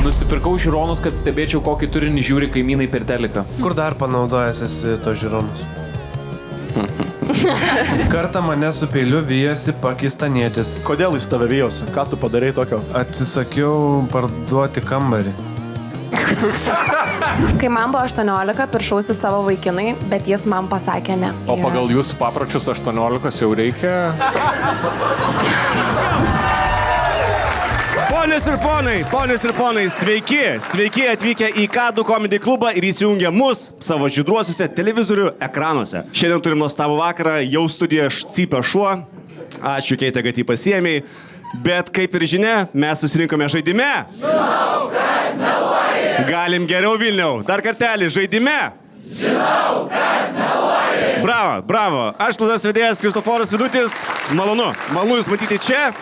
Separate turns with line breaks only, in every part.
Nusipirkau žiūronus, kad stebėčiau, kokį turinį žiūri kaimynai per teliką.
Kur dar panaudojęs esi to žiūronus? Kartą mane su peiliu vyjosi pakistanietis.
Kodėl jis tave vyjosi? Ką tu padarai tokio?
Atsisakiau parduoti kambarį.
Kai man buvo 18, piršausi savo vaikinui, bet jis man pasakė ne.
O pagal jūsų papročius 18 jau reikia...
Ponios ir ponai, sveiki atvykę į Kadų Comedy klubą ir įsijungę mus savo žydruosiuose televizorių ekranuose. Šiandien turim nuostabų vakarą, jau studijoje cypia šuo. Ačiū, Keitė, kad jį pasiėmei. Bet kaip ir žinia, mes susirinkome žaidime. Žinau, kad meluoji. Galim geriau Vilniau. Dar kartelį, žaidime. Žinau, kad meluoji. Bravo. Aš laidos vedėjas Kristoforas Vidutis. Malonu jūs matyti čia.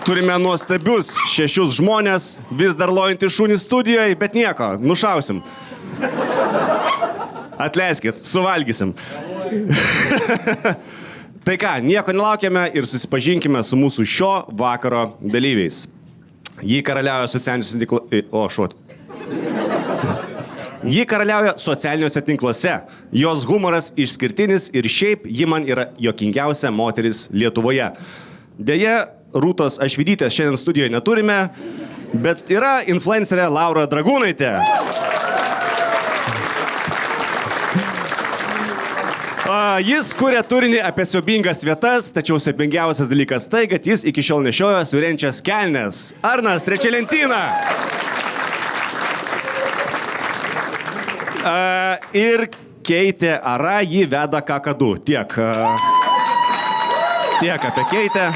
Turime nuostabius 6 žmonės, vis dar lojantį šunį studijoje, bet nieko, nušausim. Atleiskit, suvalgysim. Tai ką, nieko nelaukiame ir susipažinkime su mūsų šio vakaro dalyviais. Ji karaliauja socialiniuose tinkluose. Jos humoras išskirtinis ir šiaip ji man yra juokingiausia moteris Lietuvoje. Deja, Rūtos Ašvidytės šiandien studijoje neturime, bet yra influencerė Laura Dragūnaitė. Jis kuria turinį apie siaubingas vietas, tačiau siaubingiausias dalykas tai, kad jis iki šiol nešiojo svirenčias kelnes. Arnas, trečia lentyna. Ir Keitė Ara jį veda kakadu. Tiek apie Keitę.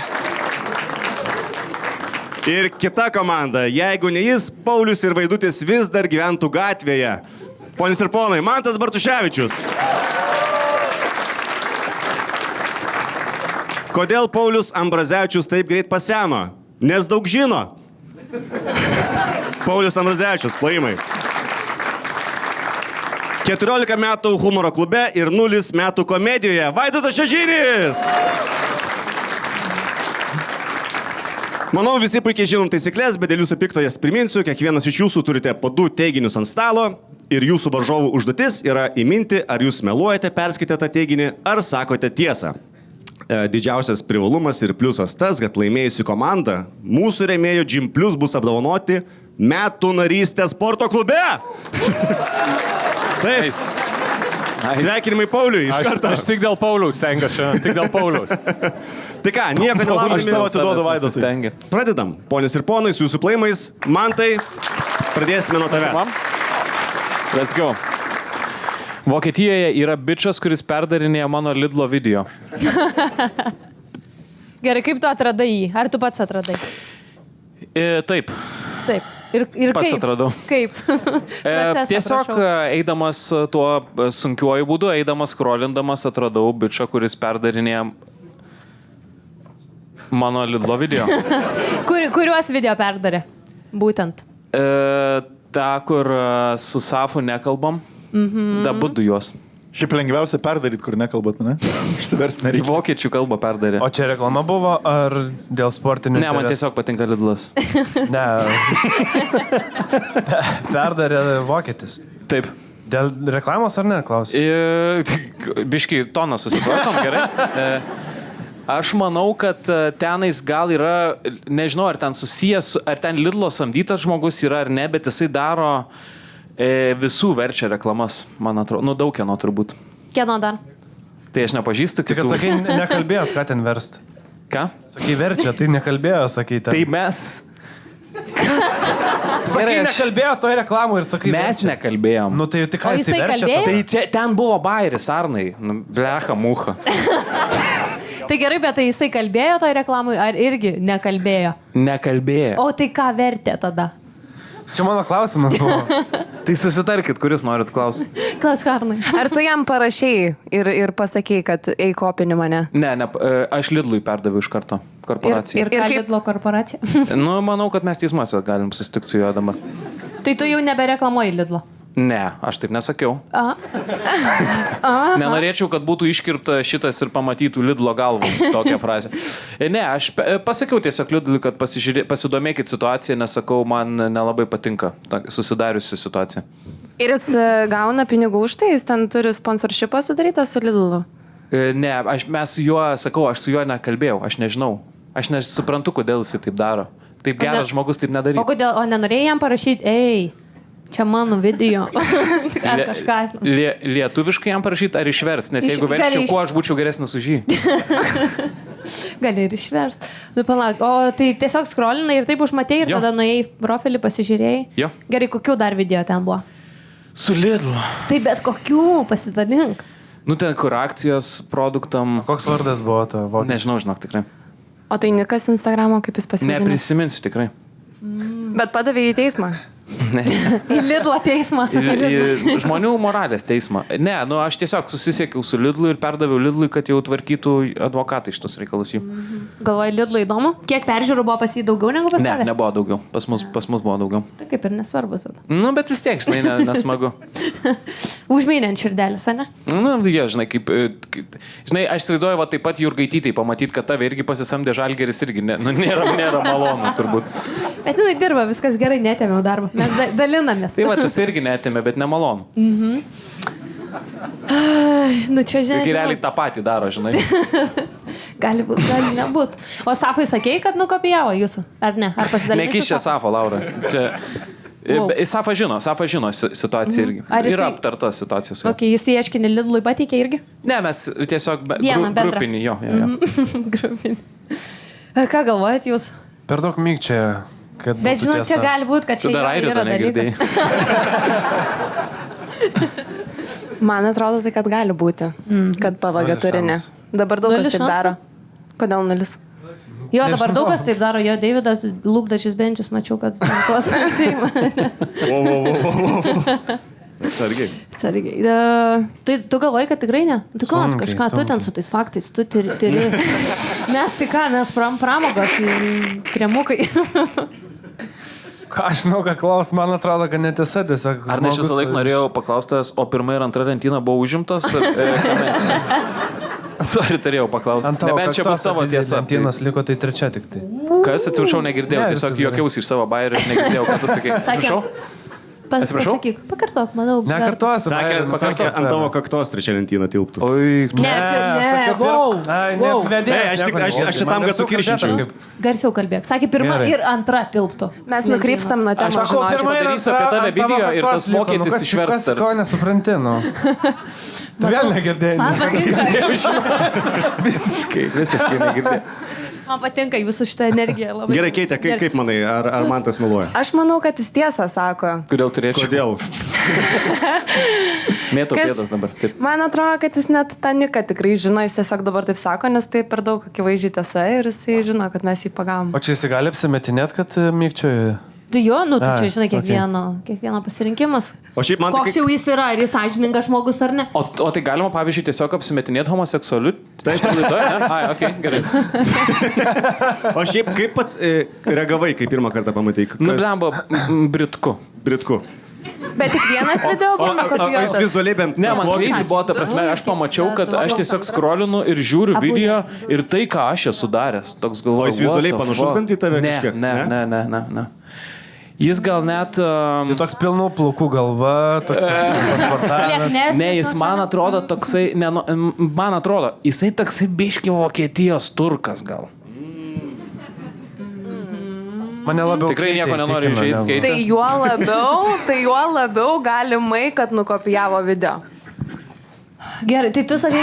Ir kita komanda, jeigu ne jis, Paulius ir Vaidutis vis dar gyventų gatvėje. Ponios ir ponai, Mantas Bartuševičius. Kodėl Paulius Ambrazevičius taip greit paseno? Nes daug žino. Paulius Ambrazevičius, plojimai. 14 metų humoro klube ir 0 metų komedijoje. Vaidotas Šežinis! Manau, visi puikiai žinom taisyklės, bet dėl jūsų pikto jas priminsiu, kiekvienas iš jūsų turite po 2 teiginius ant stalo ir jūsų varžovų užduotis yra įminti, ar jūs meluojate, perskaitę tą teiginį, ar sakote tiesą. Didžiausias privalumas ir pliusas tas, kad laimėjusi komanda, mūsų rėmėjų Gym Plus bus apdovanoti metų narystę sporto klube. Taip. Sveikinimai Pauliui iš karto.
Aš tik dėl Pauliaus stengiuosi šiandien, tik dėl Pauliaus.
Tai ką, nieko nelaukime, atiduodu Vaidotui. Pradedam, ponios ir ponai, su jūsų plojimais. Mantai, pradėsime nuo tavęs.
Let's go. Vokietijoje yra bičas, kuris perdarinėja mano Lidlo video.
Gerai, kaip tu atradai jį? Ar tu pats atradai?
Taip.
Taip. Ir
pats
kaip?
Atradau.
Kaip?
Tiesiog eidamas tuo sunkiuoju būdu, eidamas scrollindamas, atradau bičą, kuris perdarinėja mano Lidlo video.
Kuriuos video perdarė? Būtent.
Ta, kur su Safu nekalbam. Da būdu juos.
Šiaip lengviausia perdaryti, kur nekalbat, ne? Išsiversti nereikia.
Vokiečių kalbą perdarė.
O čia reklama buvo, ar dėl sportinių
Ne, man tiesiog patinka Lidlas.
Ne. Perdarė vokietis.
Taip.
Dėl reklamos ar ne, klausiu?
Biškai toną susitvarkom, gerai. Aš manau, kad tenais gal yra, nežinau, ar ten susijęs, ar ten Lidlo samdytas žmogus yra ar ne, bet jisai daro visų verčia reklamas, man atrodo. Nu, daug kieno turbūt.
Kieno dar?
Tai aš nepažįstu kitų.
Tik, kad sakai, nekalbėjot, ką ten verst.
Ką?
Sakai, verčia, tai nekalbėjo, sakai ten.
Tai mes...
Sakai, nekalbėjo toje reklamų ir sakai,
mes
verčia.
Nekalbėjom.
Nu, tai ką jisai verčia?
Kalbėjo?
Tai čia, ten buvo bairis, Arnai. Nu, blecha, mucha.
Tai gerai, bet tai jisai kalbėjo toje reklamui, ar irgi nekalbėjo?
Nekalbėjo.
O tai ką vertė tada?
Čia mano klausimas buvo.
Tai susitarkit, kuris norit klausyti.
Klausk, Arnai.
Ar tu jam parašei ir pasakei, kad eik kopini mane?
Ne, aš Lidlui perdaviau iš karto korporaciją.
Ir kaip Lidlo korporacija?
Nu, manau, kad mes teismuose galim susitikti su juo dabar.
Tai tu jau nebereklamuoji Lidlo?
Ne, aš taip nesakiau. Nenorėčiau, kad būtų iškirpta šitas ir pamatytų Lidlo galvos tokią frazę. Ne, aš pasakiau tiesiog Lidlui, kad pasidomėkit situaciją, nes sakau, man nelabai patinka susidariusi situacija.
Ir jis gauna pinigų už tai, jis ten turi sponsorshipą sudarytą su Lidlu.
Ne, mes su juo, sakau, aš su juo nekalbėjau, aš nežinau. Aš nesuprantu, kodėl jis taip daro. Taip geras žmogus taip nedarytų.
O kodėl, o nenorėjai jam parašyti, ei, čia mano video. Ar kažką.
Lietuviškai jam parašyti ar išversti, nes jeigu verščiau, kuo aš būčiau geresnis už jį.
Gali ir išversti. Nu, palauk, o tai tiesiog scrollinai ir taip užmatėjai ir tada nuėjai profilį, pasižiūrėjai.
Jo.
Gerai, kokių dar video ten buvo?
Su Lidlu.
Tai bet kokių, pasidalink.
Nu, ten kur akcijos produktam.
Koks vardas buvo to?
Nežinau, žinok, tikrai.
O tai Nikas Instagramo, kaip jis pasivadino?
Neprisiminsiu tikrai.
Bet padavė į teismą.
Ne.
Į Lidlo teismą.
Į žmonių moralės teismą. Ne, nu aš tiesiog susisiekiau su Lidlu ir perdaviau Lidlui, kad jau tvarkytų advokatai šitos reikalus jų.
Galvoju, Lidlo įdomu. Kiek peržiūrų buvo pas jį daugiau negu pas tave?
Ne, nebuvo daugiau. Pas mus buvo daugiau.
Tai kaip ir nesvarbu tada.
Nu, bet vis tiek, žinai, nesmagu.
Užmynė ant širdelės, ne?
Nu, jie, žinai, žinai, aš įsivaizduoju, va taip pat Jurgaitytei pamatyti, kad tave irgi pasisamdė Žalgiris irgi nėra malonu, turbūt.
Bet jinai dirba, viskas gerai, netėmiau darbą. Mes dalinamės.
Tai va, tas irgi netėmė, bet nemalonu.
Nu, čia žinai.
Taigi realiai tą patį daro, žinai.
Gali būt, gali nebūt. O Safai sakėjai, kad nukopijavo jūsų? Ar ne? Ar pasidalinai?
Nekiščia Safo, Laura. Čia... Wow. Safa žino situaciją irgi. Yra aptarta situacija su juo.
Okay, jis ieškinį Lidlui pateikė irgi?
Ne, mes tiesiog grupinį, jo.
Grupinį. Ką galvojat jūs?
Per daug mygčia, kad būtų
Bet žinot,
tiesa.
čia gali būti, kad čia
Tu dar Airito negirdėjai.
Man atrodo, tai kad gali būti, kad pavagia turinį. Dabar daug kas taip daro. Kodėl 0?
Jo, dabar daug kas taip daro. Jo, Deividas lūpdažys benčius, mačiau, kad tuos užsiima. Sargiai. Tai tu galvoji, kad tikrai ne? Tu klausk kažką, tu ten su tais faktais, tu tiri. Mes tai ką, mes pramogas, kremukai.
Ką aš žinau, ką klaus, man atrodo, kad netiesa tiesiog.
Ar ne aš visą laiką norėjau paklaustas, o pirma ir antra lentyna buvo užimtos? Sorry, turėjau paklausti. Nebent čia bus savo tiesa.
Lentynas liko, tai trečia tik tai.
Kas, atsiprašau, negirdėjau. Tiesiog juokiausi iš savo bairių ir negirdėjau, ką tu sakai. Atsiprašau?
Atsiprašau? Pasakyk, pakartok, manau.
Nekartuosiu.
Sakė, ant tavo kaktos trečia lentyna tilptų.
Oi,
Aš šitam, kad sukiršinčiau.
Garsiau kalbėk. Sakė, pirma ir antra tilptų.
Mes nukrypstam nuo temos.
Aš padarysiu apie tave video ir tas vokietis išvers.
Ko nesupranti, nu. Tu vėl negirdėjai.
Man patinka.
Visiškai negirdėjau.
Man patinka jūsų šitą energiją. Labai.
Gerai, Keitė, kaip manai, ar man tas meluoja?
Aš manau, kad jis tiesą sako.
Kodėl turėčiau?
Kodėl?
Mėtau pėdas dabar. Taip.
Man atrodo, kad jis net tą Niką tikrai žino, jis tiesiog dabar taip sako, nes tai per daug akivaizdžiai tiesa ir jis žino, kad mes jį pagavom.
O čia jis gali apsimetinėti, kad mygčioja?
Tu jo, nu, tu čia žinai kiekvieno pasirinkimas.
O šiaip man
koks jau jis yra, ar jis sąžiningas žmogus ar ne?
O tai galima, pavyzdžiui, tiesiog apsimetinėti homoseksualiu? Taip, laidoje, ne? Ai, okei, gerai.
O šiaip kaip pats reagavai, kai pirmą kartą pamatai?
Nu, blemba, Britku.
Bet tik vienas video buvo kopijuotas.
O jis vizualiai bent...
Ne, man kreisi buvo, ta prasme, aš pamačiau, kad aš tiesiog scrollinu ir žiūriu video ir tai, ką aš esu daręs. Toks galvoju.
O jis vizualiai panašus bent į tave kažkiek?
Ne. Jis gal net...
Tai toks pilnų plaukų galva, toks pasportavęs.
Ne, jis man atrodo toksai... Man atrodo, jisai toksai biški Vokietijos turkas gal.
Mane labiau...
Tikrai nieko nenori žaisti, Keitė.
Tai juo labiau galimai, kad nukopijavo video.
Gerai, tai tu sakai,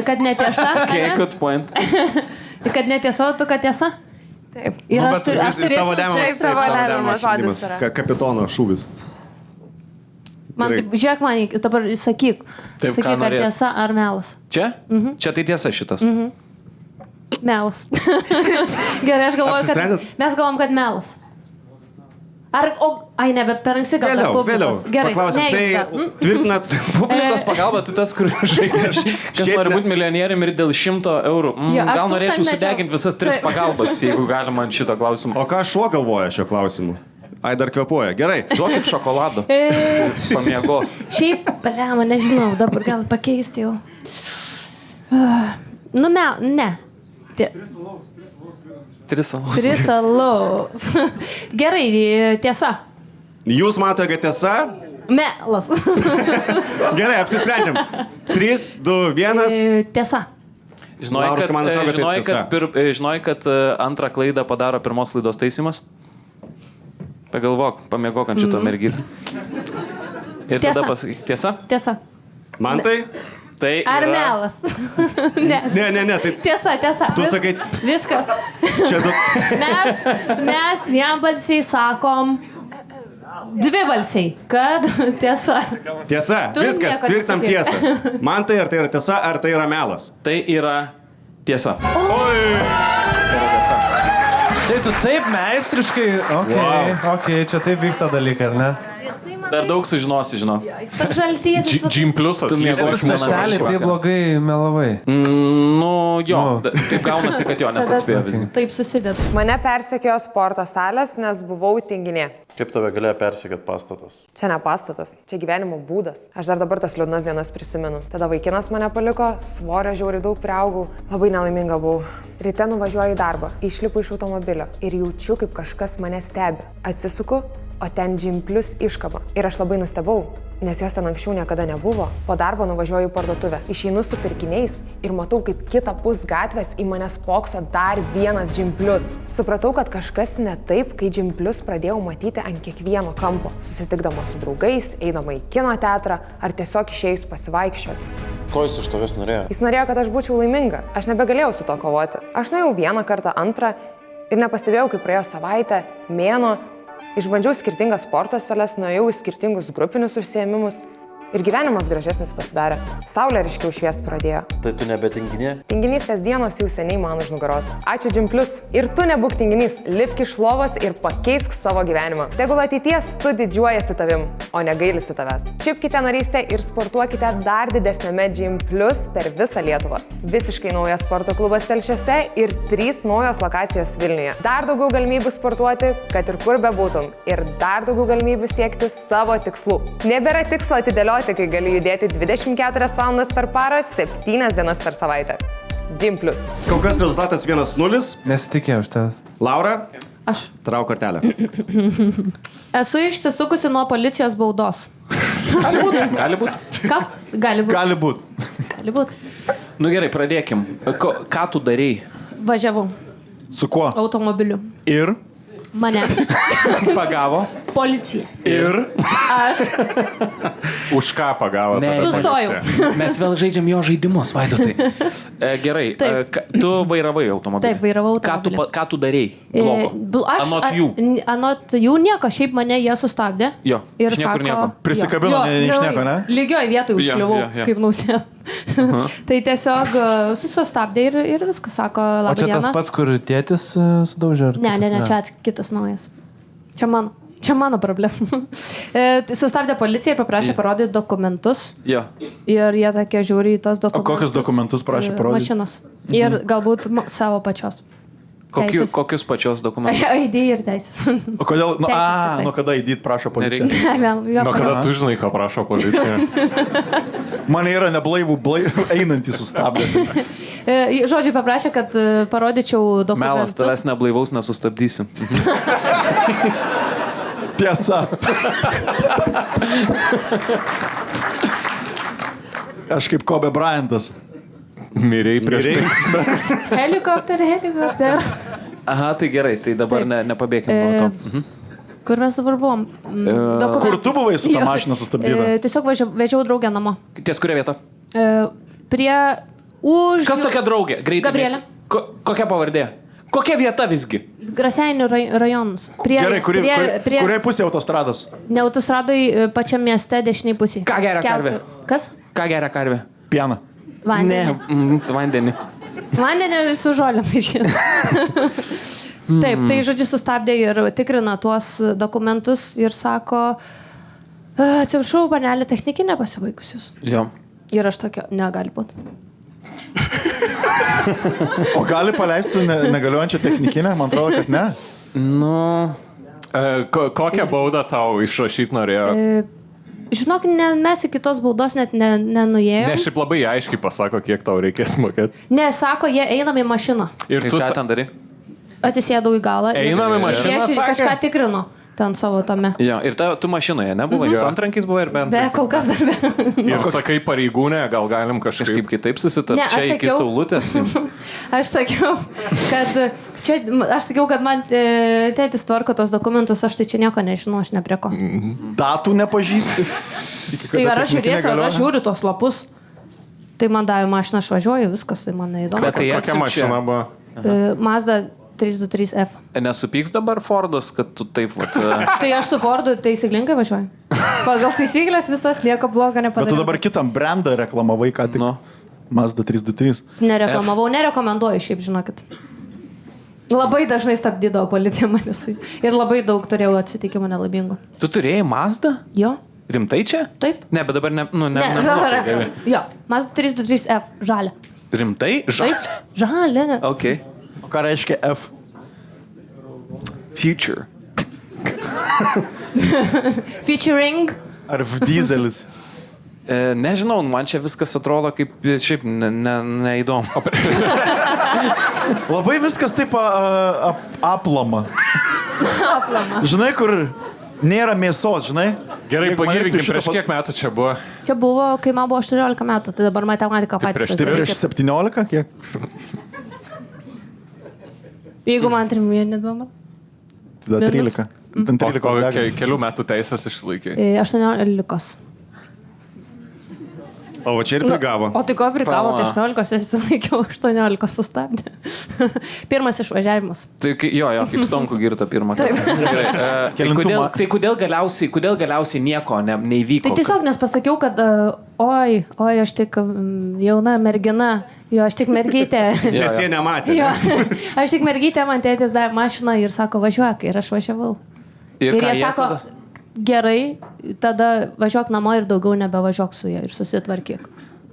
kad netiesa?
Okay, good point.
Kad netiesa, tu kad tiesa?
Taip.
Ir aš turėsiu...
Tavo lemiamas žodis yra.
Kapitono šūvis.
Man taip, žiūrėk man, dabar sakyk.
Taip,
sakyk, ar tiesa, ar melas.
Čia? Čia tai tiesa šitas.
Melas. Gerai, aš galvoju, kad... Mes galvom, kad melas. Ai, ne, bet per anksti gal dar publikos.
Vėliau. Paklausim, tai tvirtinat...
Publikos pagalba, tu tas, kur žaidži. Kas nori būti milijonierium ir dėl 100 eurų. Gal norėčiau sudeginti visas 3 pagalbas, jeigu galima ant šito klausimo.
O ką šuo galvoja šio klausimu? Ai, dar kvepuoja. Gerai.
Duokit šokolado. Pamiegos.
Šiaip, blema, nežinau, dabar gal pakeisti jau. Ne.
Tris alaus.
3 alaus. Gerai, tiesa.
Jūs matote, kad tiesa?
Melas.
Gerai, apsisprendžiam. 3, 2, 1.
Tiesa.
Žinojai, kad antrą klaidą padaro pirmos klaidos taisymas? Pagalvok, pamiegok ant šito mergyt. Ir tada pasakyk. Tiesa?
Tiesa.
Man tai?
Tai
Ar
yra...
melas? Ne.
Tai...
Tiesa.
Tu sakai...
Viskas.
Čia tu...
Mes vienbalsiai sakom 2 balsiai, kad tiesa.
Tiesa,
Tu
viskas,
nieko
tvirtam
nesakyk.
tiesą. Man tai ar tai yra tiesa, ar tai yra melas?
Tai yra tiesa.
Oi!
Tai yra tiesa.
Tai tu taip meistriškai, okei, čia taip vyksta dalykai, ar ne?
Dar daug sužinosi, žinau.
Toks žaltys.
Gym plusas.
Tu mėgausi
Specialiai taip blogai melavai.
Taip gaunasi, kad jo nesatspėjo visgi.
Taip susideda.
Mane persekiojo sporto salės, nes buvau tinginė.
Kaip tave galėjo persikėti pastatas?
Čia ne pastatas, čia gyvenimo būdas. Aš dar dabar tas liūdnas dienas prisimenu. Tada vaikinas mane paliko, svorio žiauriai daug priaugau, labai nelaiminga buvau. Ryte nuvažiuoju į darbą, išlipu iš automobilio ir jaučiu, kaip kažkas mane stebi. Atsisuku, o ten Gym Plus iškaba. Ir aš labai nustebau, nes jos ten anksčiau niekada nebuvo. Po darbo nuvažiuoju į parduotuvę, išeinu su pirkiniais ir matau, kaip kitapus gatvės į mane spokso dar vienas Gym Plus. Supratau, kad kažkas ne taip, kai Gym Plus pradėjau matyti ant kiekvieno kampo, susitikdama su draugais, eidama į kino teatrą ar tiesiog išėjus pasivaikščioti.
Ko jis iš tavęs norėjo?
Jis norėjo, kad aš būčiau laiminga. Aš nebegalėjau su to kovoti. Aš nuėjau 1 kartą, 2 ir nepastebėjau, kaip praėjo savaitė, mėnuo. Išbandžiau skirtingas sporto sales, nuėjau į skirtingus grupinius užsiėmimus ir gyvenimas gražesnis pasidarė. Saulė ryškiau šviest pradėjo.
Tai tu nebetinginė?
Tinginystės dienos jau seniai man už nugaros. Ačiū Gym Plus. Ir tu nebūk tinginys, lipk iš lovos ir pakeisk savo gyvenimą. Tegul ateities tu didžiuojasi tavim, o negailisi tavęs. Čiupkite narystę ir sportuokite dar didesnėme Gym Plus per visą Lietuvą. Visiškai naujas sporto klubas Telšiuose ir 3 naujos lokacijos Vilniuje. Dar daugiau galimybių sportuoti, kad ir kur bebūtum. Ir dar daugiau galimybių siekti savo tikslų. Nebėra tikslo atidėlioti, kai gali judėti 24 valandas per parą, 7 dienas per savaitę. Gym Plus.
Kol kas rezultatas 1-0.
Nesitikėjau iš tavęs.
Laura,
Aš
trauk kortelę.
esu išsisukusi nuo policijos baudos.
Gali būti.
Ką? Gali būti.
Gali būt.
Gali būti.
Nu gerai, pradėkim. Ką tu darei?
Važiavau
Su kuo?
automobiliu.
Ir?
Mane.
Pagavo.
Policija.
Ir?
Aš
Už ką pagavo?
Ne.
tada
Sustojau.
policija?
Mes vėl žaidžiam jo žaidimus, Vaidotai. Gerai,
Taip.
Tu vairavai automobilį.
Taip, vairavau automobilį.
Ką tu darei? Blogo. Anot jų.
Anot jų nieko, šiaip mane jie sustabdė.
Jo,
Ir
iš niekur
sako,
nieko.
Prisikabino, iš nieko, ne?
Lygioj vietoj užkliuvau,
jo.
kaip nausė. Tai tiesiog sustabdė ir viskas, sako,
O
labą
čia tas
dieną.
pats, kur tėtis sudaužė? ar
Ne,
kitas?
čia kitas naujas. Čia mano problema. Sustabdė policija ir paprašė parodyti dokumentus.
Jo.
Ir jie tokie žiūri į tos
O
dokumentus.
kokius dokumentus prašė parodyti?
Mašinos. Ir galbūt savo pačios. Teisės.
Kokius pačios dokumentus?
ID ir teisės.
O kodėl?
Teisės tikrai.
Nuo kada įdyt prašo policija?
Nereikia.
Nuo kada tu žinai, ką prašo policija?
Mane yra neblaivų einantį sustabdė.
Žodžiai paprašė, kad parodyčiau
Melas,
dokumentus.
tavęs neblaivaus nesustabdysim.
Tiesa. Aš kaip Kobe Bryantas.
Mirei prieš tai.
Helikopter.
Aha, tai gerai, tai dabar nepabėgim nuo to.
Kur mes dabar buvom?
Kur tu buvai su ta mašina sustabdyta?
Tiesiog vežiau draugę namo.
Ties kuria vieta?
Prie už...
Kas tokia draugė? Greitai.
Gabrielė.
Kokia pavardė? Kokia vieta visgi?
Graseinių rajonas.
Gerai, kuriai pusė autostrados?
Ne autostradai, pačiam mieste dešiniai pusėje.
Ką geria karvė?
Kas?
Ką geria karvė?
Pieną.
Vandenį.
Vandenį.
Vandenį ir su žolėm išėt. Taip, tai žodžiu sustabdė ir tikrina tuos dokumentus ir sako, atsiprašau, panelė technikinė pasibaigusius.
Jo.
Ir aš tokia, negali būti.
O gali paleisti su negaliojančią technikinę? Man atrodo, kad ne.
Nu,
Kokią baudą tau išrašyti norėjo?
Žinok, mes iki tos baudos net nenuėjome.
Ne, šiaip labai aiškiai pasako, kiek tau reikės mokėti.
Ne, sako, jie einam į mašiną.
Ir tu
Ką ten darai?
Atsisėdau į galą.
Einam į mašiną,
Aš
sakė?
kažką tikrinu ten savo tame.
Jo, ir tu mašinoje nebuvai, su antrankiais buvai ir bent.
Be, kol kas dar be.
Ir sakai pareigūnė, gal galim
Kažkaip kitaip susitarti.
Ne, aš
Čia iki
sakiau-
saulutės.
Aš sakiau, kad man tėtis tvarko tos dokumentus, aš tai čia nieko nežinau, aš ne prie ko.
Datų nepažįsti.
Tai ar aš žiūrėsiu, ar aš žiūriu tos lapus. Tai man davė mašiną, aš važiuoju, viskas, tai man neįdomu.
Bet tai
Kokia
atsiunčia.
mašina buvo?
Mazda 323F.
Nesupyks dabar Fordas, kad tu taip, vat,
Tai aš su Fordu taisyklingai važiuoju. Pagal taisyklės visas nieko blogo
Bet tu
nepadariau.
dabar kitam brandą reklamavai, ką tik.
Nu.
Mazda 323.
Nereklamavau, nerekomenduoju šiaip, žinokit. Labai dažnai stabdydavo policija manęs. Ir labai daug turėjau atsitikimų nelaimingų.
tu turėjai Mazdą?
Jo.
Rimtai čia?
Taip.
Ne, bet dabar ne.
Ne, dabar. Jo. Mazda 323F. Žalia.
Rimtai?
Taip. Žalia.
Ok.
O ką reiškia F?
Future.
Featuring.
Ar V dizelis?
Nežinau, man čia viskas atrodo kaip šiaip neįdomu.
Labai viskas taip aplama.
Aplama.
Žinai, kur nėra mėsos, žinai?
Gerai,
Jeigu man reiktų
pagyvinkim,
šitą
prieš kiek metų čia buvo?
Čia buvo, kai man buvo 18 metų, tai dabar matematika patys.
prieš
Tai prieš
pasidarykit.
17, kiek?
Jeigu man 3 mėnesių duoma.
Tada
Minus.
13. Ten 13 dega.
Kelių metų teisės išlaikė.
18.
O va čia ir prigavo.
O tai ko prikavo, tai
Pala.
18, aš įsilaikiau 18 sustabdė. Pirmas išvažiavimas.
Tai jo, kaip Stonku girta pirmą
Taip.
kartą. Gerai, tai
Kelintumą?
kodėl galiausiai nieko neįvyko?
Tai tiesiog nes pasakiau, kad oi, aš tik jauna mergina, jo, aš tik mergytė.
Nes jie nematė.
Jo, aš tik mergytė, man tėtis davė mašiną ir sako, važiuok, ir aš važiavau.
Ir
Ir
ką
jie sako,
tada?
gerai, tada važiuok namo ir daugiau nebevažiuok su ja ir susitvarkyk.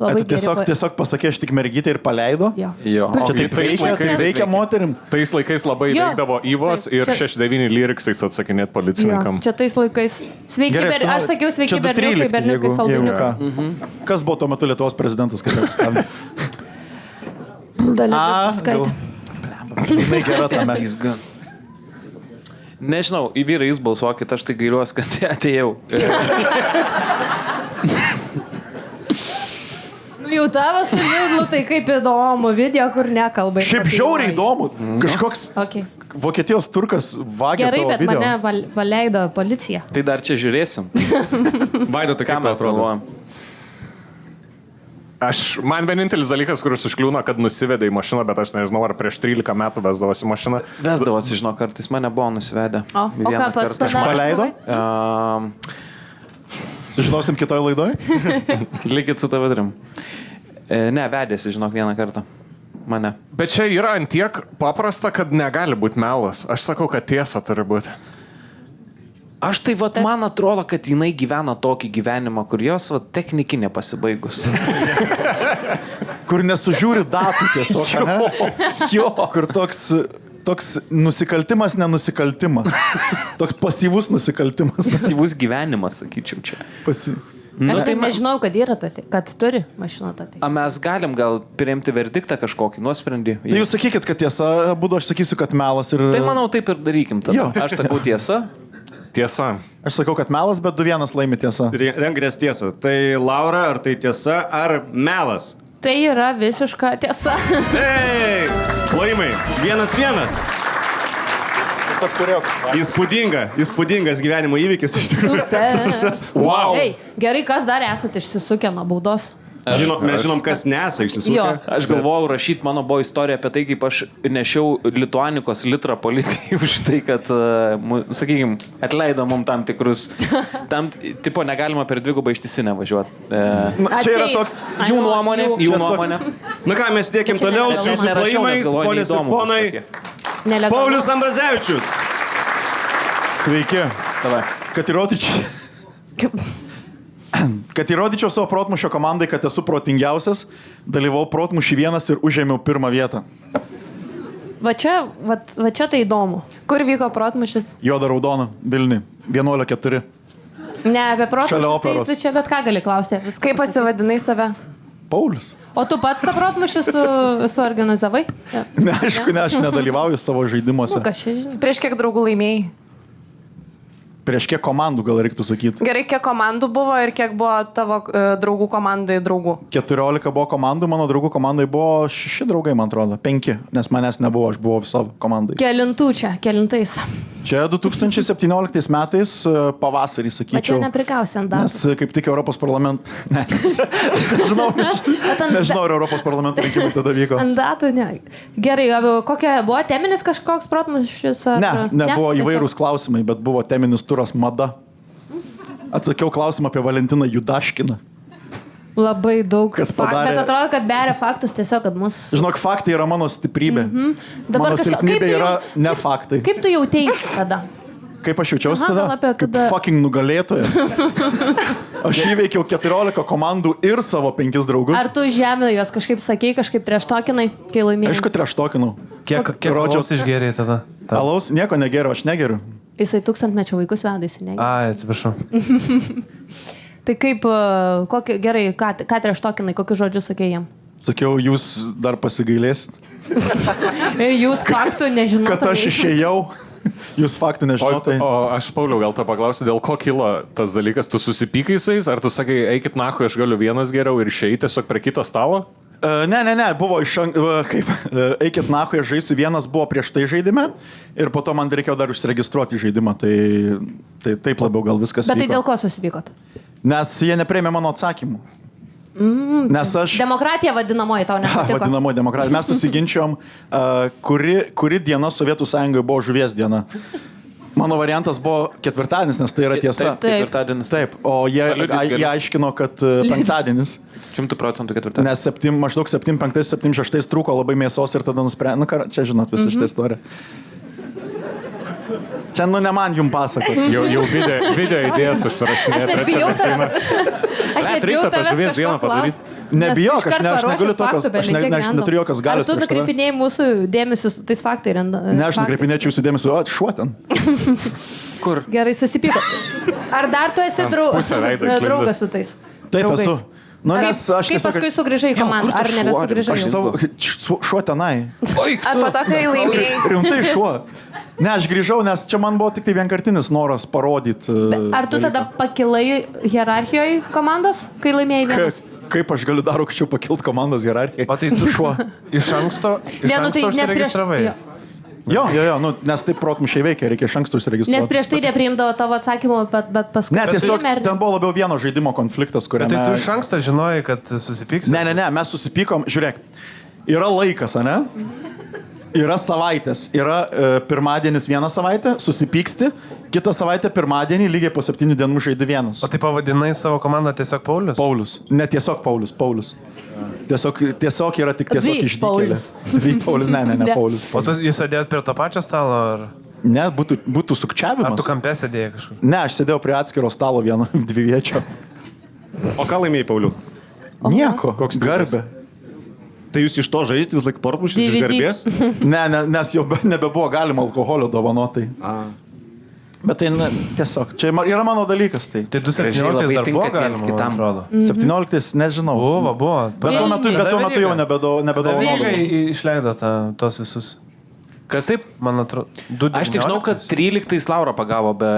Labai
Tu tiesiog pasakė, aš tik mergytė ir paleido?
Jo.
Jo.
Čia taip veikia, taip veikia moterim.
Tais laikais labai
Jo.
veikdavo Įvos
Taip,
ir
čia-
69 lyriksais atsakinėti
Jo,
policininkam.
čia tais laikais. Sveiki,
Gerai,
aš sakiau sveiki
čia
berniukai,
213,
berniukai,
jeigu
saldainiukai.
ką. Kas buvo tuo metu Lietuvos prezidentas, kai tas stabdė?
Dalia Grybauskaitė.
Žinai, gera tame.
Nežinau, į vyrą jūs balsuokit, aš tai gailiuosi, kad atėjau.
Nu jau tavo su Lidlu, tai kaip įdomu, video, kur nekalbai.
Šiaip žiauriai įdomu. Kažkoks
Okay.
Vokietijos turkas vagia
Gerai,
tavo
bet
video.
mane paleido policija.
Tai dar čia žiūrėsim.
Vaido, tai
Ką
kaip
mes
atrodo?
galvojam?
Man vienintelis dalykas, kuris užkliūna, kad nusivedė į mašiną, bet aš nežinau, ar prieš 13 metų vesdavosi mašiną.
Vesdavosi, žinau, kartais mane buvo nusivedę.
O
Vieną
ką pats
kartą.
padarė?
Paleido? Sužinosim kitoj laidoj?
Likit su tavadrim. Ne, vedėsi, žinok, vieną kartą. Mane.
Bet čia yra antiek paprasta, kad negali būti melas. Aš sakau, kad tiesa turi būti.
Aš tai, vat, man atrodo, kad jinai gyvena tokį gyvenimą, kur jos, vat, technikinė pasibaigus.
Kur nesužiūri datų tiesiog, ne?
Jo.
Kur toks nusikaltimas, nenusikaltimas. Toks pasyvus nusikaltimas.
Pasyvus gyvenimas, sakyčiau čia.
Aš tai nežinau, kad yra, kad turi mašiną tą.
A mes galim gal priimti verdiktą kažkokį nuosprendį?
Tai jūs sakykit, kad tiesa, būdu aš sakysiu, kad melas ir...
Tai manau, taip ir darykim tada.
Jo.
Aš sakau tiesą.
Tiesa.
Aš sakau, kad melas, bet 2-1 laimi tiesa.
Renkitės tiesą. Tai Laura, ar tai tiesa, ar melas?
Tai yra visiška tiesa.
Ei, laimai. 1-1.
Tiesiog turėjau.
Įspūdingas gyvenimo įvykis iš tikrųjų.
Super.
Wow.
Ei, gerai, kas dar esate išsisukę nuo baudos?
Mes žinom, kas nesą
Jo.
išsisukę.
Aš galvojau rašyti, mano buvo istorija apie tai, kaip aš nešiau lituanikos litrą policijai už tai, kad, sakykime, atleido mums tam tikrus, tipo negalima per dvigubą ištisinę važiuoti.
Čia yra toks...
Jų nuomonė, jų
Čia
nuomonė.
Na ką, mes dėkim toliau su jūsų plojimais, ponės ir ponai.
Nelegalu.
Paulius Ambrazevičius.
Sveiki.
Davai.
Kad įrodyčiau savo protmušio komandai, kad esu protingiausias, dalyvau protmušį 1 ir užėmiau 1 vietą.
Va čia tai įdomu.
Kur vyko protmušis?
Juoda raudona, Vilniui. 11-4.
Ne, apie
Šalia
protmušius, tai
operos.
tu čia bet ką gali klausti. Viską
Kaip
pasakysiu.
pasivadinai save?
Paulius.
O tu pats tą protmušį suorganizavai?
Ne, aišku, ne, aš nedalyvauju savo žaidimuose.
Nu, kas čia žinai?
Prieš kiek draugų laimėjai?
Prieš kiek komandų gal reiktų sakyti.
Gerai, kiek komandų buvo ir kiek buvo tavo draugų komandai draugų?
14 buvo komandų, mano draugų komandai buvo 6 draugai, man atrodo. 5, nes manęs nebuvo, aš buvau savo komandai.
Kelintų čia, kelintais.
Čia 2017 metais pavasarį,
Bet
sakyčiau.
čia neprikausi ant datų.
Nes kaip tik Europos parlamento... Ne, aš nežinau, ar Europos parlamento rinkimai tada vyko.
Ant datų, ne. Gerai, kokia buvo teminis kažkoks protmušis?
Nebuvo įvairūs klausimai, bet buvo teminis turas mada. Atsakiau klausimą apie Valentiną Judaškiną.
Labai daug
Kas
faktų.
padarė-
Bet atrodo, kad beria faktus tiesiog, kad mūsų...
Žinok, faktai yra mano stiprybė.
Dabar
Mano
kažko- kaip
silpnybė
tu
yra
jau-
ne faktai.
Kaip tu jautėsi tada?
Kaip aš jaučiausi
Aha,
tada?
gal apie
Kaip
tada-
fucking nugalėtojas. Aš įveikiau 14 komandų ir savo 5 draugus.
Ar tu žemė jos kažkaip sakei, kažkaip treštokinai, kai laimėjai?
Aišku, treštokinau.
Kiek
Rodžiau-
alaus išgėrė tada?
Alaus nieko negeriu, aš negeriu.
Jisai 1000-mečio vaikus vedasi, ne?
Ai, atsiprašau.
Tai kaip, gerai, ką treštokinai, kokius žodžius sakei jam?
Sakiau, jūs dar pasigailėsit,
Jūs faktų nežinote.
kad aš išėjau. Jūs faktų nežinote.
O aš, Pauliau, gal to paklausiu, dėl ko kilo tas dalykas, tu susipykai su jais, ar tu sakai, eikit nahu, aš galiu vienas geriau ir išeiti tiesiog prie kito stalo?
Ne, buvo eikit nahu, aš žaisiu, vienas buvo prieš tai žaidime ir po to man reikėjo dar užsiregistruoti į žaidimą, tai taip labiau gal viskas
Bet tai
vyko.
dėl ko susipykot?
Nes jie neprėmė mano atsakymų. Nes aš...
Demokratija vadinamoji tau nepatiko.
Vadinamoji demokratija. Mes susiginčiom, kuri diena Sovietų Sąjungoje buvo žuvies diena. Mano variantas buvo ketvirtadienis, nes tai yra tiesa.
Taip, ketvirtadienis.
Taip, o jie aiškino, kad penktadienis.
100% ketvirtadienis.
Nes maždaug 7.5, 7.6 trūko labai mėsos ir tada nusprendė, čia žinot visą šitą istoriją. Čia, ne man jums pasakoti.
Jau video idėjas užsirašinėti.
Aš net bijau tavęs. Aš net bijau
reikia
tavęs
pažuvies
kažko
dieną padaryt.
klaust.
Nebijok,
Nes tu
aš
iškart
negaliu
paruošęs
tokios,
faktų,
aš
belekiek random.
neturiu jokios galios.
Ar tu
prieš tave.
nukreipinėjai mūsų dėmesį su tais faktais?
Ne, aš nukreipinėčiau jūsų dėmesį, o šuo ten.
Kur?
Gerai, susipyko. Ar dar tu esi
pusę veido išlindęs.
draugas su tais?
Taip
draugais?
esu. Nu, nes aš
Kaip
tiesiog...
paskui sugrįžai į komandą? Ar nebesugrįžai?
Aš savo šuo tenai.
Ar po to, kai laimėjai?
Rimtai šuo. Ne, aš grįžau, nes čia man buvo tik tai vienkartinis noras parodyti.
Ar tu tada pakilai hierarchijoje komandos, kai laimėjai vienas?
Kaip aš galiu dar aukščiau pakilti komandos hierarchiją?
O tai tu
šuo.
Iš anksto
Ne, nu tai nes prieš...
užsiregistravai?
Jo.
Jo, nu, nes taip protmušiai veikia, reikia iš anksto užsiregistruoti.
Nes prieš tai nepriimdavo tavo atsakymų, bet paskui...
Ne, tiesiog
priėmė ir-
ten buvo labiau vieno žaidimo konfliktas,
Bet
kuriame...
tai tu iš anksto žinojai, kad susipyksi?
Ne, mes susipykom, žiūrėk, yra laikas, ane? Yra savaitės, yra pirmadienis vieną savaitę, susipyksti, kitą savaitę pirmadienį lygiai po 7 dienų žaidi vienas.
O tai pavadinai savo komandą tiesiog Paulius?
Paulius, ne tiesiog Paulius. Tiesiog yra tik tiesiog
The
išdykėlė.
Paulius.
The Paulius, ne,
Ne.
Paulius.
O tu jūs sėdėjot prie to pačio stalo? Ar
Ne, būtų sukčiavimas.
tu kampė sėdėjai kažkur?
Ne, aš sėdėjau prie atskiro stalo vieno dviviečio.
O ką laimėjai, Pauliu?
Nieko,
Koks prizas?
garbė.
Tai jūs iš to žaidžiate vis laik portmušis iš
DVD.
garbės?
Ne, nes jau nebebuvo galima alkoholio dovanotai. Bet tai tiesiog, čia yra mano dalykas. Tai.
Tai
Gražiai
2017
labai
dar
tinkat
buvo galima,
viens
man
kitam.
atrodo.
17, nežinau.
Buvo.
Bet tuo metu jau nebedovanoju.
Vygai išleido tuos visus.
Kas taip?
Man atrodo.
Aš tik žinau, kad 13 Laura pagavo be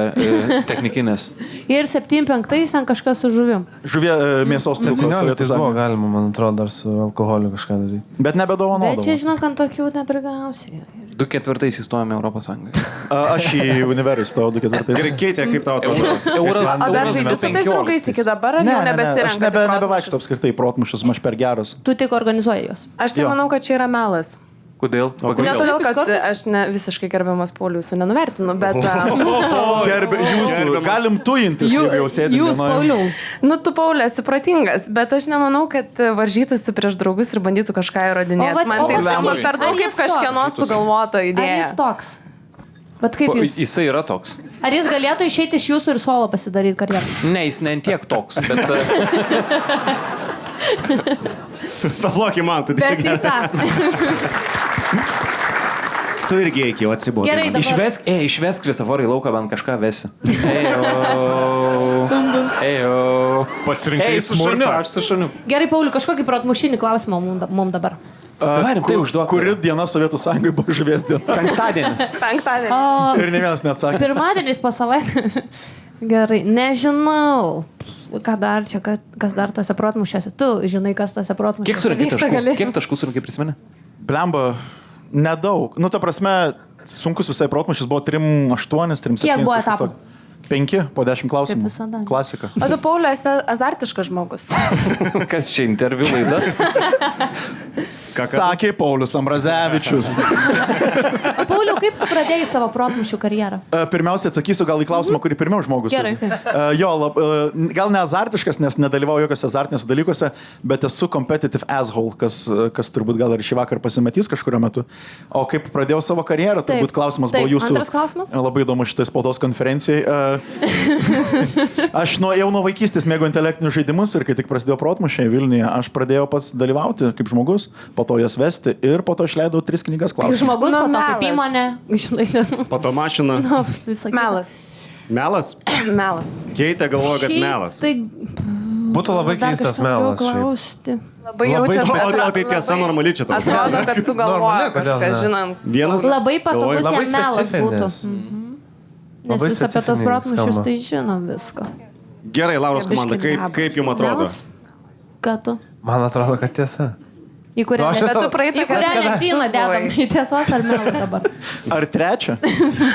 technikinės.
Ir 7-5 ten kažkas su žuvim.
Žuvė mėsos cukrus.
17 buvo galima, man atrodo, dar su alkoholiu kažką daryti.
Bet
Bet čia,
nebedovanoju.
žinau, kad tokių neprigausi.
2-4 įstojame Europos Sąjungoje.
Aš į univerį stojau 2-4.
Gerai, Keitė, kaip tau atrodo?
Euras.
O dar žaidži su tais draugais iki dabar, ar jau
Aš
nebesirenka?
nebevaikštau apskritai protmušius, aš per geras.
Tu tik organizuoji juos.
Aš tai
Jo.
manau, kad čia yra melas.
Kodėl?
Ne todėl, kad
Iš karto?
aš visiškai gerbiamas Pauliusų nenuvertinu, bet...
Gerbė jūsų, galim tuintis, jeigu jau sėdime.
Jūs, Pauliau.
Nu, tu, Paulė, esi protingas, bet aš nemanau, kad varžytųsi prieš draugus ir bandytų kažką įrodinėti.
O vat-
Man
o
tai
vat
skamba
sakyk,
per daug
ar
kaip
jis
kažkieno
toks?
sugalvota
Ar jis
idėja.
toks? Bet kaip jūs?
Jisai yra toks.
Ar jis galėtų išeiti iš jūsų ir solo pasidaryti karjerą?
Ne, jis ne tiek toks, bet...
Pavloki man, tu
Bet
tik.
į tą.
Tu irgi eiki, atsibodu.
Gerai, dabar.
Išvesk Kristoforą į lauką, bent kažką vesi. Ejo.
Pasirinkai
Su šuniu,
smurtą.
aš su šuniu.
Gerai, Pauliu, kažkokį protmušinį klausimą mums dabar.
Tai užduok.
Kuri diena Sovietų Sąjungai buvo žuvies diena?
Penktadienis.
Penktadienį.
Ir ne vienas neatsakė.
Pirmadienis po savaitę. Gerai, nežinau. Ką dar čia, kas dar tose protmušėse? Tu žinai, kas tose protmušėse.
Kiek surinkai
vyksta,
taškų?
gali?
Kiek taškų surinkai prisimeni?
Blemba, nedaug. Nu, ta prasme, sunkus visai protmušis buvo 3-8, 3-7.
Kiek buvo etapų?
5 po 10 klausimų.
Kaip visada.
Klasika.
O tu, Pauliu, esi azartiškas žmogus.
Kas čia interviu laida?
Sakė Paulius Ambrazevičius.
Pauliu, kaip tu pradėjai savo protmušių karjerą?
Pirmiausia, atsakysiu gal į klausimą, kurį pirmiau žmogus.
Gerai.
Gal ne azartiškas, nes nedalyvauju jokiose azartinėse dalykuose, bet esu competitive asshole, kas turbūt gal ir šį vakar pasimatys kažkurio metu. O kaip pradėjau savo karjerą, turbūt klausimas buvo jūsų.
Antras klausimas?
Labai įdomu šitai spaudos konferencijai. Aš jau nuo vaikystės mėgau intelektinius žaidimus ir kai tik prasidėjo protmušiai Vilniuje, aš pradėjau pats dalyvauti kaip žmogus, po to jas vesti ir po to išleidau 3 knygas klausimų.
Žmogus, po to kaip
melas.
įmonė. Žinai,
Po to mašina.
visą kitą.
Melas.
Melas?
Melas.
Keitė galvoja, kad melas.
Tai
Būtų labai
dar
keistas
kažką
melas. šiaip.
klausti.
Labai
Labai
jaučiasi.
smagu.
O tai tiesa normali čia toks.
Atrodo, kad sugalvojo
Normali, kodėl
kažką,
ne?
žinant.
Vienas.
Labai patogus
Labai
jam melas būtų.
specifinis.
Nes
Labai
jis apie tos
specifiniai
protmušius
skamba.
tai žino viską.
Gerai, Lauros
Biškį
komanda,
džaba.
kaip jums atrodo?
Melas? Ką tu?
Man atrodo, kad tiesa.
Į kurią,
Nu, aš
le-
esu-
Bet tu praeitą
į kurią
kartą
lentyną dedam? Į tiesos ar melo dabar?
Ar trečia?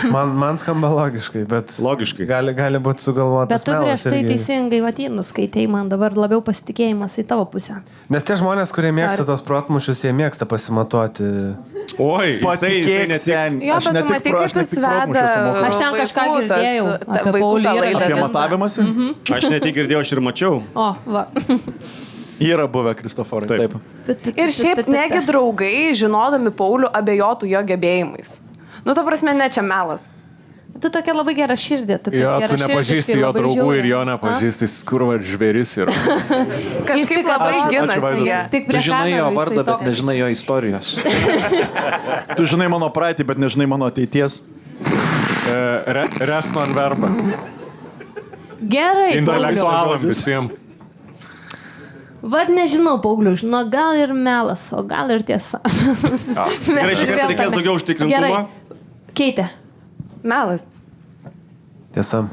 Man skamba logiškai, bet
Logiškai.
gali būti sugalvotas.
Bet tu prieš
melas
tai
irgi.
teisingai vatynus skaitėjai, man dabar labiau pasitikėjimas į tavo pusę.
Nes tie žmonės, kurie mėgsta
Sorry.
tos protmušius, jie mėgsta pasimatuoti.
Oi,
Patikėk,
jisai
sen.
Jo, bet tu matai, kaip jis veda.
Aš ten kažką
vaikų tas-
girdėjau
ta-
apie
vaikų
Paulį
tą
Irą.
laidą
Apie
vis dar.
matavimąsi?
Aš ne tik girdėjau, aš ir mačiau.
O, va.
Yra buvę Kristoforai.
Taip.
Ir šiaip negi draugai, žinodami Paulių, abejotų jo gebėjimais. Nu, ta prasme, ne čia melas.
Tu tokia labai gera širdė.
Jo, tu nepažįsti jo draugų ir jo nepažįsti, kur va žvėris yra.
Kažkaip
tik
labai
atrodo-
ginasi
Ačiū,
jie.
Tik
Tu
prie
žinai jo
kamerų jisai
vardą, bet
toks.
nežinai jo istorijos.
Tu žinai mano praeitį, bet nežinai mano ateities.
Rest non verba.
Gerai, Pauliau.
Intelektualam visiems.
Vad nežinau, Pauliu, žinau, gal ir melas, o gal ir tiesa.
Gerai, šį kartą reikės daugiau užtikrintumo.
Gerai. Keitė.
Melas.
Tiesa.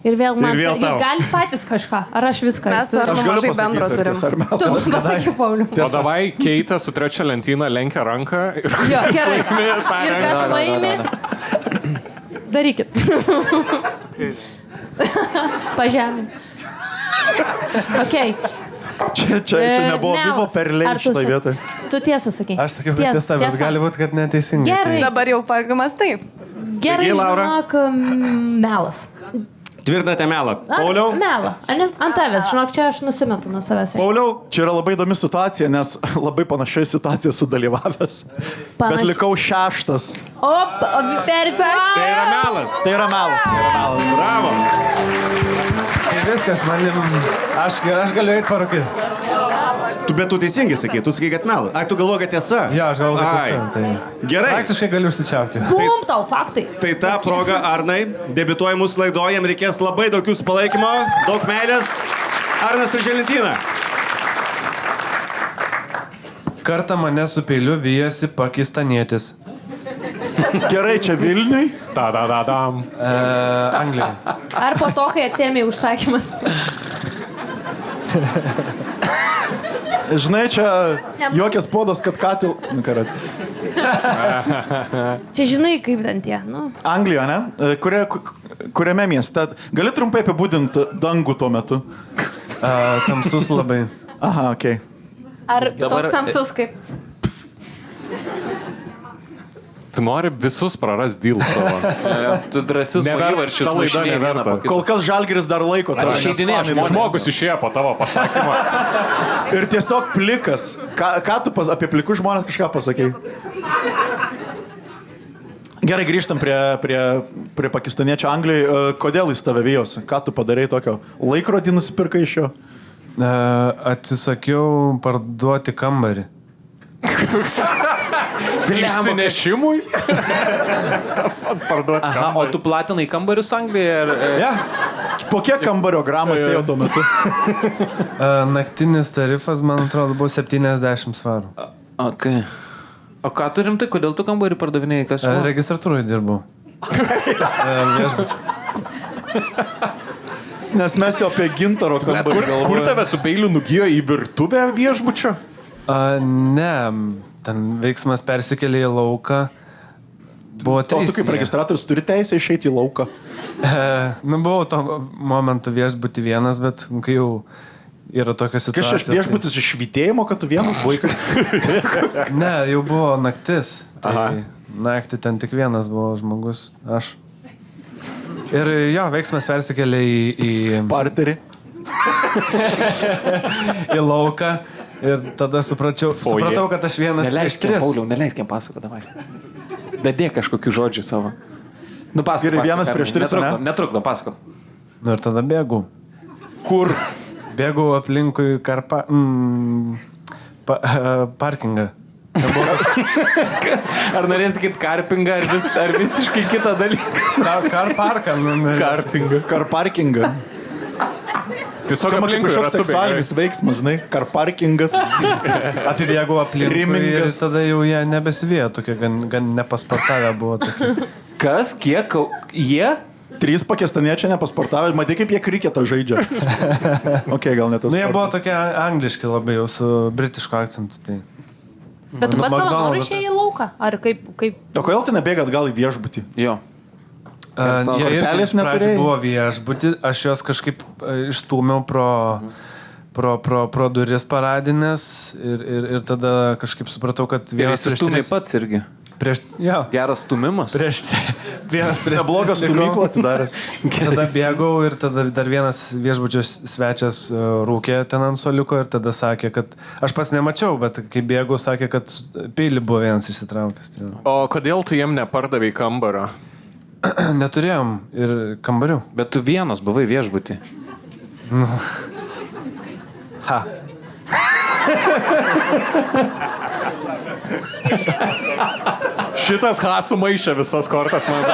Ir vėl man,
Ir vėl
jūs
tau.
galite patys kažką, ar aš viską?
Mes su
Aš
Arnu
galiu
mažai bendro
pasakyti,
turim.
ar tiesa, ar melas.
Tu pasakyk, Pauliu.
O davai Keitė su trečia lentyna lenkia ranką ir
Jo, gerai.
laimi,
Ir kas laimi? Darykit. Pažemin. Okay.
Čia nebuvo
Melas.
vivo per lėt
Ar tu
šitą
sak-
vietą.
Tu tiesą sakai.
Aš sakiau, kad tiesa, bet gali būti, kad neteisingai.
Gerai.
Dabar jau pagamas taip.
Gerai,
Taigi, Laura?
žinok, melas.
Tvirtinate melą.
Ar-
Pauliau?
Melą. Ane? Ant tavęs, žinok, čia aš nusimetu nuo savęs.
Pauliau?
Čia yra labai įdomi situacija, nes labai panašioje situacijoje sudalyvavęs. Bet
Panaši-
likau 6.
O, per
Tai yra melas.
Tai yra melas.
Bravo.
Tai viskas, aš galiu eiti parūkyti.
Bet tu teisingai sakai, tu sakai, kad melas. Ai, tu galvoji, kad tiesa?
Jo, aš galvoju, kad
Ai.
tiesa. Tai...
Gerai.
Praktiškai galiu užsičiaupti.
Bum, tau faktai.
Tai ta proga, Arnai, debituoja mūsų laidoje, jam reikės labai daug jūsų palaikymo, daug meilės. Arnas turi lentyną.
Kartą mane su peiliu vyjasi pakistanietis.
Gerai, čia Vilniui.
Ta-da-da-dam.
Anglijai.
Ar po to, kai atsėmė užsakymas?
Žinai, čia jokias podas, kad katil... Nu, karat.
Čia žinai, kaip ten tie, nu.
Anglija, ne? Kuriame mieste? Gali trumpai apibūdinti dangų tuo metu?
Tamsus labai.
Aha, okei.
Ar
Dabar-
toks tamsus kaip...
Tu nori visus praras dėl savo.
Tu drąsius
Neverta,
įvarčius
ta laida
mušinėji vieną
neverta.
po kito.
Kol kas Žalgiris dar laiko tą. nes
išeidinėja
fanai
žmonės.
Žmogus išėjo po tavo pasakymą.
Ir tiesiog plikas. Ką tu apie plikus žmonės kažką pasakei? Gerai, grįžtam prie pakistaniečio Anglijai. Kodėl jis tave vyjosi? Ką tu padarai tokio? Laikrodį nusipirkai iš jo?
Atsisakiau parduoti kambarį.
Išsinešimui? Tas parduoti.
Aha, o tu platinai kambarius Anglijoje?
Ja.
Po kiek kambario gramas ėjo tuo metu?
Naktinis tarifas, man atrodo, buvo 70 svarų.
Okay. O ką turim tai? Kodėl tu kambarį pardavinėjai? Kas čia?
Registratūroje dirbau.
Nes mes jau apie gintaro kambarį
Kur
galvojame.
tave su peiliu nugijo į virtuvę viešbučio?
Ne, ten veiksmas persikėlė į lauką. Buvo
O tu
3.
kaip registratorius turi teisę išeiti į lauką?
Buvau to momentu viešbutį vienas, bet kai jau yra tokia
Kas
situacija.
čia viešbutis iš švytėjimo, kad tu vienas buvai?
Ne, jau buvo naktis. Tai
Aha.
naktį ten tik vienas buvo žmogus, aš. Ir jo, veiksmas persikėlė į
Parterį.
į lauką. Ir tada supratau, kad aš vienas prieš 3.
Pauliau, neleisk jam pasako, davai. Dadėk kažkokių žodžių savo. Nu, pasako.
Gerai, vienas prieš 3, ne?
Netrukdo, pasako.
Nu ir tada bėgau.
Kur?
Bėgau aplinkui parkingą.
Ar norės sakyti karpingą, ar visiškai kitą dalyką?
Karparką.
Kartingą.
Karparkingą.
Tiesiog
Kaip
aplinkui
kažkoks
ratu
seksualinis veiksmas, žinai, karparkingas.
Apibėgau aplinkui ir
Rimingas.
tada jau jie nebesivėjo, tokie gan nepaspartavę buvo. Tokie.
Kas, kiek, jie?
3 pakistaniečiai nepasportavę, matai kaip jie kriketą žaidžia. Ok, gal ne tas.
Nu, jie buvo
sportas.
tokie angliški labai jau su britišku akcentu. Tai.
Bet tu pats savo
McDonald's.
nori išėjai į lauką? Ar kaip?
O kodėl tu nebėgat gal į viešbutį?
Jo.
Jie
kortelės
irgi pradžių
neturėjai?
buvo viešbuti, aš juos kažkaip išstūmiau pro duris paradinės ir tada kažkaip supratau, kad
Ir
vienas
įsistumai pats irgi.
Jo,
Geras stumimas.
vienas prieš
Neblogas stumyklą atidaręs.
Tada bėgau ir tada dar vienas viešbučio svečias rūkė ten ant soliuko ir tada sakė, kad aš pats nemačiau, bet kai bėgau, sakė, kad peilį buvo vienas išsitraukęs. Tai
O kodėl tu jiem nepardavai kambario?
neturėjom ir kambarių.
Bet tu vienas buvai viešbutį.
Ha.
Šitas H sumaišė visas kortas, man.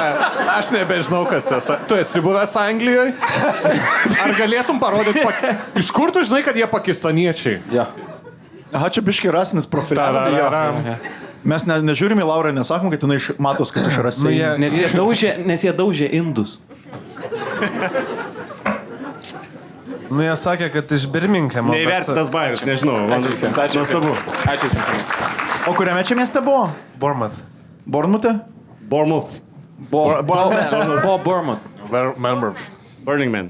Aš nebežinau, kas esi. Tu esi buvęs Anglijoje? Ar galėtum parodyti, iš kur tu žinai, kad jie pakistaniečiai?
Jo.
Aha, čia biški rasinis profiliavimas. Mes nežiūrime į Laurą, nesakom, kad jinai matos, kad iš rasiai.
Nes jie daužė indus.
Nu, jie sakė, kad iš Birminghamo.
Neįvertintas bairis, nežinau. Nuostabu.
Ačiū.
O kuriame čia mieste buvo?
Bournemouth.
Bournemouth?
Bournemouth.
Bournemouth.
Burning Man.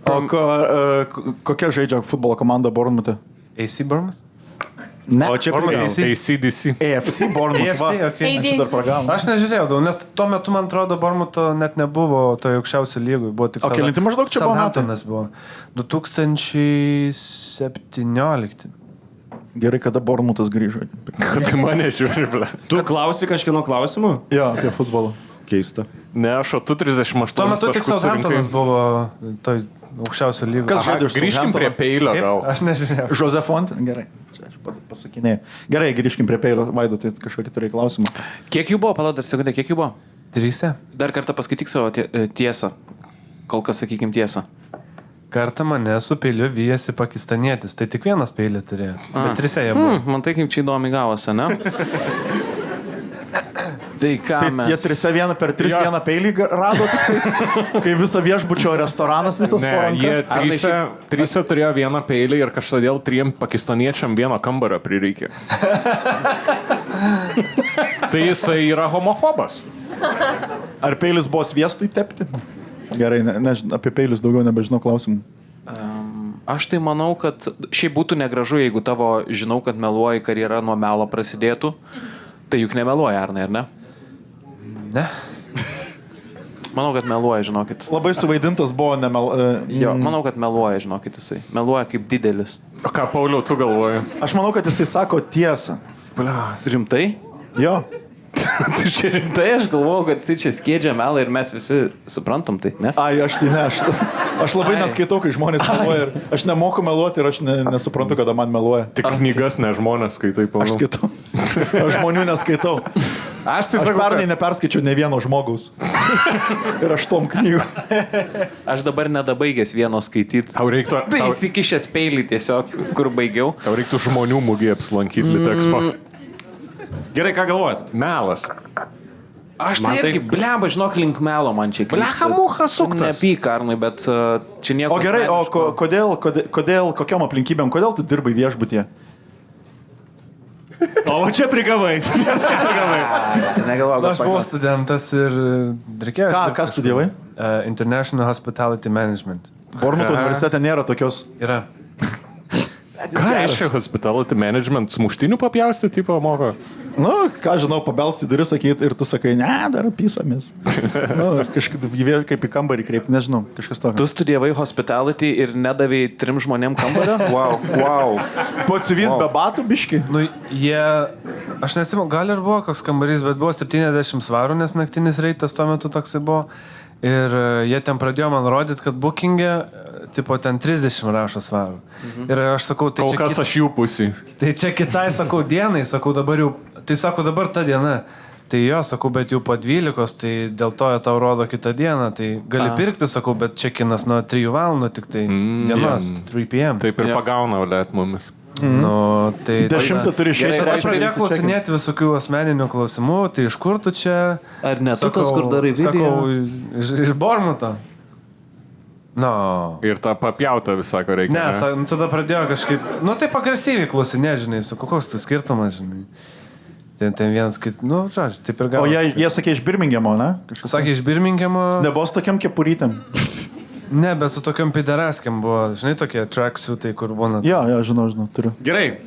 O kokia žaidžia futbolo komanda Bournemouth?
AC Bournemouth?
Ne.
O čia
Bournemouth
prie
ACDC.
AFC Bournemouth.
AFC,
va.
okay.
Aš dar pragaunu.
Aš nežiūrėjau daug, nes tuo metu, man atrodo, Bournemouth net nebuvo toje aukščiausio lygoj. Buvo tik
O kelinti maždaug čia buvo metai?
Southamptonas buvo. 2017.
Gerai, kada Bournemouthas grįžo.
Kad tu mane žiūri, ble.
Tu klausi kažkieno klausimų?
Jo, apie futbolą.
Keista.
Ne, aš, o tu 38
Tuo metu tik
taškus
Southamptonas
surinkai.
buvo toj aukščiausio lygoj.
Kas žaidė už
Grįžkim prie
Southamptoną?
peilio
Kaip?
gal.
Aš nežiūrėjau.
Jose Font? Gerai. Čia aš pasakinėjau. Gerai, grįžkim prie peilio. Vaido, tai kažkokį turėjai klausimą.
Kiek jų buvo, palauk dar sekundę, kiek jų buvo?
3.
Dar kartą paskaityk savo tiesą. Kol kas sakykim tiesą.
Kartą mane su peiliu vyjasi pakistanietis. Tai tik vienas peilį turėjo. Bet 3 jie buvo.
Man tai kaip čia įdomi gavosi, ne? Tai ką
Tai
mes...
jie 3 per 3 vieną peilį rado, tik tai, kai viso viešbučio restoranas visas
Ne,
po
jie
ranka.
trysia turėjo vieną peilį ir kažkodėl 3 pakistaniečiam vieno kambario prireikė. Tai jisai yra homofobas.
Ar peilis buvo sviestui tepti? Gerai, apie peilius daugiau nebežinau klausimų.
Aš tai manau, kad šiaip būtų negražu, jeigu tavo žinau, kad meluoji karjera nuo melo prasidėtų. Tai juk nemeluoja, Arnai, ar ne?
Ne?
Manau, kad meluoja, žinokit.
Labai suvaidintas buvo
Jo, manau, kad meluoja, žinokit, jisai. Meluoja kaip didelis.
O ką, Pauliau, tu galvoji?
Aš manau, kad jisai sako tiesą.
Rimtai?
Jo.
Tai rimtai aš galvoju, kad jis čia skiedžia melą ir mes visi suprantam tai, ne?
Ai, aš tai ne, aš labai neskaitau, kai žmonės meluoja. Ir aš nemoku meluoti ir aš nesuprantu, kada man meluoja.
Tik knygas, ne žmonės skaitai,
Aš skaitau. Aš žmonių neskaitau.
Aš tai
Aš
sakau,
pernai neperskaičiau ne vieno žmogaus. Ir 8 knygų.
Aš dabar nedabaigęs vieno skaityti.
tau reiktų,
Tai įsikišęs peilį tiesiog, kur baigiau.
tau reiktų žmonių mūgį apsilankyti Litexpo.
Gerai, ką galvojat?
Melas.
Aš
Man
tai
tai-
irgi, blemba, žinok, link melo man čia.
Blecha mucha suktas.
Nepyk, Arnai, bet čia nieko.
O gerai, o
asmeniško.
kodėl, kokiom aplinkybėm, kodėl tu dirbai viešbutyje?
O va čia prigavai.
Negalvoju,
Na, aš buvau studentas ir reikėjo.
Ką studijavai?
International Hospitality Management.
Bormuto universitete nėra tokios.
Yra.
Ką reiškia hospitality management? Smuštinių papjausti, tipo, moko?
Nu, ką žinau, pabelsti duris sakyti ir tu sakai, ne, dar pysamės. Nu, kažkaip kaip į kambarį kreipti, nežinau, kažkas tokio.
Tu studijavai hospitality ir nedavai 3 žmonėm kambario? Wow.
Pocivys be batų, biški.
Nu, aš nesimau, gal ir buvo koks kambarys, bet buvo 70 svarų, nes naktinis reitas tuo metu toksai buvo. Ir jie ten pradėjo man rodyti, kad bookingė, tipo, ten 30 rašo svarų. Ir aš sakau, tai
Kol
čia,
kas aš jų pusį.
tai čia kitai, sakau, dienai, sakau, dabar jau, tai sako, dabar ta diena. Tai jo, sakau, bet jau po 12, tai dėl to jie tau rodo kitą dieną. Tai gali pirkti, sakau, bet čekinas nuo 3 valandų tik tai dienos, 3 p.m.
Taip ir pagauna Olet mumis.
Nu, tai...
10 turi išeiti.
Gerai,
Aš pradėjau klausinėti visokių asmeninių klausimų, tai iš kur tu čia?
Ar ne tu tas, kur darai video?
Sakau, iš Bormuto. No.
Ir tą papjautą visą, ko reikia.
Ne, tada pradėjo kažkaip, nu taip agresyviai klausinėti, žinai, sakau, koks tai skirtumas, žinai. Ten vienas, nu, žodžiu, taip ir gal.
O jie sakė iš Birmingemo, ne?
Sakė iš Birmingemo.
Nebuvo su tokiam kepurytėm.
Ne, bet su tokiam pidaraskiam buvo, žinai, tokie tracksuitai, kur būna.
Jo, žinau, turiu.
Gerai.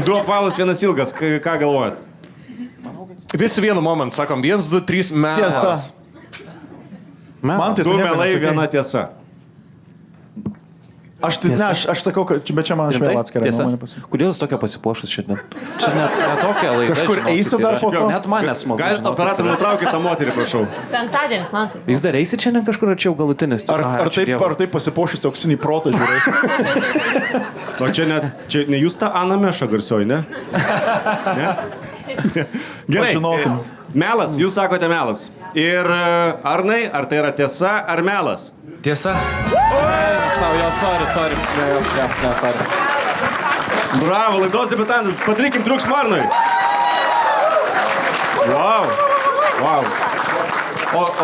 2 apvalus, 1 ilgas. Ką galvojat?
Visi vienu momentu sakom, 1, 2, 3 metų.
Tiesa. Man tai
2
nieko
melai,
nesakei.
1 tiesa.
Aš tai, ne, aš sakau, kad bet čia man švėl atskirai nuomonė pasakė.
Kodėl jis tokia pasipuošus šiandien? Čia net tokia laida.
Kažkur
žinokit,
eisi dar
yra.
po to?
Net man nesmagu.
Galite
žinokit,
operatorių
yra.
nutraukti tą moterį, prašau.
Penktadienis man tai.
Jis dar eisi šiandien kažkur, ar čia jau galutinis?
Ar taip pasipošusi auksinį protą žiūrėsi?
O čia ne jūs tą Aną Mešą garsioji, ne? Ne? Gerai.
Pažinotum.
Melas, jūs sakote melas. Ir Arnai, ar tai yra tiesa ar melas?
Tiesa?
Savo, jo, sorry. Sorry.
Bravo, laidos debiutantas. Padarykim triukšmą Arnui. Wow.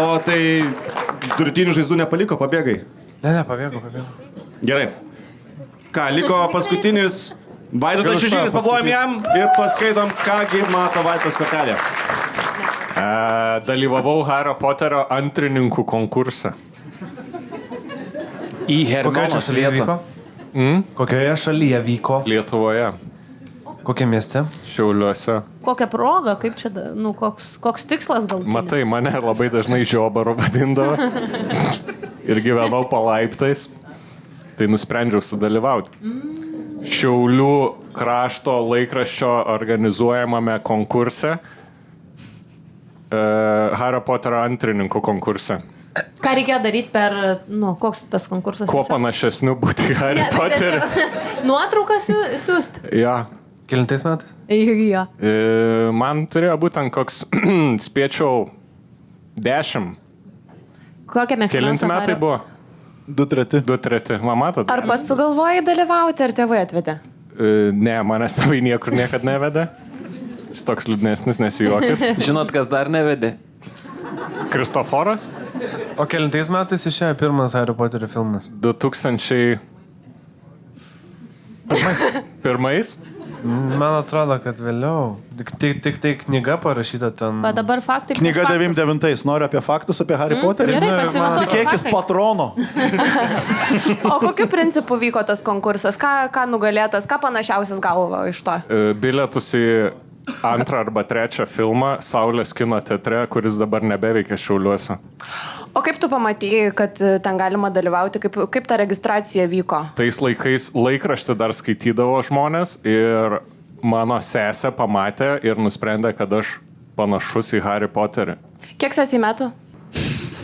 O tai durtinių žaizdų nepaliko, pabėgai?
Ne, pabėgo.
Gerai. Ką, liko paskutinis Vaidotas Šižinis, paplojam jam ir paskaitom, kągi mato Vaidotas kortelė.
Dalyvavau Hario Poterio antrininkų konkursą.
Į
Kokioje čia
Hermionos
šalyje vyko?
vietą.
Kokioje šalyje vyko?
Lietuvoje,
Kokie mieste?
Šiauliuose.
Kokia proga, kaip čia, nu, koks tikslas gal?
Matai, mane labai dažnai žiobaru vadindavo. Ir gyvenau palaiptais. Tai nusprendžiau sudalyvauti. Šiaulių krašto laikraščio organizuojamame konkurse. Hario Poterio antrininkų konkurse.
Ką reikėjo daryti per, nu, koks tas konkursas?
Kuo panašesniu būti Harry Potteriu.
Nuotraukas siūsti.
Ja.
Kelintais metais?
Jo.
Man turėjo būtent koks, spėčiau, 10.
Kokia mėgstamiausia?
Kelinti metai buvo?
2-3.
2-3. Man matot?
Ar pats sugalvojai dalyvauti, ar tėvai atvedė?
Ne, manęs tėvai niekur niekada nevedė. Toks liūdnesnis, nesijuokit.
Žinot, kas dar nevedė?
Kristoforas?
O kelintais metais išėjo pirmas Hario Poterio filmas?
2001.
Man atrodo, kad vėliau. Tik tai knyga parašyta ten.
Bet dabar faktai.
Knyga
faktus.
99. Noriu apie faktus apie Harry Potterį.
Gerai, pasimatuok.
Tikėkis patrono.
O kokiu principu vyko tas konkursas? Ką nugalėtas, ką panašiausias galvo iš to?
Bilietus į antrą arba trečią filmą Saulės kino teatre, kuris dabar nebeveikia Šiauliuose.
O kaip tu pamatėjai, kad ten galima dalyvauti, kaip ta registracija vyko?
Tais laikais laikraštį dar skaitydavo žmonės ir mano sesė pamatė ir nusprendė, kad aš panašus į Harry Potterį.
Kiek sesiai metų?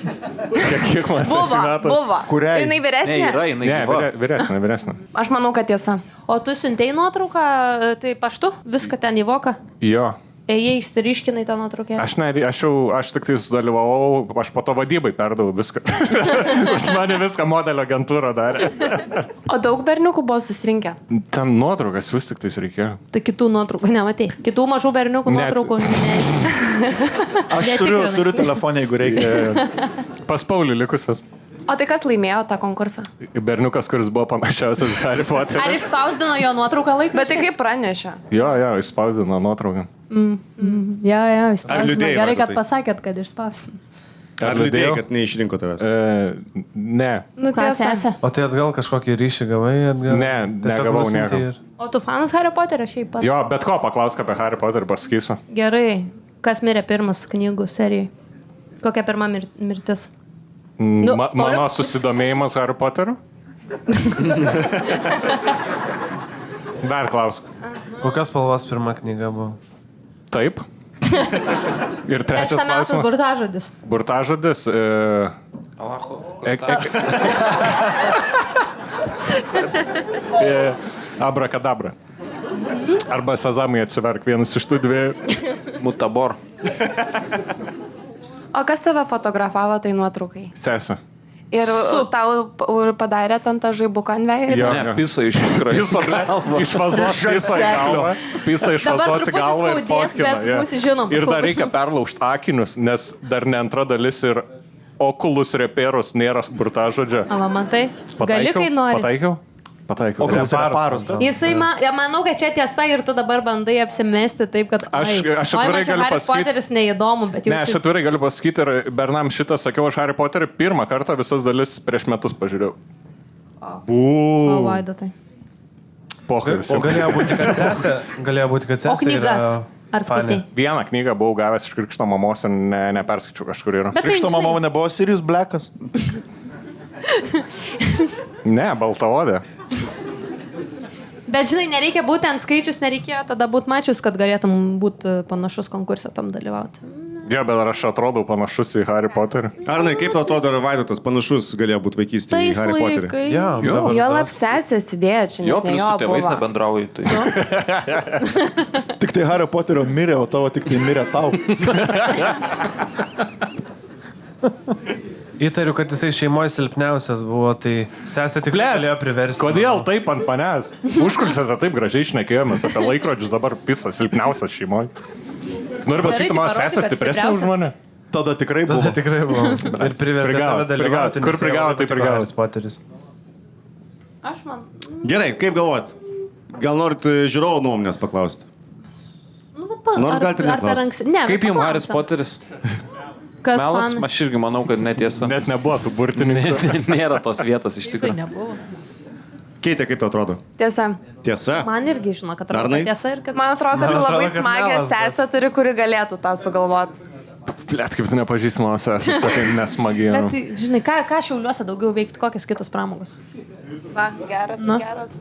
Kiek man sesė metų?
Buvo.
Kuriai?
Jinai
Ne,
vyresnė?
yra, jinai
Ne,
gyva.
vyresnė.
Aš manau, kad tiesa.
O tu siuntei nuotrauką, tai paštu, viską ten į voką?
Jo.
Ėjai, išsiriškinai tą nuotraukę.
Aš tik tai sudalyvavau, aš po to vadybai perdavau viską. Už mane viską modelio agentūra darė.
O daug berniukų buvo susirinkę?
Ten nuotraukas vis tik tais reikėjo.
Tai kitų nuotraukų nematei. Kitų mažų berniukų
Net.
nuotraukų.
Aš turiu telefoną, jeigu reikia.
Pas Paulį likusias.
O tai kas laimėjo tą konkursą?
Berniukas, kuris buvo panašiausias į Harry
Ar
Potterį.
išspausdino jo nuotrauką laiką?
Bet tai kaip pranešė?
Jo, išspausdino nuotrauką.
Ja, išspausdino.
liūdėjai,
Gerai, kad
Vaidotai?
pasakėt, kad išspausdino.
Ar liūdėjai, kad neišrinko tavęs?
Ne.
Nu,
Ką
tiesa.
sesė?
O tai atgal kažkokį ryšį gavai? Atgal?
Ne,
Tiesiog
negavau
nusiuntei
nieko.
ir-
O tu fanas Harry Potterio šiaip pats?
Jo, bet ko paklausk apie Harry Potterį, pasakysiu.
Gerai. Kas mirė pirmas knygų serijai? Kokia pirma mirtis? Nu,
Mano susidomėjimas Harry Potteriu? Dar klausk.
Kokios spalvos pirma knyga buvo?
Taip. Ir trečias
Mėgstamiausias
klausimas.
burtažodis.
Burtažodis. Abrakadabra. Arba sezamai atsiverk, vienas iš tų dviejų.
Mutabor.
O kas tave fotografavo tai nuotraukai?
Sesė.
Ir tau padarė ten tą žaibuką ant veido?
Jo.
Ne, pisa iš tikrųjų.
Išvazuos pisą į galvą. Pisą išvazuos į galvą ir
skaudės, bet
fotkina.
mūsų žinom.
Ir dar reikia perlaužti akinius, nes dar ne antra dalis ir okulus reperus nėra burtažodžio.
O, matai, gali kai nori.
Pataikiau.
Okulus reparus.
Jisai, manau, kad čia tiesa ir tu dabar bandai apsimesti taip, kad...
Aš atvirai galiu
Harry
pasakyt-
Potteris neįdomu, bet jau...
Ne, aš atvirai galiu pasakyti ir Bernam šitą sakiau, aš Harry Potterį pirmą kartą visas dalis prieš metus pažiūrėjau.
O, Vaidotai.
Pochais.
O galėjo būti, kad sesė. Galėjo būti, kad sesė.
O knygas? Ar skaitai?
Vieną knygą buvau gavęs iš Krikšto mamos ir neperskaičiau kažkur yra.
Bet tai,
Krikšto
žinai,
mama nebuvo Sirius Blackas.
Ne, baltaodė.
Bet žinai, nereikia būti ant skaičius, nereikėjo tada būti mačius, kad galėtum būti panašus konkursą tam dalyvauti.
Jo, bet ar aš atrodau panašus į Harry Potterį?
Arnai, kaip tau atrodo, ar Vaidotas panašus galėjo būti vaikystėje į
Tais
Harry Potterį?
laikai.
Jo,
Jo.
dabar
Jo
tas-
lapsesės idėja čia.
Jo,
net ne
plius su tėvais
buvo.
nebendrauju. Tai.
Tik tai Hario Poterio mirė, o tavo tik tai mirė tau.
Įtariu, kad jisai šeimoje silpniausias buvo, tai sesė tik galėjo priversti.
Kodėl taip ant manęs? Užkulisiuose taip gražiai šnekėjomės apie laikrodžius, dabar pisas silpniausias šeimoje. Tu nori pasakyti,
tai
mano
parodyk,
sesė
kad
stipresnė už
stipriausias.
mane?
Tada tikrai buvo.
Tada tikrai buvo. Ir privertė
Prigavo,
tave dalyvauti.
prigavo. Kur
nes jai
prigavo,
labai
tai
patiko
prigavo.
Harris Potteris.
Aš man...
Gerai, kaip galvojat? Gal norit žiūrovų nuomonės paklausti?
Nu,
Nors galite ir
ar per
neklaust.
anksti. Ne,
Kaip
bet
jums
paklausom.
Haris Potteris?
Kas
Melas,
man?
aš irgi manau, kad netiesa.
Net nebuvo tų burtininkų.
Nėra tos vietos iš
Tikrai
tikrųjų.
nebuvo.
Keitė, kaip tau atrodo?
Tiesa.
Tiesa?
Man irgi žino, kad atrodo
Arnai?
tiesa ir kad...
Man atrodo, kad tu
Man
labai
atrodo, kad
smagę
melas, bet-
sesę turi, kuri galėtų tą sugalvoti.
Blet, kaip tu nepažįsti mano sesės, tokia nesmagi.
Bet, tai, žinai, ką šiauliuose daugiau veikti, kokias kitos pramogos?
Va, geras,
Nu.
geras.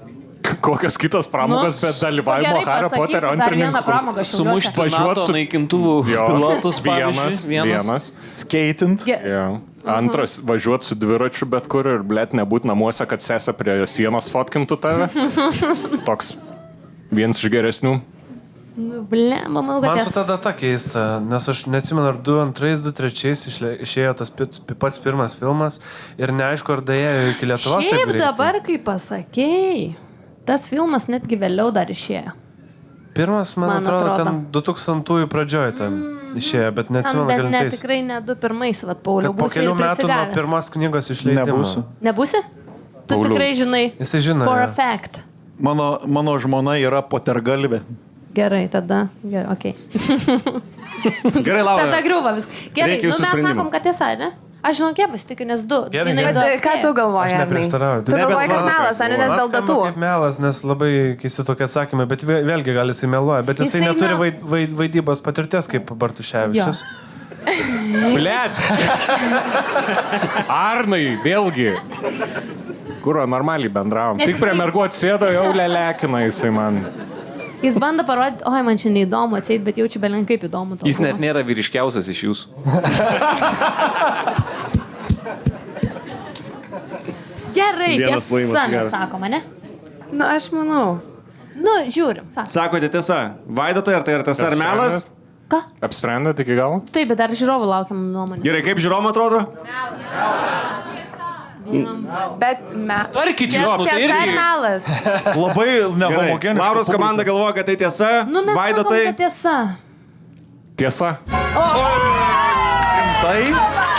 Kokios kitos pramogas, bet dalyvavimo
gerai
Hario
pasakyk,
Poterio
dar vieną
antrininkų.
pramogą šiauliuose.
Sumušti važiuot
NATO
su
naikintuvų
Jo.
pilotus,
Vienas.
pavyzdžiui.
Vienas.
Skaitint.
Jo. Antras, važiuoti su dviračiu bet kur ir, blet, nebūti namuose, kad sesė prie sienos fotkintų tave. Toks vienas iš geresnių.
Nu, ble, manau, kad
Man su ta
tiesa.
data keista, nes aš neatsimenu, ar 2-2-3 išėjo tas pats pirmas filmas ir neaišku, ar daėjo iki Lietuvos. taip
Šiaip
greitai.
dabar, kai pasakėjai, tas filmas netgi vėliau dar išėjo.
Pirmas, man
Man
atrodo,
atrodo.
ten 2000-ųjų pradžioje ten išėjo, bet neatsimenu,
Bet ne
kelintais.
tikrai ne 2 vat, Pauliau,
Kad po
būsi
kelių
ir
metų nuo
prisigavęs.
pirmos knygos išleidimo.
Nebūsiu.
Nebūsi? Tu
Pauliau.
tikrai žinai.
Jisai žino.
For
jo.
a fact.
Mano žmona yra potergalvė.
Gerai, tada. Gerai, okei.
Gerai, Laura.
Tada griūva viskas. Gerai,
Reikia
nu
jūsų
mes
sprendimo.
sakom, kad tiesa, ne? Aš žinau, kiek pasitikiu, nes du.
Gerai,
Jinai
gerai.
du
Bet ką
atspėjo.
tu galvoji,
Aš
Arnai?
neprieštarauju.
Tu galvoji, kad melas, ar ne, nes dėl datų?
Kaip melas, nes labai keisti tokie atsakymai, bet vėlgi gal jisai meluoja, bet jisai
Jisai
neturi
mel-
vaidybos patirties kaip Bartuševičius.
Blet. Arnai, vėlgi. Kur normaliai bendravom.
Nes
Tik prie
jisai-
mergų atsėdo, jau lelekina jisai man.
Jis bando parodyti, oi, man čia neįdomu atseit, bet jaučiu belin kaip įdomu.
Jis net nėra vyriškiausias iš jūsų.
Gerai,
Vienas plojimas,
tiesa,
geras.
nesakoma, ne?
Nu, aš manau.
Nu, žiūrim, sako.
Sakote tiesa. Vaidotai, ar tai yra tiesa ar melas?
Ką?
Apsprendėt iki galo?
Taip, bet dar žiūrovų laukiam nuomonę.
Gerai, kaip žiūrom atrodo?
Bet
Tarkit jūs, nu tai
tiesa ar
irgi.
melas?
Labai
Gerai.
nehomogeniška.
Lauros komanda galvoja, kad tai tiesa.
Nu, mes sakom,
Vaidotai.
kad tiesa.
Tiesa.
Tai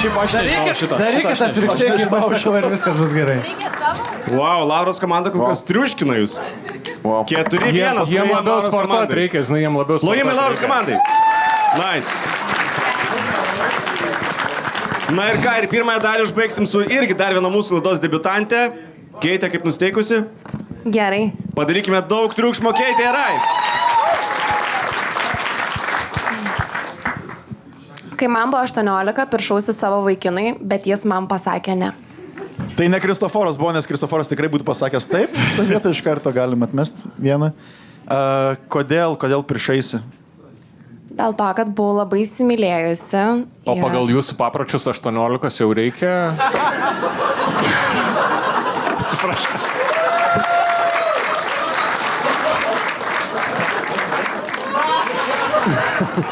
Šiaip aš nežinau šito.
Darykit atvirkščiai, kaip aš sakau, ir viskas bus gerai.
Reikia tavo?
Wow, Lauros komanda kol kas triuškina jūs.
Wow.
4-1.
Jiem labiau sportuoti reikia, žinai, jiem labiau sportuoti.
Plojimai Lauros komandai. Nice. Na ir ką, ir pirmąją dalį užbaigsim su irgi dar viena mūsų laidos debiutantė. Keitė, kaip nusteikusi?
Gerai.
Padarykime daug triukšmo, Keitė, Rai.
Kai man buvo 18, piršausi savo vaikinui, bet jis man pasakė ne.
Tai ne Kristoforas buvo, nes Kristoforas tikrai būtų pasakęs taip. Šitą vietą iš karto galim atmesti vieną. Kodėl piršaisi?
Dėl to, kad buvau labai įsimylėjusi.
O pagal jūsų papročius 18 jau reikia. Atsiprašau.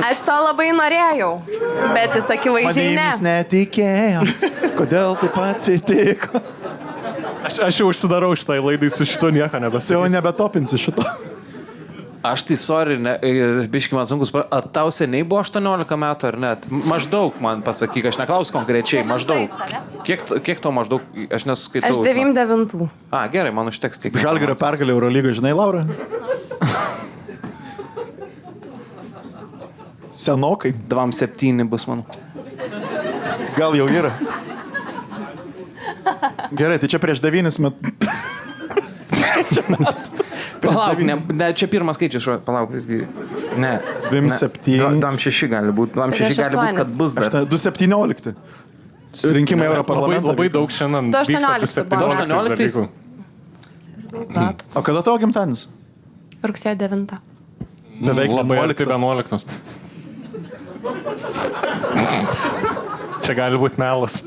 Aš to labai norėjau, bet jis akivaizdžiai ne.
Jis netikėjo. Kodėl taip atsitiko?
Aš jau užsidarau šitai laidai, su šito nieko
Tai jau
nebesakysiu.
nebetopinsi šito.
Aš tai sorry, biški man sunkus, ar tau seniai buvo 18 metų ar net? Maždaug man pasakyk, aš neklausiu konkrečiai, maždaug. Kiek to maždaug, aš nesuskaitau.
Aš 99.
Gerai, man užteks tiek.
Žalgirio pergalė Eurolygoje, žinai, Laura? Senokai.
27 bus, manau.
Gal jau yra. Gerai, tai čia prieš 9 metų.
Palauk, ne, čia pirmas skaičius, palauk, visgi. Ne.
27.
Dam 6 gali būti, kad bus dar.
217. Rinkimai Europarlamentą.
Labai daug šiandien.
Du
vyksta
18
tų 17
buvo.
dalykų.
O kada tavo gimtadienis?
Rugsėjo 9.
Beveik
Labai arti
11.
11. Čia gali būti melas.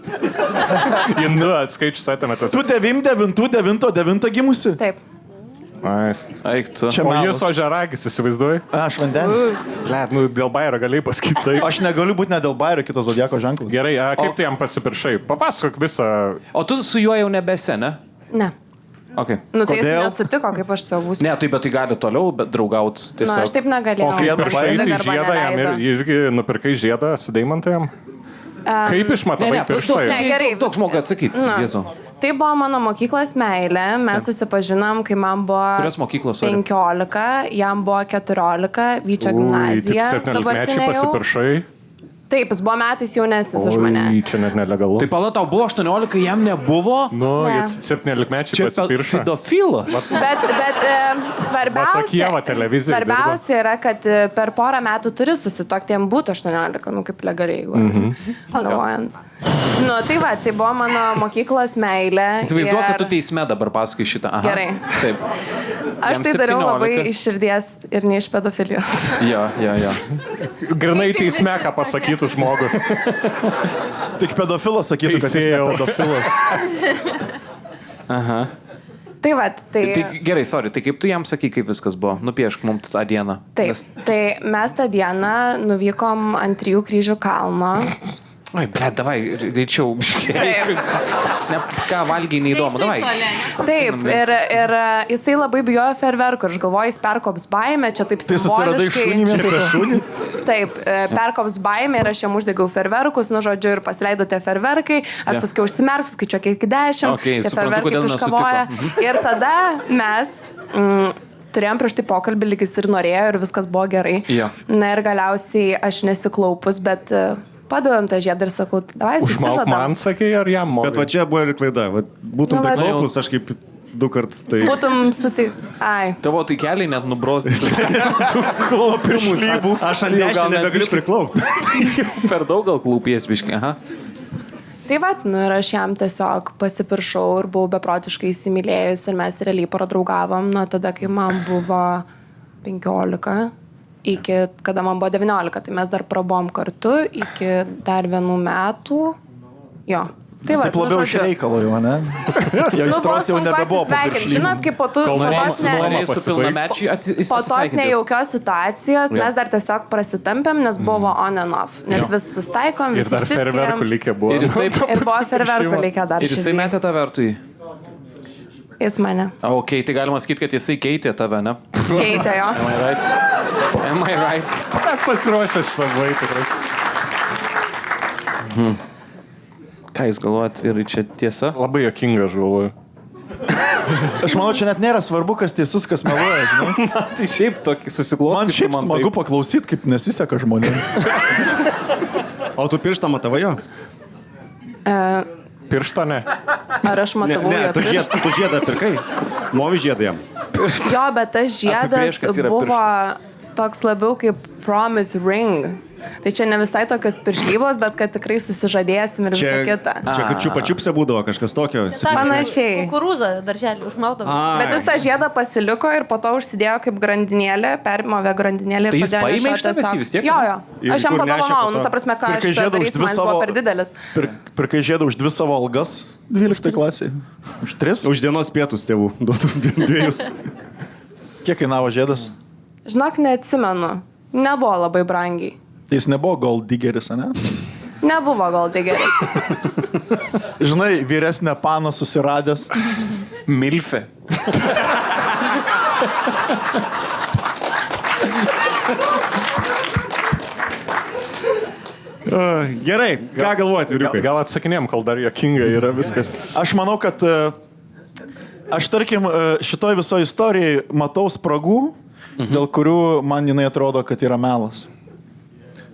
Jindu atskaičius atėmėtas.
Tu 9 gimusi?
Taip.
Eik tu.
Čia
O
melas.
jis ožeragis, įsivaizduoji?
Aš vandenis.
Blet, nu dėl bairo galėjai pasakyti taip.
Aš negaliu būti ne dėl bairio, kitas zodiako ženklas.
Gerai, kaip tu jam pasipiršai? Papasakok visą.
O tu su juo jau nebesi, ne?
Ne.
Okay.
Nu tai jis
Kodėl?
nesutiko, kaip aš savo būsiu.
Ne, tai bet tai gali toliau draugauti.
Na, aš taip negalėjau.
O kai
Žiedą
pirštais į
Garba
žiedą jam
neleido.
irgi nupirkai žiedą su deimantu jam? Kaip išmatavai pirštai?
Ne, gerai.
Daug žmogų atsakyti.
Na, tai buvo mano mokyklos meilė. Mes susipažinom, kai man buvo
Kurios mokyklos, sorry?
15, jam buvo 14, Vyčio
Ui,
gimnazija.
tik 17-mečiai
dabartinė jau.
pasipiršai.
Taip, jis buvo metais jaunesnis už mane.
Oi, čia net nelegalu.
Tai pala, tau buvo 18, jam nebuvo?
Nu,
Ne.
17-mečiai
Čia
pasipiršai.
pedofilas.
Bet
Tokie va televizijai
svarbiausia yra, kad per porą metų turi susitokti, jam būtų 18, nu kaip legaliai. Pagalvojant. Nu, tai va, tai buvo mano mokyklos meilė.
Įsivaizduok, kad tu
ir
teisme dabar pasakai šitą. Aha.
Gerai.
Taip.
Aš
Jam
tai dariau
17.
labai iš širdies ir ne iš pedofilijos.
Jo.
Grinai teisme, ką pasakytų žmogus.
Tik pedofilas sakytų, kad jis ne
Teisėjau.
pedofilas.
Tai va, tai...
Tai gerai, sorry, tai kaip tu jam sakai, kaip viskas buvo? Nupiešk mums tą dieną.
Taip, tai mes tą dieną nuvykom ant 3 kryžių kalno.
Oi, ble, davai, greičiau.
Taip.
Ne, ką valgiai neįdomu, davai.
Taip, ir jisai labai bijojo ferverkų. Aš galvoju, jis perkops baimę, čia taip
Tai susiradai šunį vien prieš šunį?
Taip, perkops baimę ir aš jam uždegiau ferverkus, nu žodžiu, ir pasileido tie ferverkai. Aš paskui užsimerksiu, skaičiuoju iki 10.
Okei,
tie
suprantu,
ferverkai
kodėl
iškavoja.
nesutiko.
Ir tada mes... turėjom prieš tai pokalbį, lyg jis ir norėjo ir viskas buvo gerai.
Jo.
Na ir galiausiai aš nesiklaupus, bet padavėm tą žiedą ir sakau, davai
Užmauk man,
susižadam.
sakei, ar jam mokai?
Bet va čia buvo ir klaida. Va, būtum
Nu, va.
priklaupus, aš kaip 2 kart tai...
Būtum sutik. Ai.
Tavo tai keliai net nubrosdys.
Aš ant 10 nebegaliu priklaupti.
Per daug gal klūpies biškai, aha.
Tai va, nu ir aš jam tiesiog pasipiršau ir buvau beprotiškai įsimylėjus ir mes realiai pradraugavom nuo tada, kai man buvo 15, iki kada man buvo 19, tai mes dar prabom kartu iki dar 1 metų. Jo. Tai va,
Taip labiau iš reikalo jau, ne? Jo įstros jau nebebuvo.
Žinot, kaip po tos nejaukios situacijos mes dar tiesiog prasitampėm, nes buvo on and off. Nes vis sustaikom, vis
Ir dar ferverkų likė buvo.
Ir
buvo ferverkų likė dar.
Ir jisai metė tave vertui.
Jis mane.
Ok, tai galima sakyti, kad jisai keitė tave, ne?
Keitė jo.
Am I right? Am I right?
Pasiruošęs labai tikrai.
Ką jūs galvojat, vyrai, čia tiesa?
Labai jokinga, aš galvoju.
Aš manau, čia net nėra svarbu, kas teisus, kas meluoja, žinai.
Tai šiaip tokį susiklosti.
Man šiaip smagu paklausyti, kaip nesiseka žmonėms.
O tu pirštą matavai jo?
Pirštą ne.
Ar aš matavau jo pirštą?
Tu žiedą pirkai. Movi žiedą jam.
Jo, bet tas žiedas buvo toks labiau kaip promise ring. Tai čia ne visai tokios piršlybos, bet kad tikrai susižadėsim ir visą kitą.
Čia kad čiupa-čiupse būdavo kažkas tokio.
Panašiai.
Kukurūzą darželį užmaudavo.
Bet jis tą žiedą pasiliko ir po to užsidėjo kaip grandinėlę, permovė grandinėlę ir
Tai jis paėmė iš tavęs jį vis tiek?
Jo.
Ir
Aš jam
kur nešė
padovanojau,
po to?
ta prasme, ką aš darysiu, man buvo per didelis.
Pirkai žiedą už 2 savo algas 12 klasiai. Už 3?
Už dienos pietus tėvų duotus 2.
Kiek kainavo žiedas?
Žinok, neatsimenu. Nebuvo labai brangiai.
Tai jis nebuvo gold diggeris, ne?
Nebuvo gold diggeris.
Žinai, vyresnę paną susiradęs.
Milfe.
Gerai, ką galvojate, vyriukai?
Gal atsakinėjom, kol dar jokinga yra viskas.
Aš manau, kad aš, tarkim, šitoj visoje istorijoje matau spragų, dėl kurių man jinai atrodo, kad yra melas.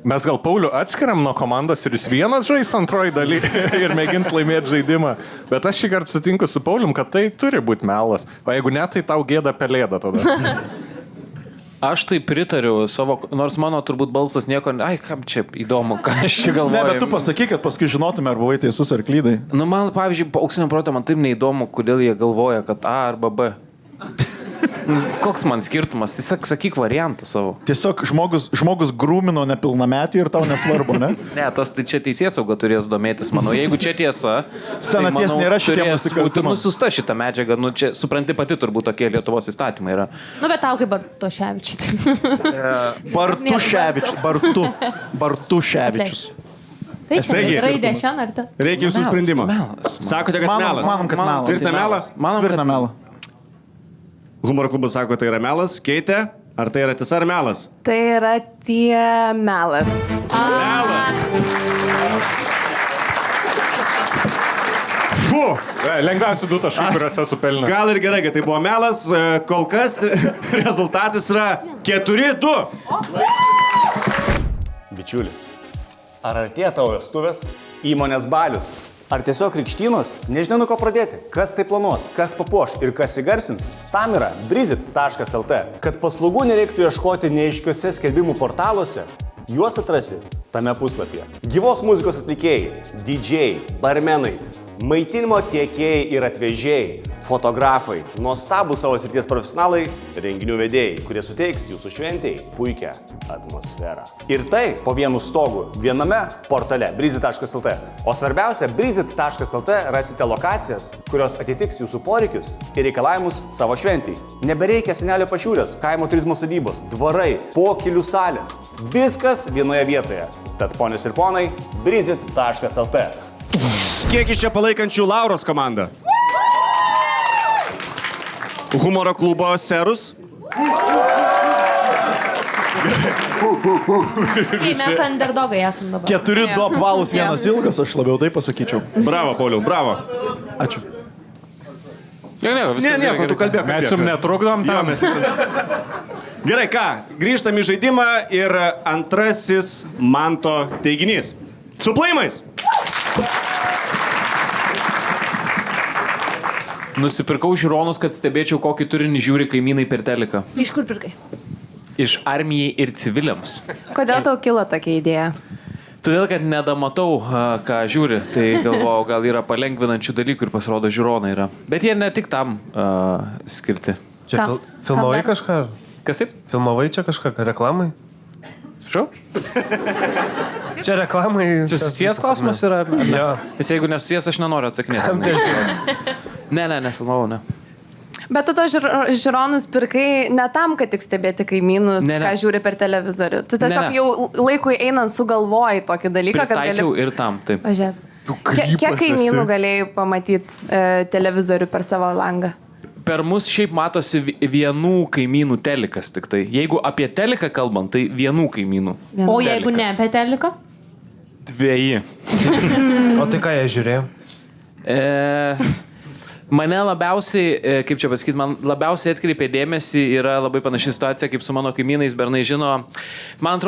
Mes gal Paulių atskiriam nuo komandos ir jis vienas žais antroji daly ir mėgins laimėti žaidimą. Bet aš šį kartą sutinku su Paulium, kad tai turi būti melas. O jeigu ne, tai tau gėda pelėda tada.
Aš tai pritariu savo, nors mano turbūt balsas nieko, ai, kam čia įdomu, ką aš čia galvoju.
Ne, bet tu pasakyk, kad paskui žinotume, ar buvai teisus ar klydai.
Nu, man, pavyzdžiui, auksinio proto, man taip neįdomu, kodėl jie galvoja, kad A arba B. Koks man skirtumas? Tiesiog sakyk variantą savo.
Tiesiog žmogus grūmino nepilnametį ir tau nesvarbu, ne?
Ne, tas tai čia teisėsauga turės domėtis, manau. Jeigu čia tiesa,
senaties nėra šitiem nusikaltimams.
Nusiusta šitą medžiagą, nu čia supranti pati turbūt tokie Lietuvos įstatymai yra.
Nu, bet tau kaip
Bartuševičius.
Tai čia raidė šiandien ar te?
Reikia jūsų sprendimo. Sakote, kad melas.
Manom, kad melas.
Tvirtina melas?
Tvirtina melą.
Humoro klubas sako, tai yra melas. Keitė, ar tai yra tiesa ar melas?
Tai yra melas.
Melas. Fu.
Lengviausi 2 taškai, kuriuose supelnė.
Gal ir gerai, kad tai buvo melas. Kol kas rezultatas yra 4-2.
Bičiuli, ar artėja tavo vestuvės, įmonės balius? Ar tiesiog krikštynos? Nežinau, nuo ko pradėti. Kas tai planuos, kas papuoš ir kas įgarsins? Tam yra brizit.lt. Kad paslaugų nereiktų ieškoti neaiškiuose skelbimų portaluose, juos atrasi tame puslapyje. Gyvos muzikos atlikėjai, DJ, barmenai, maitinimo tiekėjai ir atvežėjai, fotografai, nuostabų savo srities profesionalai, renginių vedėjai, kurie suteiks jūsų šventėjai puikią atmosferą. Ir tai po vienu stogu, viename portale brizit.lt. O svarbiausia, brizit.lt rasite lokacijas, kurios atitiks jūsų poreikius ir reikalavimus savo šventijai. Nebereikia senelio pašiūrės, kaimo turizmo sodybos, dvarai, pokylių salės. Viskas vienoje vietoje. Tad ponios ir ponai, brizit.lt.
Kiek iš čia palaikančių Lauros komandą? Humoro klubo serus.
Kai mes underdogai esam dabar.
4-2 apvalus, 1 ilgas, aš labiau tai pasakyčiau.
Bravo, Pauliau, bravo.
Ačiū.
Ne, tu kalbėk.
Mes jums netrukdom tam.
Gerai, ką? Grįžtam į žaidimą ir antrasis Manto teiginys. Su plojimais.
Nusipirkau žiūronus, kad stebėčiau, kokį turinį žiūri kaimynai per teliką.
Iš kur pirkai?
Iš armijai ir civiliams.
Kodėl tau kilo tokia idėja?
Todėl, kad nedamatau, ką žiūri, tai galvojau, gal yra palengvinančių dalykų ir pasirodo žiūronai yra. Bet jie ne tik tam skirti.
Čia filmavai kažką?
Kas taip?
Filmavai čia kažką, reklamai?
Atsiprašau?
Čia reklamai.
Čia susijęs klausimas yra? Ar ne?
Jo.
Nes jeigu nesusijęs, aš nenoriu atsakinėti. Ne, filmavau, ne.
Bet tu to žiūronus pirkai ne tam, kad tik stebėti kaimynus,
Ne.
ką žiūri per televizorių. Tu tiesiog
Ne.
jau laikui einant sugalvoji tokį dalyką, kad gali...
Pritaikiau ir tam, taip.
Pažiūrėt. Kiek kaimynų galėjai pamatyti televizorių per savo langą?
Per mus šiaip matosi vienų kaimynų telikas tik tai. Jeigu apie teliką kalbant, tai vienų kaimynų.
O jeigu ne apie teliką?
2.
O tai ką jie žiūrėjo?
Mane labiausiai, kaip čia pasakyti, man labiausiai atkreipė dėmesį, yra labai panaši situacija, kaip su mano kaimynais, bernai žino. Man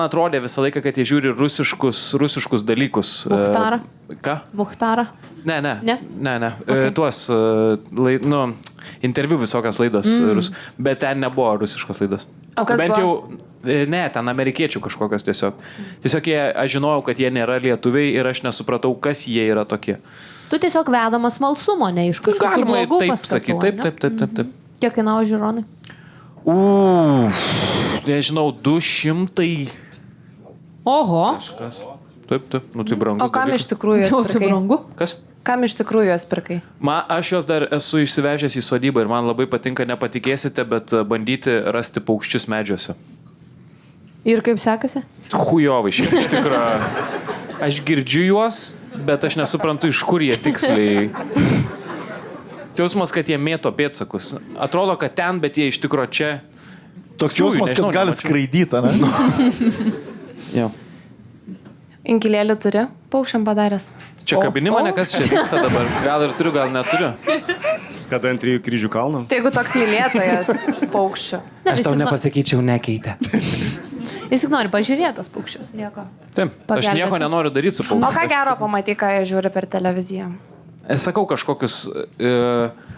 atrodė visą laiką, kad jie žiūri rusiškus dalykus.
Muchtarą?
Ką?
Muchtarą?
Ne.
Okay.
Tuos, interviu visokios laidos, bet ten nebuvo rusiškos laidos.
O kas
Bent
buvo?
jau, ne, ten amerikiečių kažkokios tiesiog. Tiesiog aš žinojau, kad jie nėra lietuviai ir aš nesupratau, kas jie yra tokie.
Tu tiesiog vedamas smalsumo, ne iš kažkokių
Galima
blogų
taip
paskatų.
sakyti, taip.
Kiek kainavo žiūronai?
Nežinau, 200.
Oho.
Kažkas. Taip, tai brangus.
O kam iš tikrųjų
Jau
juos
čia
pirkai?
brangu.
Kas?
Kam iš tikrųjų juos pirkai?
Aš juos dar esu išsivežęs į sodybą ir man labai patinka, nepatikėsite, bet bandyti rasti paukščius medžiuose.
Ir kaip sekasi?
Hujovai, šiaip iš tikrųjų. Aš girdžiu juos, bet aš nesuprantu, iš kur jie tiksliai. Jausmas, kad jie mėto pėdsakus. Atrodo, kad ten, bet jie iš tikrųjų čia.
Toks jausmas, kad gali skraidyti, ne?
Jau.
Inkilėlį turi paukščiam padaręs?
Čia kabini mane, kas čia vyksta dabar? Gal ir turiu, gal neturiu.
Kada ant 3 kryžių kalno?
Tai jeigu toks mylėtojas paukščių.
Aš tau nepasakyčiau, nekeitė.
Jis tik nori pažiūrėti tos paukščius, nieko.
Taip, aš nieko nenoriu daryti su
O
paukščiu.
ką gero pamatai, ką jie žiūri per televiziją?
Sakau kažkokius,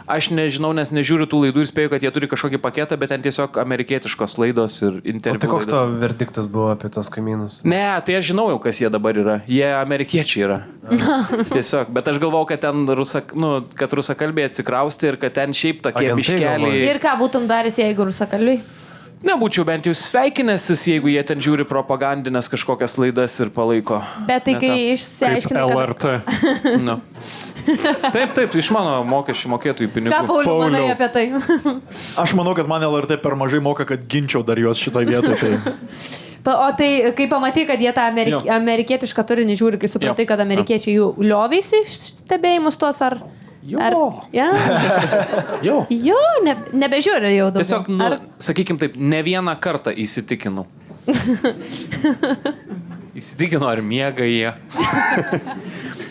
aš nežinau, nes nežiūriu tų laidų ir spėju, kad jie turi kažkokį paketą, bet ten tiesiog amerikietiškos laidos ir
O
interviu.
tai koks
laidos.
tavo verdiktas buvo apie tos kaimynus?
Ne, tai aš žinau jau, kas jie dabar yra. Jie amerikiečiai yra. Tiesiog, bet aš galvau, kad ten kad rusakalbiai atsikrausti ir kad ten šiaip tokie
Agentai
biškeliai.
Ir ką būtum daręs, jeigu rusakalbiai?
Nebūčiau bent jau sveikinęsis, jeigu jie ten žiūri propagandinės kažkokias laidas ir palaiko.
Bet tai
Ne
kai
tą.
Kaip
išsiaiškinai, kad...
LRT.
Nu. Taip, iš mano mokesčių mokėtojų pinigų.
Ką, Pauliau, manai
Pauliau.
apie tai?
Aš manau, kad man LRT per mažai moka, kad ginčiau dar juos šitoje vietoje. Tai...
O tai, kai pamatai, kad jie tą
Jo.
amerikietišką turinį žiūri, kai supratai,
Jo.
kad amerikiečiai jų liovėsi stebėjimus tuos, ar...
Jo.
Ja?
Jo.
Jo, nebežiūri jau daugiau.
Tiesiog, sakykim taip, ne vieną kartą įsitikinau. Įsitikinu, ar miega jie.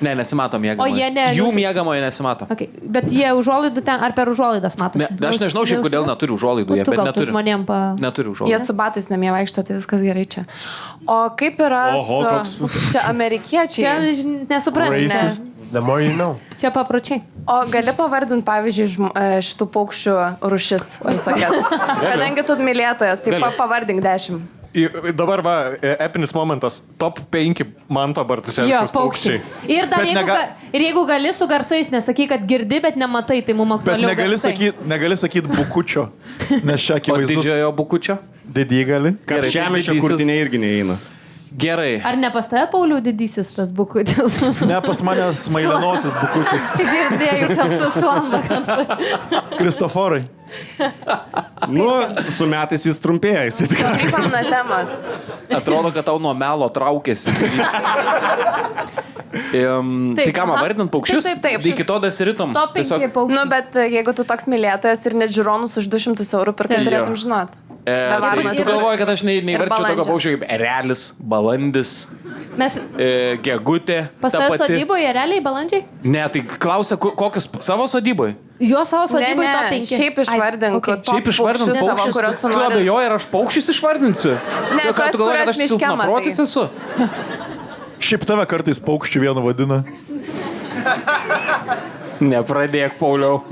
Ne, nesimato miegamoje.
O jie ne-
Jų miegamoje nesimato.
Okay. Bet jie užuolaidų ten, ar per užuolaidas matosi?
Ne, aš nežinau šiaip, kodėl neturi užuolaidų.
Tu
Bet
gal tu
neturi.
žmonėm pa...
Neturi
Jie
užuolaidų.
su batais namie vaikšto, tai viskas gerai čia. O kaip yra
Oho,
su... Čia amerikiečiai.
Čia nesuprasi, ne?
Racist.
The more you know.
Čia papročiai.
O gali pavardinti, pavyzdžiui, šitų paukščių rušis visokias. Kadangi tu mylėtojas, tai
Galiu.
pavardink 10.
Dabar va, epinis momentas. Top 5 Manto
Jo,
Bartuševičiaus
paukščiai.
paukščiai.
Ir dar
Bet
ir jeigu gali su garsais, nesakyk, kad girdi, bet nematai, tai mums
Bet
aktualiau.
negali sakyt bukučio, nes čia
O
akivaizdus.
didžiojo bukučio?
Didį gali.
Kad žemėčio kurtiniai irgi neįeina.
Gerai.
Ar ne pas tave, Pauliau, didysis tas bukutis?
Ne pas mane smailinosis bukutis.
Girdėjus esu slamba.
Kristoforai.
Nu, su metais vis trumpėja, jis tik.
Kaip mano temas?
Atrodo, kad tau nuo melo traukėsi. Tai ką, man
aha.
vardint paukščius?
Taip.
Iki to dasiritom.
Top 5 paukščių.
Nu, bet jeigu tu toks mylėtojas ir net žiūronus už 200 eurų pirkai,
Jo.
turėtum žinot. Be
Tai
varnos
tu
ir-
galvoji, kad aš neįverčiau tokio
balandžio.
paukščio kaip erelis, balandis,
Mes
gegutė.
pas
ta
tave
pati.
sodyboje realiai balandžiai?
Ne, tai klausia, kokius savo sodyboje?
Jo savo
Ne,
sodyboje top
ne,
5.
šiaip išvardink.
okay.
Top
Šiaip išvardint
paukščius savo,
paukščius.
kuriuos tu
Tu
nori.
abejoji, ar aš paukščius išvardinsiu?
Ne,
Tu ką,
tuos,
tu galvoji, kad
kuriuos
aš
miške
silpnaprotis
matai.
esu?
Šiaip tave kartais paukščių vienu vadina.
Nepradėk, Pauliau.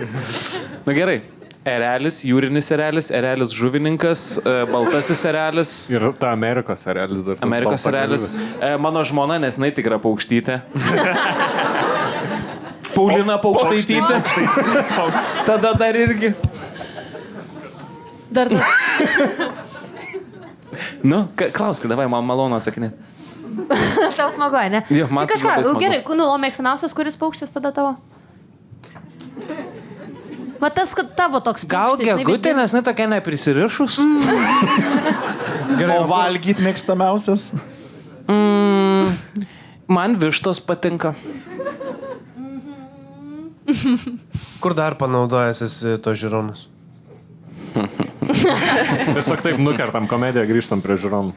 Nu gerai. Erelis, jūrinis erelis, erelis žuvininkas, baltasis erelis,
Ir ta Amerikos erelis dar.
Amerikos erelis. Mano žmona, nes jinai tikra paukštytė. Paulina paukštaitytė. Tada dar irgi.
Dar tas
Nu, klauskit, davai, man malonu atsakinėti.
Tau smagu, ne?
Jo, man
Tai kažką,
labai smagu.
gerai, nu, o mėgstamiausias kuris paukštis tada tavo? Va tas, kad tavo toks
Gal
paukštis,
gegutė, nes ne tokia neprisirišus?
O valgyt mėgstamiausias?
Man vištos patinka.
Kur dar panaudojęs esi to žiūronus?
Tiesiog taip nukertam komediją, grįžtam prie žiūronų.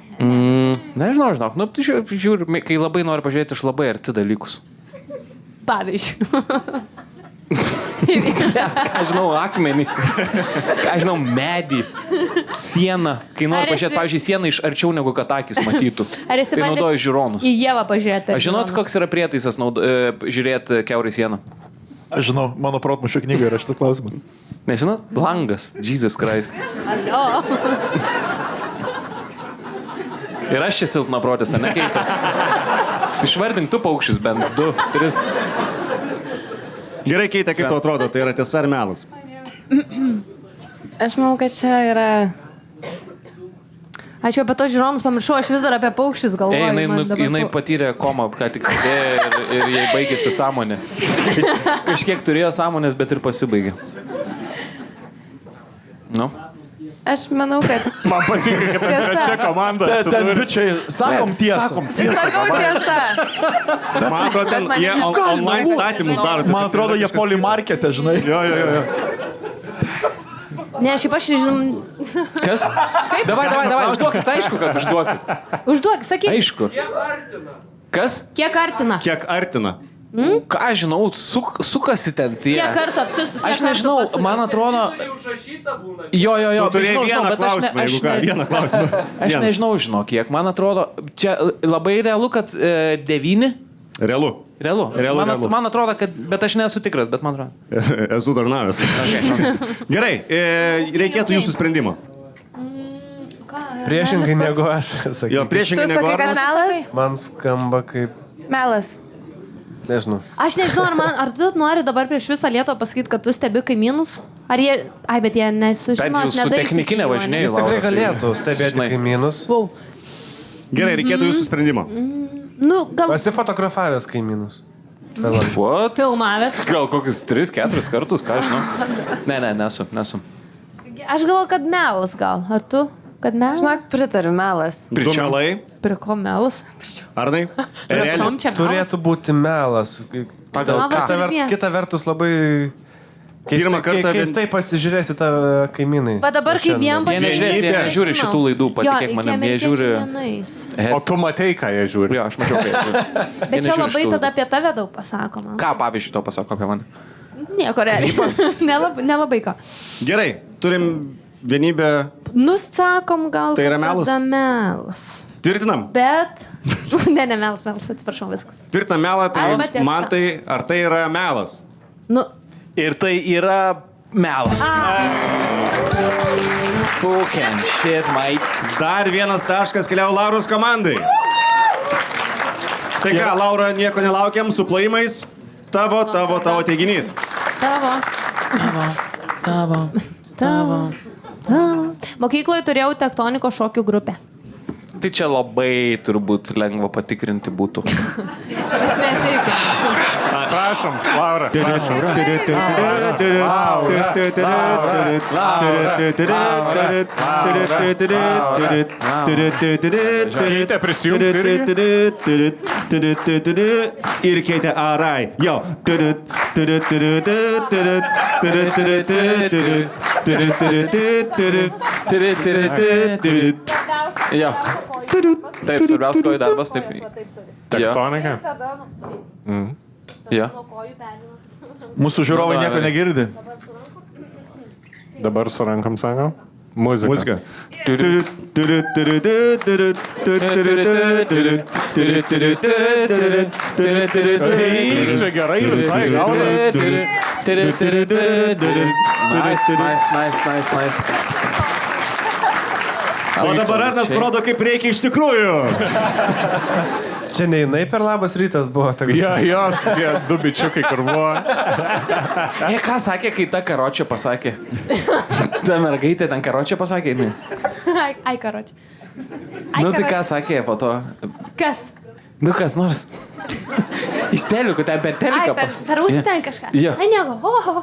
Nežinau, žinok. Nu, žiūri, kai labai noriu pažiūrėti iš labai arti dalykus.
Pavyzdžiui.
Ką žinau, akmenį. Ką žinau, medį. Sieną. Kai noriu
Ar esi-
pažiūrėti, pavyzdžiui, sieną iš arčiau negu kad akis matytų.
Ar esi
Tai
bandęs
naudoju žiūronus.
Į Ievą pažiūrėti. per
Aš žinot,
žiūronus?
koks yra prietaisas žiūrėti kiaurai sieną.
Aš žinau, mano protmušio knygoje yra šitas klausimas.
Nežinot? Langas. Jesus Christ.
Alio.
Ir aš čia silpna protis, ne keita. Išvardink tu paukščius bent 2, 3.
Gerai, Keitė, kaip tau atrodo, tai yra tiesa ar melas?
Aš manau, kad čia yra...
Aš jau apie to žiūronus pamiršau, aš vis dar apie paukščius galvoju. man dabar
Jinai patyrė komą, ką tik sėdėjo ir jai baigėsi sąmonė. Kažkiek turėjo sąmonės, bet ir pasibaigė. Nu.
Aš manau, kad...
Man patinka, kad
Tiesa.
trečia komanda.
Ten bičiai, sakom tiesą.
Sakom
Sakau tiesą.
Man atrodo, ten
mane
jie online statymus daro.
Man atrodo, jie polimarkete, žinai.
Jo.
Ne, šiaip aš žinau.
Kas? Davai, užduokit, aišku, kad užduokit.
Užduok, sakyk.
Aišku. Kas?
Kiek artina?
Kiek artina?
Ką aš žinau, sukasi ten tie.
Kiek kartų apsisuka?
Aš nežinau, man atrodo... Jo,
Tu turėjai
žinau,
vieną
bet aš
klausimą, jeigu ką, vieną klausimą.
Aš nežinau, žinok, kiek. Man atrodo, čia labai realu, kad 9.
Realu.
Realu. Man atrodo, kad... Bet aš nesu tikras, bet man atrodo.
Esu tarnavęs. Gerai, reikėtų jūsų sprendimo.
Priešingai negu aš,
Jo,
sakyčiau.
priešingai
Tu
negu
sakai, kad
Arnas.
melas?
Man skamba kaip,
Melas.
nežinau.
Aš nežinau, ar tu nori dabar prieš visą Lietuvą pasakyti, kad tu stebi kaimynus? Ar jie... Ai, bet jie nesužinos,
Bent jau su technikinė važinėjai.
Jis tikrai galėtų stebėti
Žinai.
kaimynus.
Wow.
Gerai, reikėtų jūsų sprendimo.
Nu, gal
Esi fotografavęs kaimynus.
What?
filmavęs.
Gal kokius 3-4 kartus, ką aš žinau. Ne, nesu.
Aš galvoju, kad melas gal. Ar tu? Kad melas?
Žinok, pritariu, melas.
Du melai.
Prie ko melas?
Arnai? Ereli?
Kam čia melas?
Turėtų būti melas.
Pagal
ką?
Kita vertus labai...
Pirmą kartą
Keistai pasižiūrėsi tą kaimynai.
Bet dabar kaip jiem
Jie nežiūrės, jie nežiūri šitų laidų, patikėk manim, jie žiūri...
O tu matei, ką jie žiūri.
Jo, aš mačiau, kai jie žiūri.
Bet
Jie
čia
nežiūri
labai
šitų
tada
laidų.
apie tave daug pasakoma.
Ką, pavyzdžiui, to pasako apie mane?
Nieko realiai. Nelabai ką.
Gerai, turim vienybę.
Nusakom gal.
Tai yra melas?
Tada melas.
Tvirtinam.
Bet... ne, melas, atsiprašau, viskas.
Tvirtinam melą, tai
Arba tiesa.
man tai, ar tai yra melas?
Nu,
Ir tai yra melas. Fucking shit, Mike.
Dar vienas taškas keliau Lauros komandai. Tai ką, Laura, nieko nelaukiam, su plojimais. Tavo teiginys.
tavo. Mokykloje turėjau tektoniko šokių grupę.
Tai čia labai turbūt lengva patikrinti būtų.
Ne, taip.
Prašom, Laura. Keitė prisijungs
Ir Keitė Arai. Jo.
Jo. Taip, svarbiausia kojų darbas, taip.
Tektonika.
Jo.
Mūsų žiūrovai nieko negirdi.
Dabar su rankom sako. Muzika. Čia gerai visai gauna.
Nice.
O dabar Arnas parodo, kaip reikia iš tikrųjų.
Čia ne jinai per labas rytas buvo.
Jos, tie du bičiukai, kur buvo.
Ką sakė, kai ta karočia pasakė? Ta mergaitė ten karočia pasakė, jinai.
Ai, karočiui.
Nu tai ką sakė po to?
Kas?
Nu kas nors. Iš telikų, ten per teliką
Ai, per ausį ten kažką.
Jo.
Ai, nieko. Oho.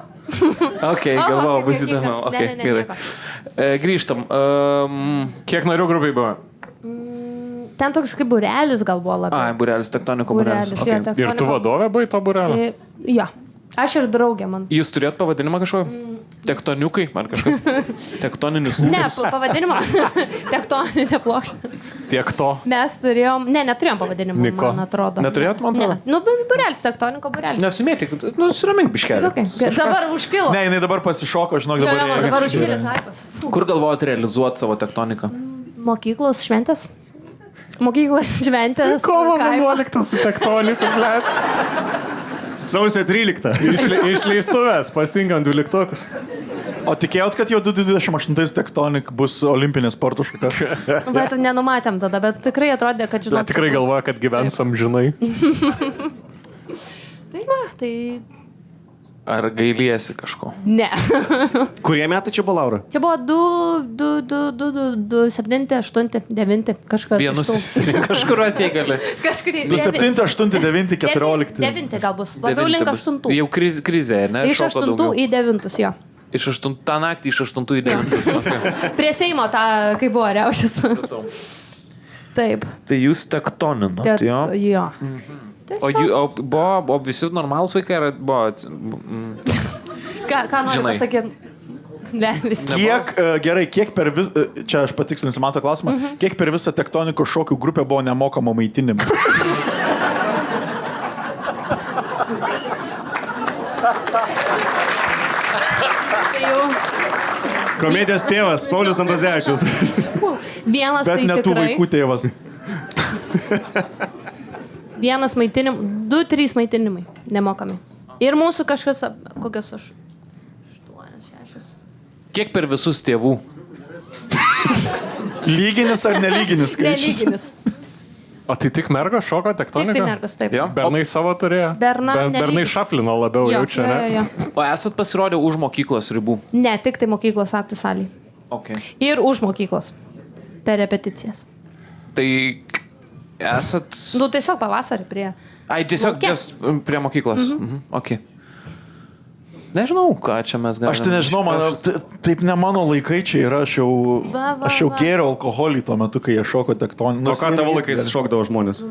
Ok, galvojau, bus įdomiau. Ok,
Ne,
gerai.
nieko.
Grįžtam.
Kiek narių grupiai buvo?
Ten toks kaip burelis gal buvo labiau.
Ai, burelis, tektoniko burelis.
Burelis,
Okay.
jo, tektoniko.
Ir tu vadovė buvai to burelio?
Jo. Aš ir draugė man.
Jūs turėjot pavadinimą kažkokį? Tektoniukai, ar kažkas? Tektoninis
Ne,
lūžis.
pavadinimą. Tektoninė plokštė.
Tiek to.
Mes turėjom, neturėjom pavadinimą,
Niko.
man atrodo.
Neturėjot, man atrodo?
Ne. Nu, burelis, tektoniko burelis.
Nesimėtik, suramink biškelį.
Okay. Dabar užkilo.
Ne, jinai dabar pasišoko, žinok, dabar
Dabar užkilęs aipas.
Kur galvojot realizuoti savo tektoniką?
Mokyklos šventės. Mokyklos šventės.
Kovo
kaimo.
11 su tektoniku, blėt.
Sausio 13.
Išleistuvės, pasirinkam 12.
O tikėjot, kad jau 2028 tektonik bus olimpinė sporto šaka?
Bet nenumatėm tada, bet tikrai atrodė, kad žinot.
Tikrai galvoja, kad gyvensam, žinai.
Tai va, tai...
Ar gailiesi kažko?
Ne.
Kurie metai čia buvo, Laura?
Čia buvo 2, 7, 8, 9, kažkas.
Vienus išsirink kažkuriuos jie gali.
Kažkurį.
7, 8, 9, 14.
9 gal bus. Labiau link 8.
Jau krizė, ne?
Iš 8 į 9, jo.
Iš 8, tą naktį iš 8 į 9. Okay.
Prie Seimo tą, kai buvo riaušės. Taip.
Tai jūs tektoninot, jo?
Jo.
O visi normalūs vaikai ar buvo...
Ką noriu
Žinai.
pasakyti? Ne, visi.
Kiek, gerai, kiek per visą, čia aš patikslinsiu man tą klausimą, kiek per visą tektoniko šokių grupę buvo nemokamo maitinimo?
Tai jau
Komedijos tėvas, Paulius Ambrazevičius.
vienas
Bet
tai
ne tų
tikrai.
vaikų tėvas.
Vienas maitinimai, 2-3 maitinimai nemokami. Ir mūsų kažkas, kokios aš? 8-6.
Kiek per visus tėvų?
Lyginis ar nelyginis skaičius?
Nelyginis.
O tai tik mergos šoko
Tik
tektoniką?
tai mergas, taip.
Jo.
Bernai savo turėjo?
Bernai
Bernai
nelygus.
šaflino labiau
Jo,
jaučia, ne?
jo.
O esat pasirodę už mokyklos ribų?
Ne, tik tai mokyklos aktų salį.
Okay.
Ir už mokyklos. Per repeticijas.
Tai esat...
Nu, tiesiog pavasarį prie...
Ai, tiesiog
Lauke.
just prie mokyklos. Okay. Nežinau, ką čia mes galime.
Aš tai nežinau, man taip ne mano laikai čia yra, aš jau gėriau alkoholį tuo metu, kai jie šoko tektoninį.
O ką tavo laikais šokdavo žmonės?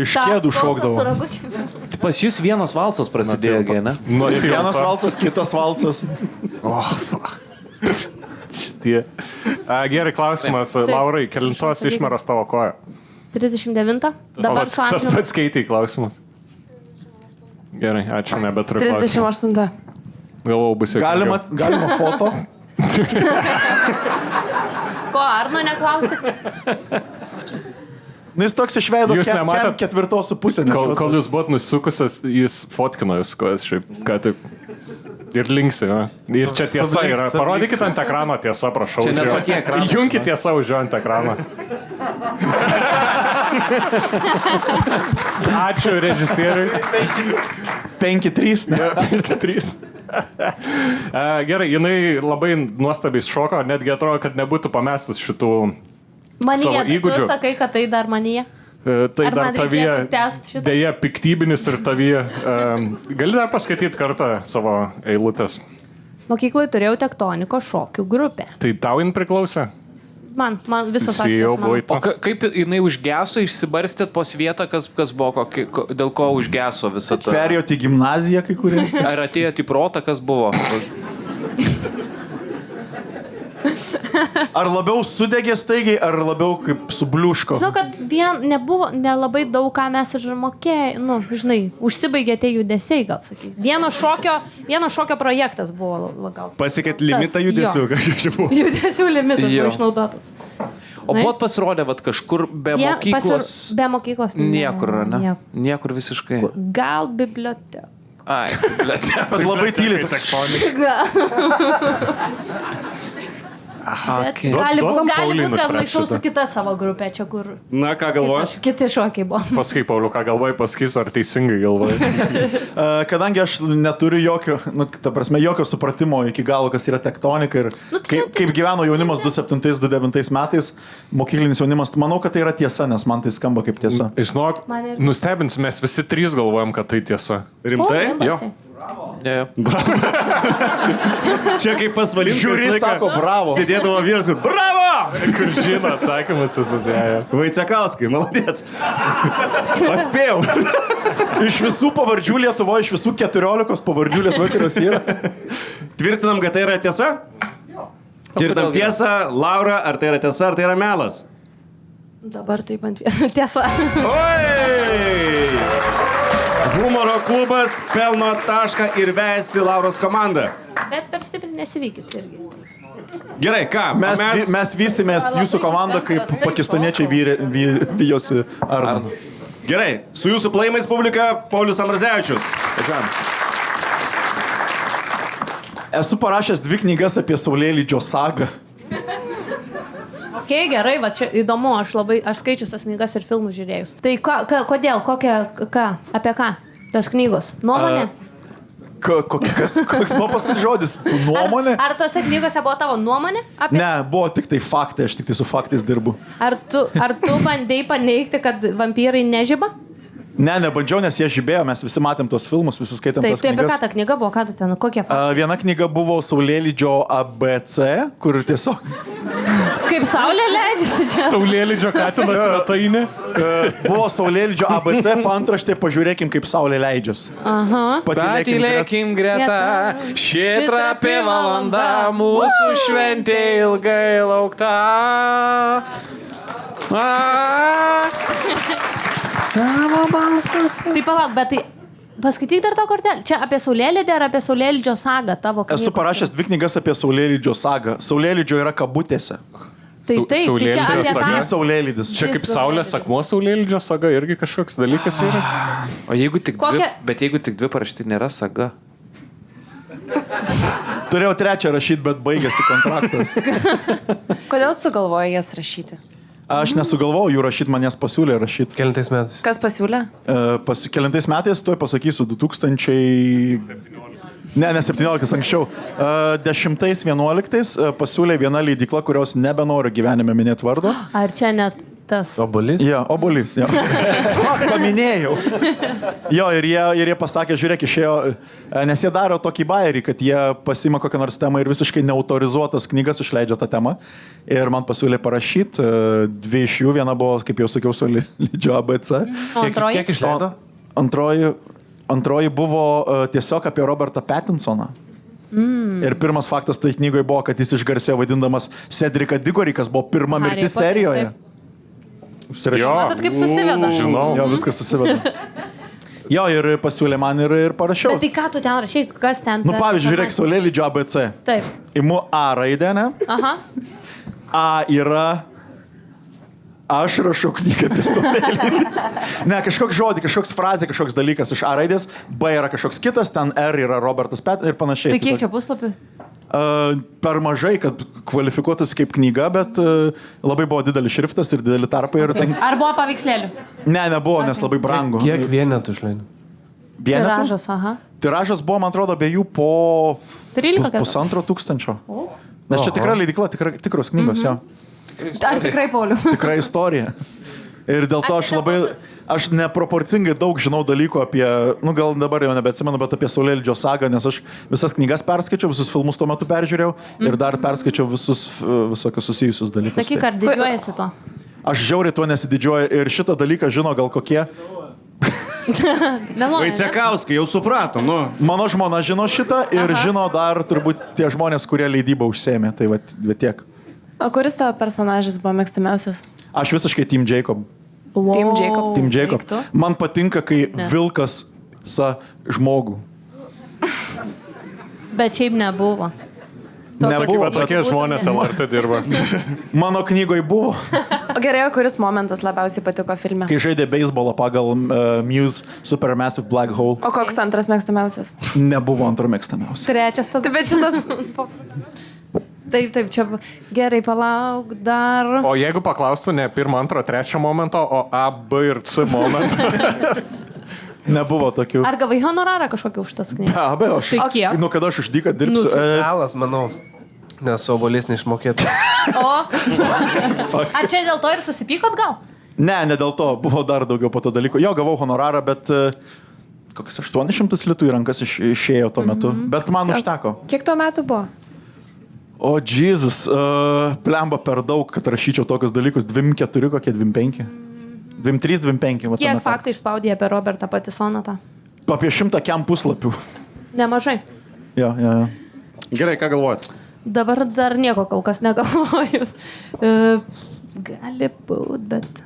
Iš kėdų šokdavo.
Pas jūs vienas valsas prasidėjo, ne?
Nu,
Vienas valsas, kitas valsas.
Šitie. Gerai, klausimas. Laurai, kelintos išmeros tavo koja?
39. Dabar su
Tas
amžiumi.
pats keitė klausimas. Gerai, ačiū, nebeturiu klausimų.
38.
Galvau, bus jau.
Galima foto.
Ko, Arno neklausė?
Na, jis toks išveido
Jūs nematėt?
4,5.
Kol jūs buvot nusisukusios, jis fotkino jūs kojas šiaip, ką taip. Ir linksi, ne? Ir čia tiesa yra. Parodykit ant ekrano tiesa, prašau.
Čia ne tokie ekranai.
Junkit tiesa už jo ant ekrano. Ačiū režisieriui.
5,3. Ne?
5-3. Gerai, jinai labai nuostabiai šoko, netgi atrodo, kad nebūtų pamestas šitų savo
Manyje, tu
įgūdžių.
sakai, kad tai dar manyje.
Tai
Ar
dar
man
tavyje,
reikėtų tęst šitą?
dėja, piktybinis ir tavyje. Gali dar paskaityti kartą savo eilutės.
Mokykloje turėjau tektoniko šokių grupę.
Tai tau jin priklausė?
Man visas
Jau
akcijas
buvai
man.
O kaip jinai užgeso, išsibarstėt po vietą, kas buvo, dėl ko užgeso visą tą?
Perėjot į gimnaziją kai kurie.
Ar atėjot į protą, kas buvo?
Ar labiau sudegė staigiai, ar labiau kaip subliuško?
Žinau, kad nebuvo nelabai daug, ką mes ir mokėjai, nu, žinai, užsibaigė tie judesiai, gal sakyti. Vieno šokio projektas buvo, gal.
Pasiekėt limitą judesių, kažkaip čia buvo.
Judesių limitas
Jo.
buvo išnaudotas.
O buvot pasirodę, vat, kažkur be mokyklos?
Be mokyklos.
Niekur, ne? Niekur visiškai.
Gal biblioteka.
Ai,
Bet labai tyliai.
Bet
okay.
gali
Duodam
būt,
Pauliui
kad
nuspręst
maišau su
šitą.
kita savo grupė, čia kur
Na, ką galvos?
kiti šokiai buvo.
Pasakai, Pauliu, ką galvoji, pasakysiu, ar teisingai galvoji.
Kadangi aš neturiu jokio, ta prasme, jokio supratimo iki galo, kas yra tektonika ir kaip gyveno jaunimas 2007-2009 metais, mokyklinis jaunimas, manau, kad tai yra tiesa, nes man tai skamba kaip tiesa.
Žinok,
Man ir-
nustebins, mes visi trys galvojam, kad tai tiesa.
Rimtai?
Jo.
Čia kaip pasvalinti.
Žiūri, sako, bravo.
Sėdėdavo vyras, kur bravo!
Kur žino atsakymus visus.
Vaicekauskai, maladėts. Atspėjau.
Iš visų pavardžių Lietuvoje, iš visų 14 pavardžių Lietuvoje, kurios yra.
Tvirtinam, kad tai yra tiesa? Tvirtinam tiesą, Laura, ar tai yra tiesa, ar tai yra melas?
Dabar taip ant tiesa.
Oi! Humoro klubas pelno tašką ir vejasi Lauros komanda.
Bet per stipriai nesivykit irgi.
Gerai, ką?
Mes vysimės jūsų komandą, kaip pakistaniečiai vyjosi Arną.
Gerai, su jūsų plojimais publika Paulius Ambrazevičius.
Esu parašęs 2 knygas apie Saulėlydžio sagą.
Ok, gerai, va čia įdomu, aš skaičius tas knygas ir filmus žiūrėjus. Tai kodėl, apie ką? Tas knygos? Nuomonė?
Koks buvo paskutinis žodis? Nuomonė?
Ar tose knygose buvo tavo nuomonė?
Ne, buvo tik tai faktai, aš tik tai su faktais dirbu.
Ar tu bandėjai paneigti, kad vampyrai nežiba?
Ne, nebandžiau, nes jie žibėjo, mes visi matėm tos filmus, visi skaitėm
Taip,
tas
tai apie ką
knygas.
ta knyga buvo, ką tu ten, kokie faktai?
Viena knyga buvo Saulėlydžio ABC, kur tiesiog
Kaip saulė leidžiasi čia?
Saulėlydžio katinas svetainė.
buvo Saulėlydžio ABC, paantraštė, pažiūrėkim, kaip saulė leidžiasi.
Patylėkim greta, ši trapi valanda, mūsų šventė ilgai laukta. Tavo balsas.
Tai palauk, bet tai paskaityk dar tą kortelę. Čia apie Saulėlydį ar apie Saulėlydžio sagą tavo knygos?
Esu parašęs 2 knygas apie Saulėlydžio sagą. Saulėlydžio yra kabutėse.
Tai taip, tai čia
Saulėlydžio
apie
saga.
tą...
Saulėlydis.
Čia kaip saulės akmuo Saulėlydžio saga irgi kažkoks dalykas yra.
O jeigu tik
Kokia-
jeigu tik 2 parašyti, nėra saga.
Turėjau 3 rašyti, bet baigėsi kontraktas.
Kodėl sugalvojai jas rašyti?
Aš nesugalvojau jų rašyti, manęs pasiūlė rašyti.
Kelintais metais.
Kas pasiūlė?
Kelintais metais, tuoj pasakysiu, 2000... Ne 17 anksčiau. 10-11 pasiūlė viena leidykla, kurios nebenoriu gyvenime minėti vardo.
Ar čia net tas...
Obuolys?
Jo, obuolys, jo. Paminėjau. Jo, ir jie pasakė, žiūrėk, išėjo, nes jie daro tokį bairį, kad jie pasima kokią nors temą ir visiškai neautorizuotas knygas išleidžia tą temą. Ir man pasiūlė parašyti, 2 iš jų, viena buvo, kaip jau sakiau, Saulėlydžio ABC.
O antroji?
Kiek išleido?
Antroji buvo tiesiog apie Robertą Pattinsoną. Ir pirmas faktas tai knygoje buvo, kad jis išgarsėjo vadindamas Cedricą Diggory, kas buvo pirma
Harry
mirtis
Potter,
serijoje.
Jo,
Matot, kaip susiveda.
žinau.
Jo, viskas susiveda. Jo, ir pasiūlė man ir parašiau.
Bet tai ką tu ten rašai, kas ten?
Nu, pavyzdžiui, žiūrėk, Saulėlydžio ABC.
Taip.
Imu A raidę, ne?
Aha.
A yra... Aš rašau knygą apie Saulėlydį. Ne, kažkoks žodį, kažkoks frazė, kažkoks dalykas iš A raidės, B yra kažkoks kitas, ten R yra Robertas Pattinsonas ir panašiai.
Tai kiek čia puslapių?
Per mažai, kad kvalifikuotųsi kaip knyga, bet labai buvo didelis šriftas ir dideli tarpai. Ir ten...
Ar buvo paveikslėlių?
Ne, nebuvo, nes labai brangu.
Kiek vienetų išleido?
Vienetų?
Tiražas, aha.
Tiražas buvo, man atrodo, be jų po
13
1,5 tūkstančio. Nes čia tikra leidykla, tikros knygos, jo.
Ar tikrai, Pauliu?
Tikra istorija. Ir dėl to aš neproporcingai daug žinau dalykų apie, nu gal dabar jau nebeatsimenu, bet apie Saulėlydžio sagą, nes aš visas knygas perskaičiau, visus filmus tuo metu peržiūrėjau ir dar perskaičiau visokius susijusius dalykus.
Sakyk, ar didžiuojasi to?
Aš žiauriai tuo nesididžiuoju ir šitą dalyką žino gal kokie.
Vaicekauskai, jau supratom, nu.
Mano žmona žino šitą ir žino dar turbūt tie žmonės, kurie leidybą užsėmė. Tai va tiek.
O kuris tavo personažas buvo mėgstamiausias?
Aš visiškai Team Jacob.
Wow.
Team Jacob.
Team Jacob.
Reiktų?
Man patinka, kai vilkas žmogų.
Bet šiaip nebuvo.
Nebuvo,
Tokie žmonės LRT dirba.
mano knygoje buvo.
O gerai, o kuris momentas labiausiai patiko filme?
Kai žaidė beisbolą pagal Muse Supermassive Black Hole.
O koks antras mėgstamiausias?
Nebuvo antro mėgstamiausio.
Trečias tada.
Taip, bet šitas...
Taip, čia gerai, palauk dar.
O jeigu paklaustų ne pirmo, antro, trečio momento, o A, B ir C momento.
Nebuvo tokių.
Ar gavai honorarą kažkokį už tas knygas?
Be abejo, aš.
Tai kiek?
Nu, kada aš už dyką dirbsiu.
Melas, manau. Nes obolys neišmokėtų.
O? Ar čia dėl to ir susipykot gal?
Ne dėl to. Buvo dar daugiau po to dalykų. Jo, gavau honorarą, bet kokias 800 litų į rankas išėjo tuo metu. Bet man užteko.
Kiek tuo metu buvo?
O, Jėzus, plemba per daug, kad rašyčiau tokius dalykus. 2-4, kokie 2-5. 2-3, 2-5.
Kiek faktų išspaudė apie Robertą Patisoną tą?
Apie 100 kem puslapių.
Nemažai.
Jo.
Gerai, ką galvojat?
Dabar dar nieko kol kas negalvoju. Gali būt, bet...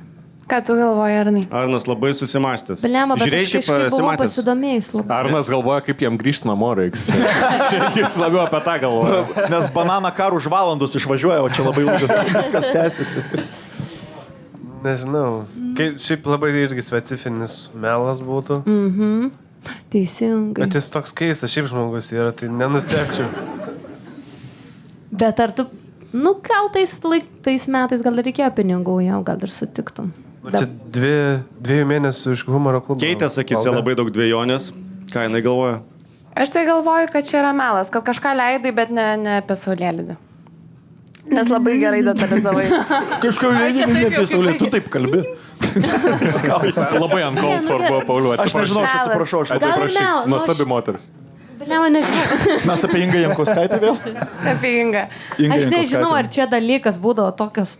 Ką tu galvoji, Arnai?
Arnas labai susimastęs.
Blema, bet
Žiūrėjai,
aš
kaip
kažkaip buvau
pasimatęs.
pasidomėjus labai.
Arnas galvoja, kaip jam grįžti namo reiks. Jis labiau apie tą galvoja.
Nes bananą karų už valandus išvažiuoja, o čia labai ilgas viskas tęsiasi.
Nežinau. Šiaip labai irgi specifinis melas būtų.
Teisingai.
Bet jis toks keistas, šiaip žmogus yra, tai nenustepčiau.
Bet ar tu... Nu, gal tais metais gal reikėjo pinigų, jau gal ir sutiktum.
Čia 2 mėnesių iš humoro klubo.
Keitė, sakysi, labai daug dvejonės. Ką jinai galvoja?
Aš tai galvoju, kad čia yra melas, kad kažką leidai, bet ne apie saulėlydį. Nes labai gerai detalizavai.
Kažką ne apie saulė, tu taip kalbi.
Labai ant kolfor buvo Pauliu.
Aš nežinau, aš atsiprašau, aš
Gal ir
atsiprašau.
melas.
Nuostabi moteris.
Blema, nežinau.
Mes apie Ingą Jankauskaitę vėl?
Apie Ingą.
Inga
Aš nežinau,
Jankauskaitė.
ar čia dalykas būdavo tokios,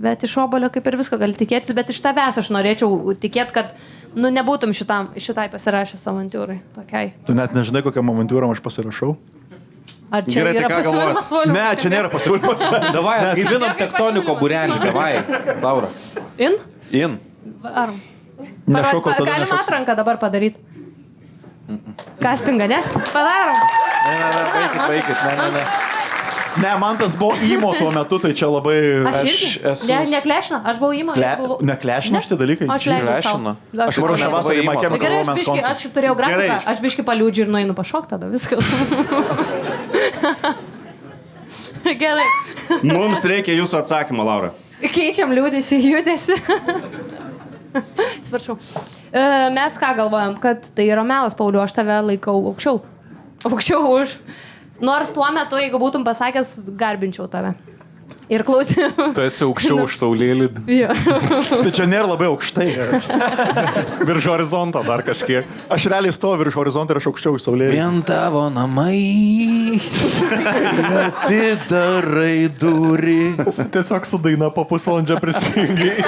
bet iš obalio kaip ir visko gali tikėtis, bet iš tavęs aš norėčiau tikėti, kad nebūtum šitai pasirašęs avantūrai. Tokiai.
Tu net nežinai, kokią avantūrą aš pasirašau?
Ar čia
Gerai, tai
yra
ką
pasiūlymas Pauliau?
Ne, čia nėra pasiūlymas.
Davai, gaivinam tektoniko būrelį, davai. Laura. In.
Varom.
Nešau, kol tada
Galima
nešauksiu.
atranką dabar padaryti. Kastingą, ne? Padarom.
Baikit. Ne.
Ne, man tas buvo įmo tuo metu, tai čia labai...
Aš irgi.
esu-
Neklešina, aš buvau įmonė.
Neklešino šitie dalykai?
Aš leidžiu
Klešino.
sau.
Aš varu šią vasarą į
Labai
Makeną
Tai gerai,
Romance Concert.
aš turėjau grafiką,
Gerai.
aš biški paliūdžiu ir nueinu pašokti tada, viskas. Gerai.
Mums reikia jūsų atsakymą, Laura.
Keičiam liūdėsi į judesi. Atsiprašau. Mes ką galvojam, kad tai yra melas, Pauliu, aš tave laikau aukščiau. Aukščiau už. Nors tuo metu, jeigu būtum pasakęs, garbinčiau tave. Ir klausyt.
Tu esi aukščiau už saulėlį.
Tai čia nėra labai aukštai.
Virš horizonto dar kažkiek.
Aš realiai stoviu virš horizonto ir aš aukščiau už saulėlį.
Vien tavo namai.
Atidarai duris.
Tiesiog su daina po pusvalandžio prisijungiai.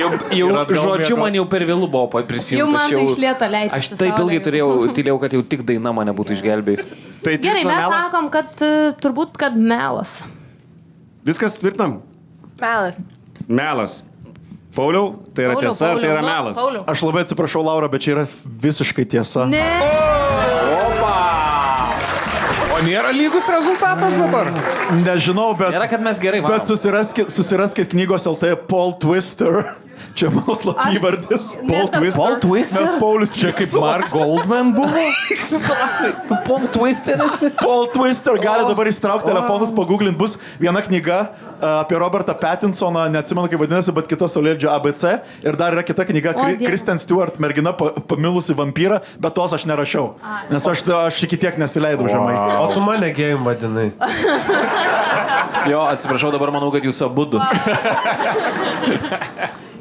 Jau
Ir atgal
žodžiu,
miego.
man jau per vėlų buvo prisijungti.
Jau man tai iš lėto leidžiasi
Aš taip ilgai tylėjau, kad jau tik daina mane būtų išgelbėjus.
Tai
Gerai,
tvirtinam
mes
melą?
sakom, kad turbūt, kad melas.
Viskas tvirtinam?
Melas.
Melas. Pauliau, tai yra tiesa ar tai yra melas?
Pauliau.
Aš labai atsiprašau, Laura, bet čia yra visiškai tiesa.
Ne.
O nėra lygus rezultatas dabar?
Nežinau, bet...
Nėra, kad mes gerai
Bet
varom.
susiraskit knygos LT Paul Twister. Čia mano slapyvardis.
Paul Twister?
Nes Paulius
Čia kaip Mark Goldman buvo?
Tu Paul Twisteris?
Paul Twister gali dabar įsitraukti telefonus, pagooglint, bus viena knyga apie Robertą Pattinsoną, neatsimenu kaip vadinasi, bet kita Saulėlydžio ABC. Ir dar yra kita knyga,
Dieve.
Kristen Stewart, mergina pamilusi vampyrą, bet tos aš nerašiau. Nes aš iki tiek nesileidau žemai.
O tu mane gėjim vadinai.
Jo, atsiprašau, dabar manau, kad jūs abudu.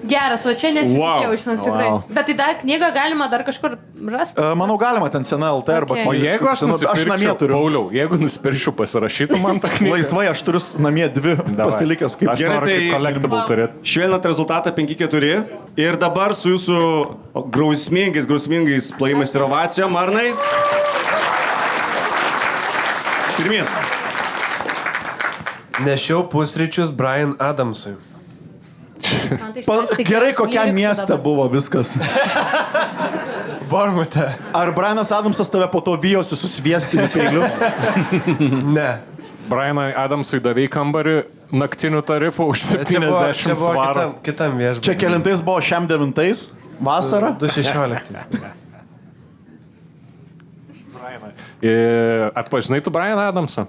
Geras, o čia nesitikėjau,
Wow.
žinok, tikrai. Bet tai dar knygą galima dar kažkur rasti.
Manau, galima ten sena LT arba...
Okay.
O jeigu aš
Aš namie
nusipirkčiau,
turiu.
Pauliau, jeigu nusipirkčiau, pasirašytų man tą knygą.
Laisvai, aš turiu namie 2 pasilikęs kaip
Aš
gerai.
noriu kaip
tai-
collectible turėti.
Švelnat rezultatą 5-4. Ir dabar su jūsų grausmingais plojimais ir ovacijom, Arnai. Pirmyn.
Nešiau pusryčius Brian Adamsui.
Man tai šitas tik
Gerai,
jos
kokiam
lyriksų
mieste
dabar.
buvo viskas.
Bormute.
Ar Brianas Adamsas tave po to vyjosi su sviestiniu peiliu?
Ne.
Brianai Adamsui davė kambarį naktinių tarifų už
Bet Čia buvo
70 svarų.
kitam viešbutį.
Čia kelintais buvo šiam 9? Vasarą?
2016.
Atpažinai tu Brianą Adamsą?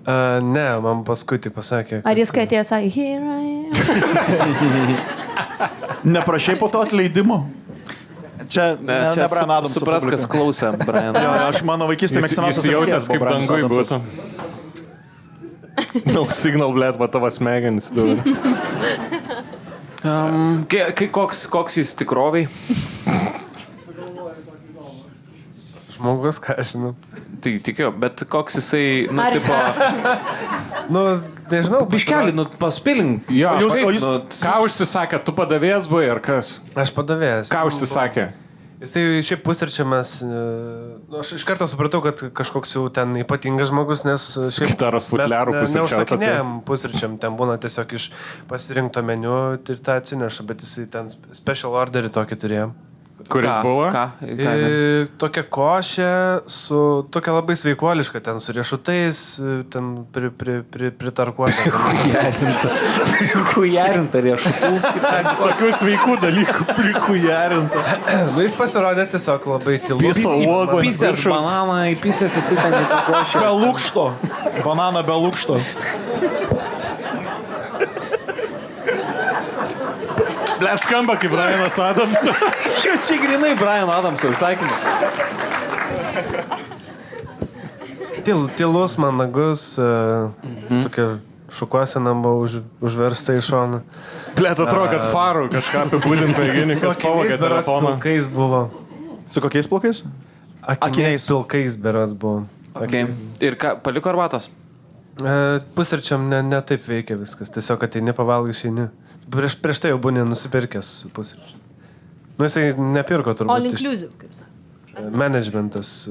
Ne, man paskui tik pasakė.
Ar jis kai atėjo, sakė, here I am.
Neprašai po to atleidimo? Čia ne Brian Adamso
supras, kas klausė, Brian.
Jo, aš mano vaikystė mėgstamiausias
Jis jautęs, kaip
Brianas
dangui
Adamsas.
būtų. No signal, blėt, va tavo smegenis.
Koks jis tikroviai?
Žmogus, ką aš žinau.
Tai tikiu, bet koks jisai, nu,
Ar-
tipo,
Nu, nežinau,
biškelį, nu, paspilink.
Jo,
O jūs-
ką užsisakė, tu padavėjas buvai ar kas?
Aš padavėjęs.
Ką užsisakė?
Jisai šiaip pusryčiamas, nu, aš iš karto supratau, kad kažkoks jau ten ypatingas žmogus, nes šiaip
gitaros futliaru pusryčiauti.
Neužsakinėjom pusryčiam, ten būna tiesiog iš pasirinkto meniu ir tą atsineša, bet jisai ten special orderį tokį turėjo.
Kuris buvo?
Ką?
Tokia košė su tokia labai sveikuoliška, ten su riešutais, ten pritarkuota.
Hujarinta riešutų.
Sakiau sveikų dalykų, prihujarinta.
Nu, jis pasirodė tiesiog labai tylus.
Piso uogų.
Pisės bananą, įpisės įsi ten į tą košę.
Be lūkšto. Bananą be lūkšto.
Blet, skamba kaip Brianas Adamsas.
Čia grinai Brian Adamso užsakymas.
Tylus, managus, tokia šukuosena buvo užversta į šoną.
Blet, atrodo, kad farų kažką apibūdint mėginį, kas pavogė telefoną.
Pilkais buvo.
Su kokiais plaukais?
Akiniais pilkais berods buvo.
Okay. Ir ką, paliko arbatos?
Pusryčiam ne taip veikia viskas. Tiesiog ateini pavalgai išeini. Prieš tai jau būni nusipirkęs pusryčiam. Nu, jisai nepirko
All
turbūt.
inclusive, kaip sakė.
Managementas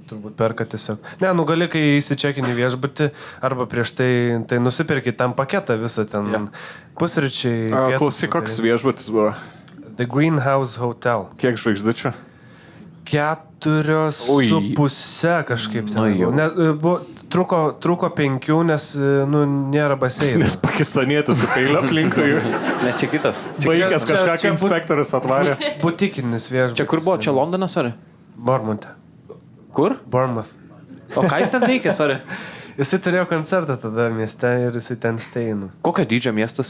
turbūt perka tiesiog. Ne, nu gali, kai įsičekinį viešbutį, arba prieš tai nusipirki tam paketą visą ten pusryčiai.
Klausyk, koks viešbutis buvo?
The Greenhouse Hotel.
Kiek žvaigždučių?
4,5 kažkaip ten. Truko 5, nes nu, nėra baseinų.
Nes pakistanietis su peiliu aplinkui.
Ne, čia kitas.
Baigęs kažką, kai inspektorius atvarė.
Butikinis viešbutis.
Čia kur buvo? Čia Londonas, ar?
Bournemouth.
Kur?
Bournemouth.
O ką jis ten veikia, ar?
Jisai turėjo koncertą tada mieste ir jisai ten steinu.
Kokio dydžio miestas?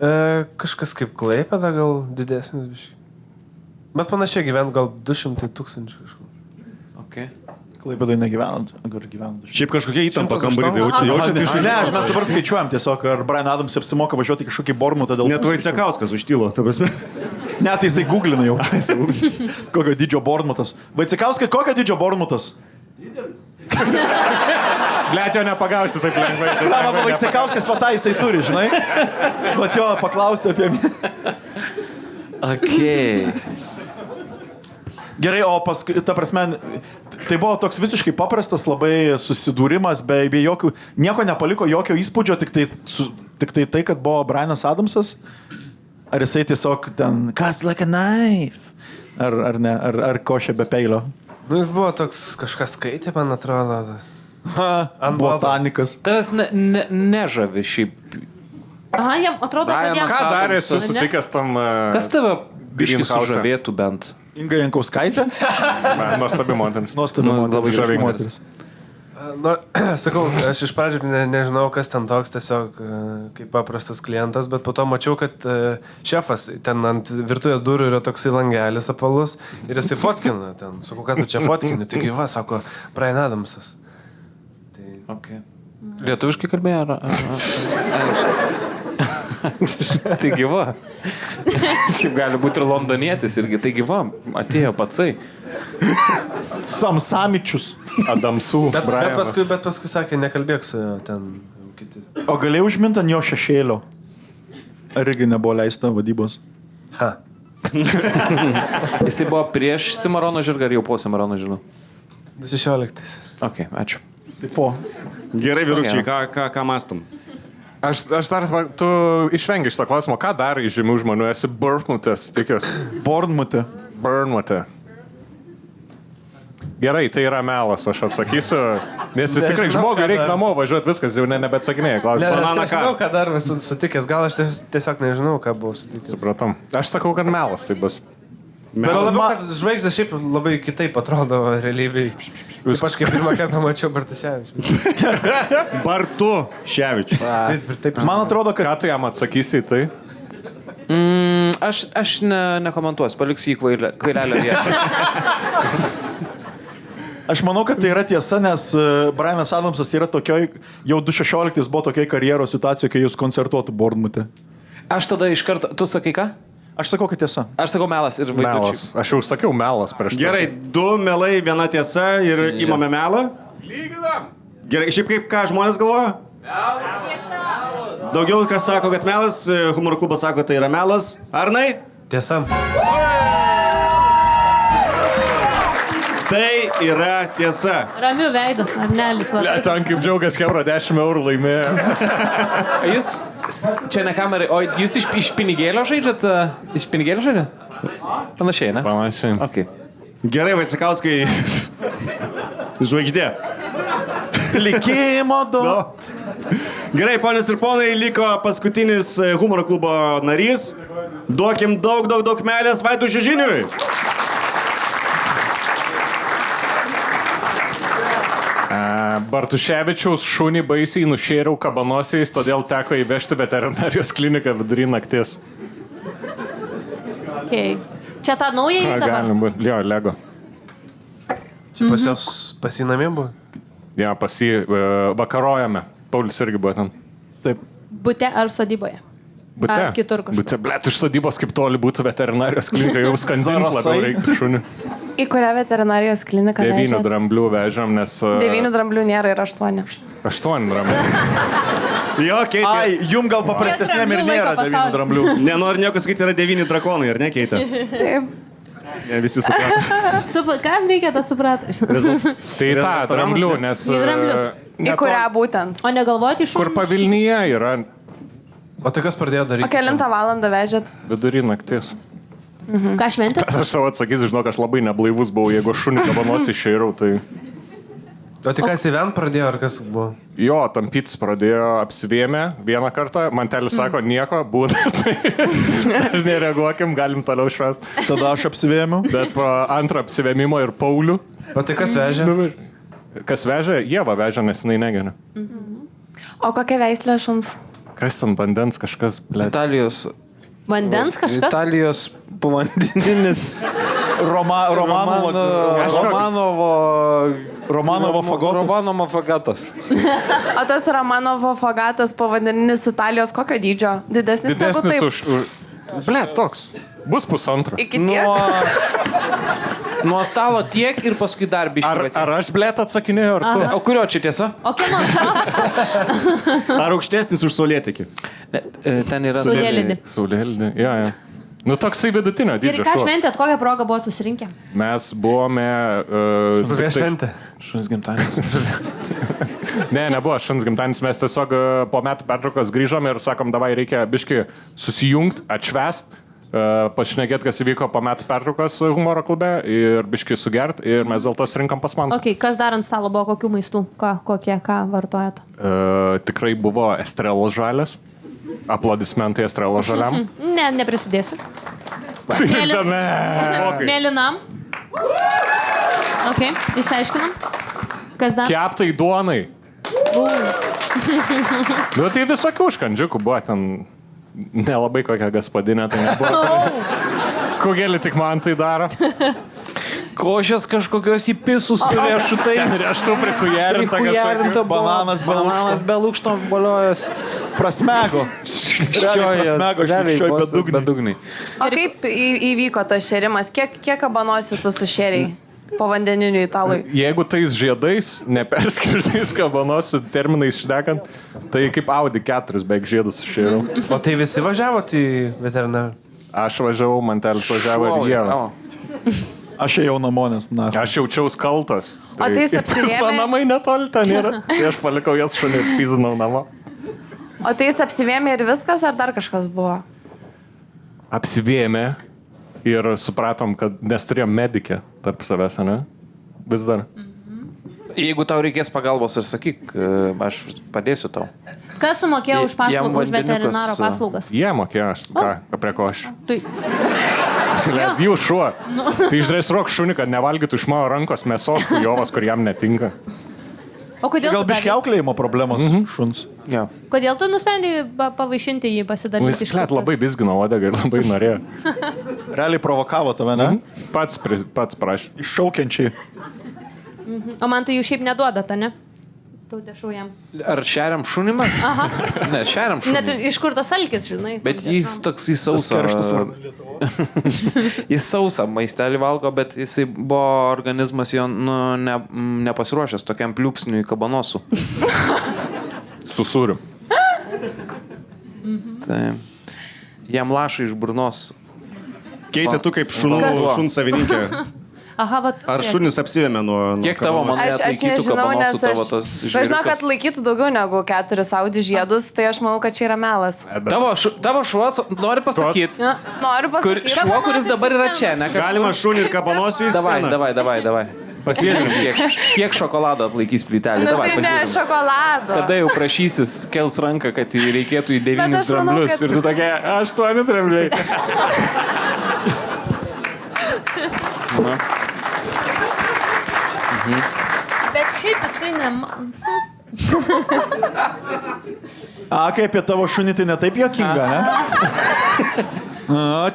Kažkas kaip Klaipėda, gal didesnis biškai. Bet panašiai gyvent gal 200 000 kažkur.
Okay.
Klaipėdai negyvenant, ar gyvenant.
Šiaip kažkokia įtampa
108.
kambarį, jaučiat iš...
Ne, mes dabar skaičiuojam tiesiog, ar Brian Adams apsimoka važiuoti kažkokį Bournemouthą dėl...
Net Vaicekauskas užtilo, ta prasme.
Ne, tai jisai googlina jau. Kokio dydžio Bournemouthas. Vaicekauskai, kokio dydžio Bournemouthas?
Blet, jo nepagausi taip lengvai.
Na, mano Vaicekauskas va tą jisai turi, žinai? Vat jo, paklausiu apie...
Okay.
Gerai, o paskui, ta prasme, tai buvo toks visiškai paprastas labai susidūrimas, be jokių, nieko nepaliko, jokio įspūdžio, tik tai, kad buvo Brianas Adamsas. Ar jisai tiesiog ten, kas like a knife? Ar ne, ar košė be peilio?
Nu, jis buvo toks, kažką skaitė, man atrodo.
Botanikas.
Tas nežavi šiaip.
Aha, jam atrodo, kad jam...
Ką darė
Adamsas,
susitikęs tam...
Kas tave biškai
Greenhouse.
sužavėtų bent?
Inga Jankauskaitė?
Nuostabi moteris.
Nuostabi moteris.
labai žavi
moteris.
Nu, sakau, aš iš pradžių nežinau, kas ten toks, tiesiog kaip paprastas klientas, bet po to mačiau, kad šefas ten ant virtuvės durų yra toksai langelis apvalus ir jisai fotkina ten. Sakau, kad tu čia fotkini, taigi va, sako, Brian Adamsas.
Okay. Lietuviškai kalbėjo ar? Taigi va. Šiaip gali būti ir londonietis irgi. Taigi va, atėjo patsai.
Samsamičius.
Adamsų.
Bet paskui sakė, nekalbėk su ten kiti.
O galėjai užminti ant jo šešėlio? Ar irgi nebuvo leista vadybos?
Ha.
Jisai buvo prieš Cimarono žirgą ar jau po Cimarono žirgų?
16.
Ok, ačiū.
Tai po.
Gerai, vyrukčiai, ką mąstom?
Aš dar, tu išvengi šitą klausimą, ką dar iš žymių žmonių esi Bournemouth'as, tikiuosi.
Bournemouth'e.
Bournemouth'e. Gerai, tai yra melas, aš atsakysiu, nes jis tikrai žmogui reikia namo važiuoti, viskas jau nebeatsakinėja klausimą.
Aš nežinau, ką dar esu sutikęs, gal aš tiesiog nežinau, ką buvau sutikęs.
Supratom. Aš sakau, kad melas tai bus.
Bet labiau, kad žvaigždė šiaip labai kitaip atrodo realybėj. Aš kaip pirmą kartą mačiau Bartuševičių.
Bartuševičių.
Man atrodo, kad...
Ką tu jam atsakysi į tai?
Aš nekomentuosiu, paliksiu į kvailelę vietą.
Aš manau, kad tai yra tiesa, nes Brianas Adamsas yra tokioj, jau 2016 buvo tokioj karjeros situacijoje, kai jūs koncertuotų Bournemouth'e.
Aš tada iš karto... Tu sakai ką?
Aš sakau, kad tiesa.
Aš sakau melas ir
Melas. Aš jau sakiau melas prieš tai.
Gerai, 2 melai, 1 tiesa ir imame melą.
Lyginam.
Gerai, šiaip kaip ką žmonės galvoja? Daugiau kas sako, kad melas, humoro klubas sako, tai yra melas. Arnai?
Tiesa.
Tai yra tiesa.
Ramių veidų, Arnelis.
Ten kaip džiaugas kebra 10 eurų laimėjo.
Jūs čia ne kamerai, o jūs iš pinigėlio žaidžiat? Iš pinigėlio žaidžiat? Panašiai, ne?
Panašiai.
Okay.
Gerai, Vaicekauskai. Žvaigždė.
Likimo du.
Gerai, ponios ir ponai, liko paskutinis humoro klubo narys. Duokim daug meilės Vaidui Žežiniui.
Bartuševičiaus šunį baisiai nušėriau kabanosiais, todėl teko įvežti veterinarijos kliniką vidury nakties.
Okay. Čia tą naują į dabar?
Galim būt. Jo, Lego.
Čia pas jos pasinamė buvo?
Jo, vakarojame. Paulius irgi buvo ten.
Taip.
Bute ar sodyboje?
Bute.
Ar kitur kažkur?
Bute, blet, iš sodybos kaip toli būtų veterinarijos klinika, jau skandint labiau reiktų šunį.
Į kurią veterinarijos kliniką
9 dramblių vežam, nes...
9 dramblių nėra ir 8.
8 dramblių.
Jo, Keitė.
Ai, jum gal paprastesnėm ir nėra 9 dramblių.
Nenori nieko sakyti, yra 9 drakonai, ar ne, Keitė?
Taip.
Ne, visi suprato.
Kam reikia tą suprati?
Tai tą dramblių, nes...
Į dramblius.
Į kurią būtent?
O negalvoti iš...
Kur pavilnyje yra...
O tai kas pradėjo daryti?
O kelintą valandą vežėt?
Vidury naktis.
Ką šventė?
Aš savo atsakysiu, žinok, aš labai neblaivus buvau, jeigu šunį kabanos išėjau, tai...
O tai kas įvent pradėjo, ar kas buvo?
Jo, tampytis pradėjo apsivėmę vieną kartą, mantelis sako, nieko, būna, tai nereaguokim, galim toliau švęst.
Tada aš apsivėmiau.
Bet po antrą apsivėmimo ir Paulių.
O tai kas vežė?
Kas vežė? Ieva vežė, nes jinai negeria.
O kokia veislė šuns?
Kas ten vandens kažkas, ble.
Italijos.
Vandens kažkas?
Italijos povandeninis.
Romanovo fagotas.
Romanovo fagatas.
O tas Romanovo fagatas povandeninis Italijos kokio dydžio? Didesnis negu taip?
Didesnis už... Ble, toks. Bus 1,5.
Iki tiek?
Nuo stalo tiek ir paskui dar biškai.
Ar aš, ble, atsakinėjau, ar tu?
O kurio čia tiesa?
O kieno šio?
Ar aukštesnis už saulėtekį?
Ten yra...
Saulėlydį.
Saulėlydį, jo. Nu, toksai vidutinio
Ir
dydžio
ką
šuo.
šventėt, kokią progą buvo susirinkę?
Mes buvome...
Kokia šventė?
Šuns gimtadienis.
Ne, nebuvo šuns gimtadienis, mes tiesiog po metų pertraukos grįžom ir sakom, davai reikia biškai susijungt, atšvest, pašnekėt, kas įvyko po metų pertraukos humoro klube ir biškai sugert ir mes dėl to surinkom pas man.
Ok, kas dar ant stalo buvo, kokių maistų, ką vartojat?
Tikrai buvo estrelos žalės. Aplodismentai estrelos žaliam.
Ne, neprisidėsiu. Mėlynam. Ok, išsiaiškinam. Kas dar?
Keptai duonai. Nu, tai visokių užkandžiukų buvo ten. Nelabai kokia gaspadinė, tai nebuvo. Kogelį tik man tai daro.
Košės kažkokios įpisus su riešutais.
Riešutų prikujerinta
kažkokia.
Bananas
be lūkšto baliojos.
Prasmego. Realiai prasmego, šliukščioj bedugnai.
O kaip įvyko tas šėrimas? Kiek kabanosių tu sušėriai? Povandeninių italui.
Jeigu tais žiedais, neperskirtais kabanosių terminais šnekant, tai kaip Audi 4 beveik žiedus šėriau.
O tai visi važiavot į veterinarą?
Aš važiavau, mantelis važiavo ir Ieva.
Aš ėjau namo, nes na.
Aš jaučiaus kaltas.
O tai jis apsivėmė?
Man namai netoli ten yra. Tai aš palikau jas šunį ir pizinau namo.
O tai jis apsivėmė ir viskas, ar dar kažkas buvo?
Apsivėmė ir supratom, kad nes turėjom medikę tarp savęs, ne? Vis dar.
Jeigu tau reikės pagalbos, ir sakyk, aš padėsiu tau.
Kas sumokėjo už paslaugą, už
vandenukas,
veterinaro paslaugas?
Jie mokėjo, aš ką, prie ko aš.
Tai...
Jų šuo. Tai išdresuok šunį, kad nevalgytų iš mano rankos mėsos kujovas, kur jam netinka.
O kodėl
Gal
tu
biškiai auklėjimo problemos šuns.
Jo.
Kodėl tu nusprendai pavaišinti jį, pasidalinti iš
Jis labai bizgino odegą ir labai norėjo.
Realiai provokavo tave, ne?
Pats prašė.
Iššaukiančiai.
O man tai jų šiaip neduodat, ne? Tautėšau jam.
Ar šeriam šunimas?
Aha.
Ne, šeriam
Net
šunimas.
iš kur tas alkis, žinai.
Bet jis toks į sausą. Jis sausą maistelį valgo, bet jisai buvo organizmas jo nepasiruošęs tokiam pliūpsniui kabanosų.
Su sūriu.
Tai jam lašai iš burnos.
Keitė, tu kaip šuns savininkė.
Aha, bet...
Ar šunis apsivėmė nuo...
Kiek tavo manai
Aš
atlaikytų
nežinau, nes
kabanosų tavo tas
aš žinau, kad laikytų daugiau negu 4 Audi žiedus, tai aš manau, kad čia yra melas.
Tavo šuos nori pasakyti.
Noriu pasakyti.
Šuo, kuris dabar yra čia, ne?
Galima šunį ir kabanosiu į sceną.
Davai. Pasižiūrėk, kiek šokolado atlaikys plytelį.
Nu,
Davai,
tai ne
pažiūrėm.
šokolado.
Kada jau prašysis, kels ranką, kad reikėtų į 9
aš manau,
dramblius.
kad-
Ir tu tokia, 8 drambliai.
Bet šiaip jisai ne man.
Kai apie tavo šunį tai netaip jokinga, ne?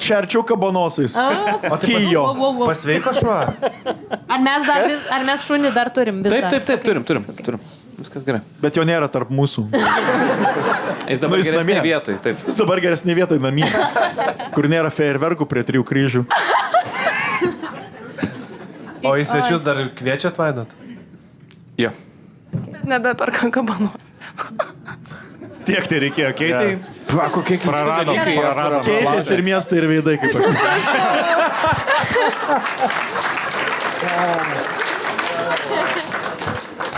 Čia arčiau kabanosais.
O tai
Kijo.
pasveiko šuo?
Ar mes šunį dar turim? Vis dar?
Taip, turim. Viskas gerai.
Bet jo nėra tarp mūsų.
Jis dabar
jis
geresnė
namie.
vietoj, taip.
Jis dabar geresnė vietoj namie, kur nėra fejerverkų prie 3 kryžių.
O į svečius dar kviečiat vaidot?
Jo.
Nebeperka kabanos.
Tiek tai reikėjo, Keitai.
Va, kokie
Praradom.
Keitės ir miestai ir veidai, kaip aš.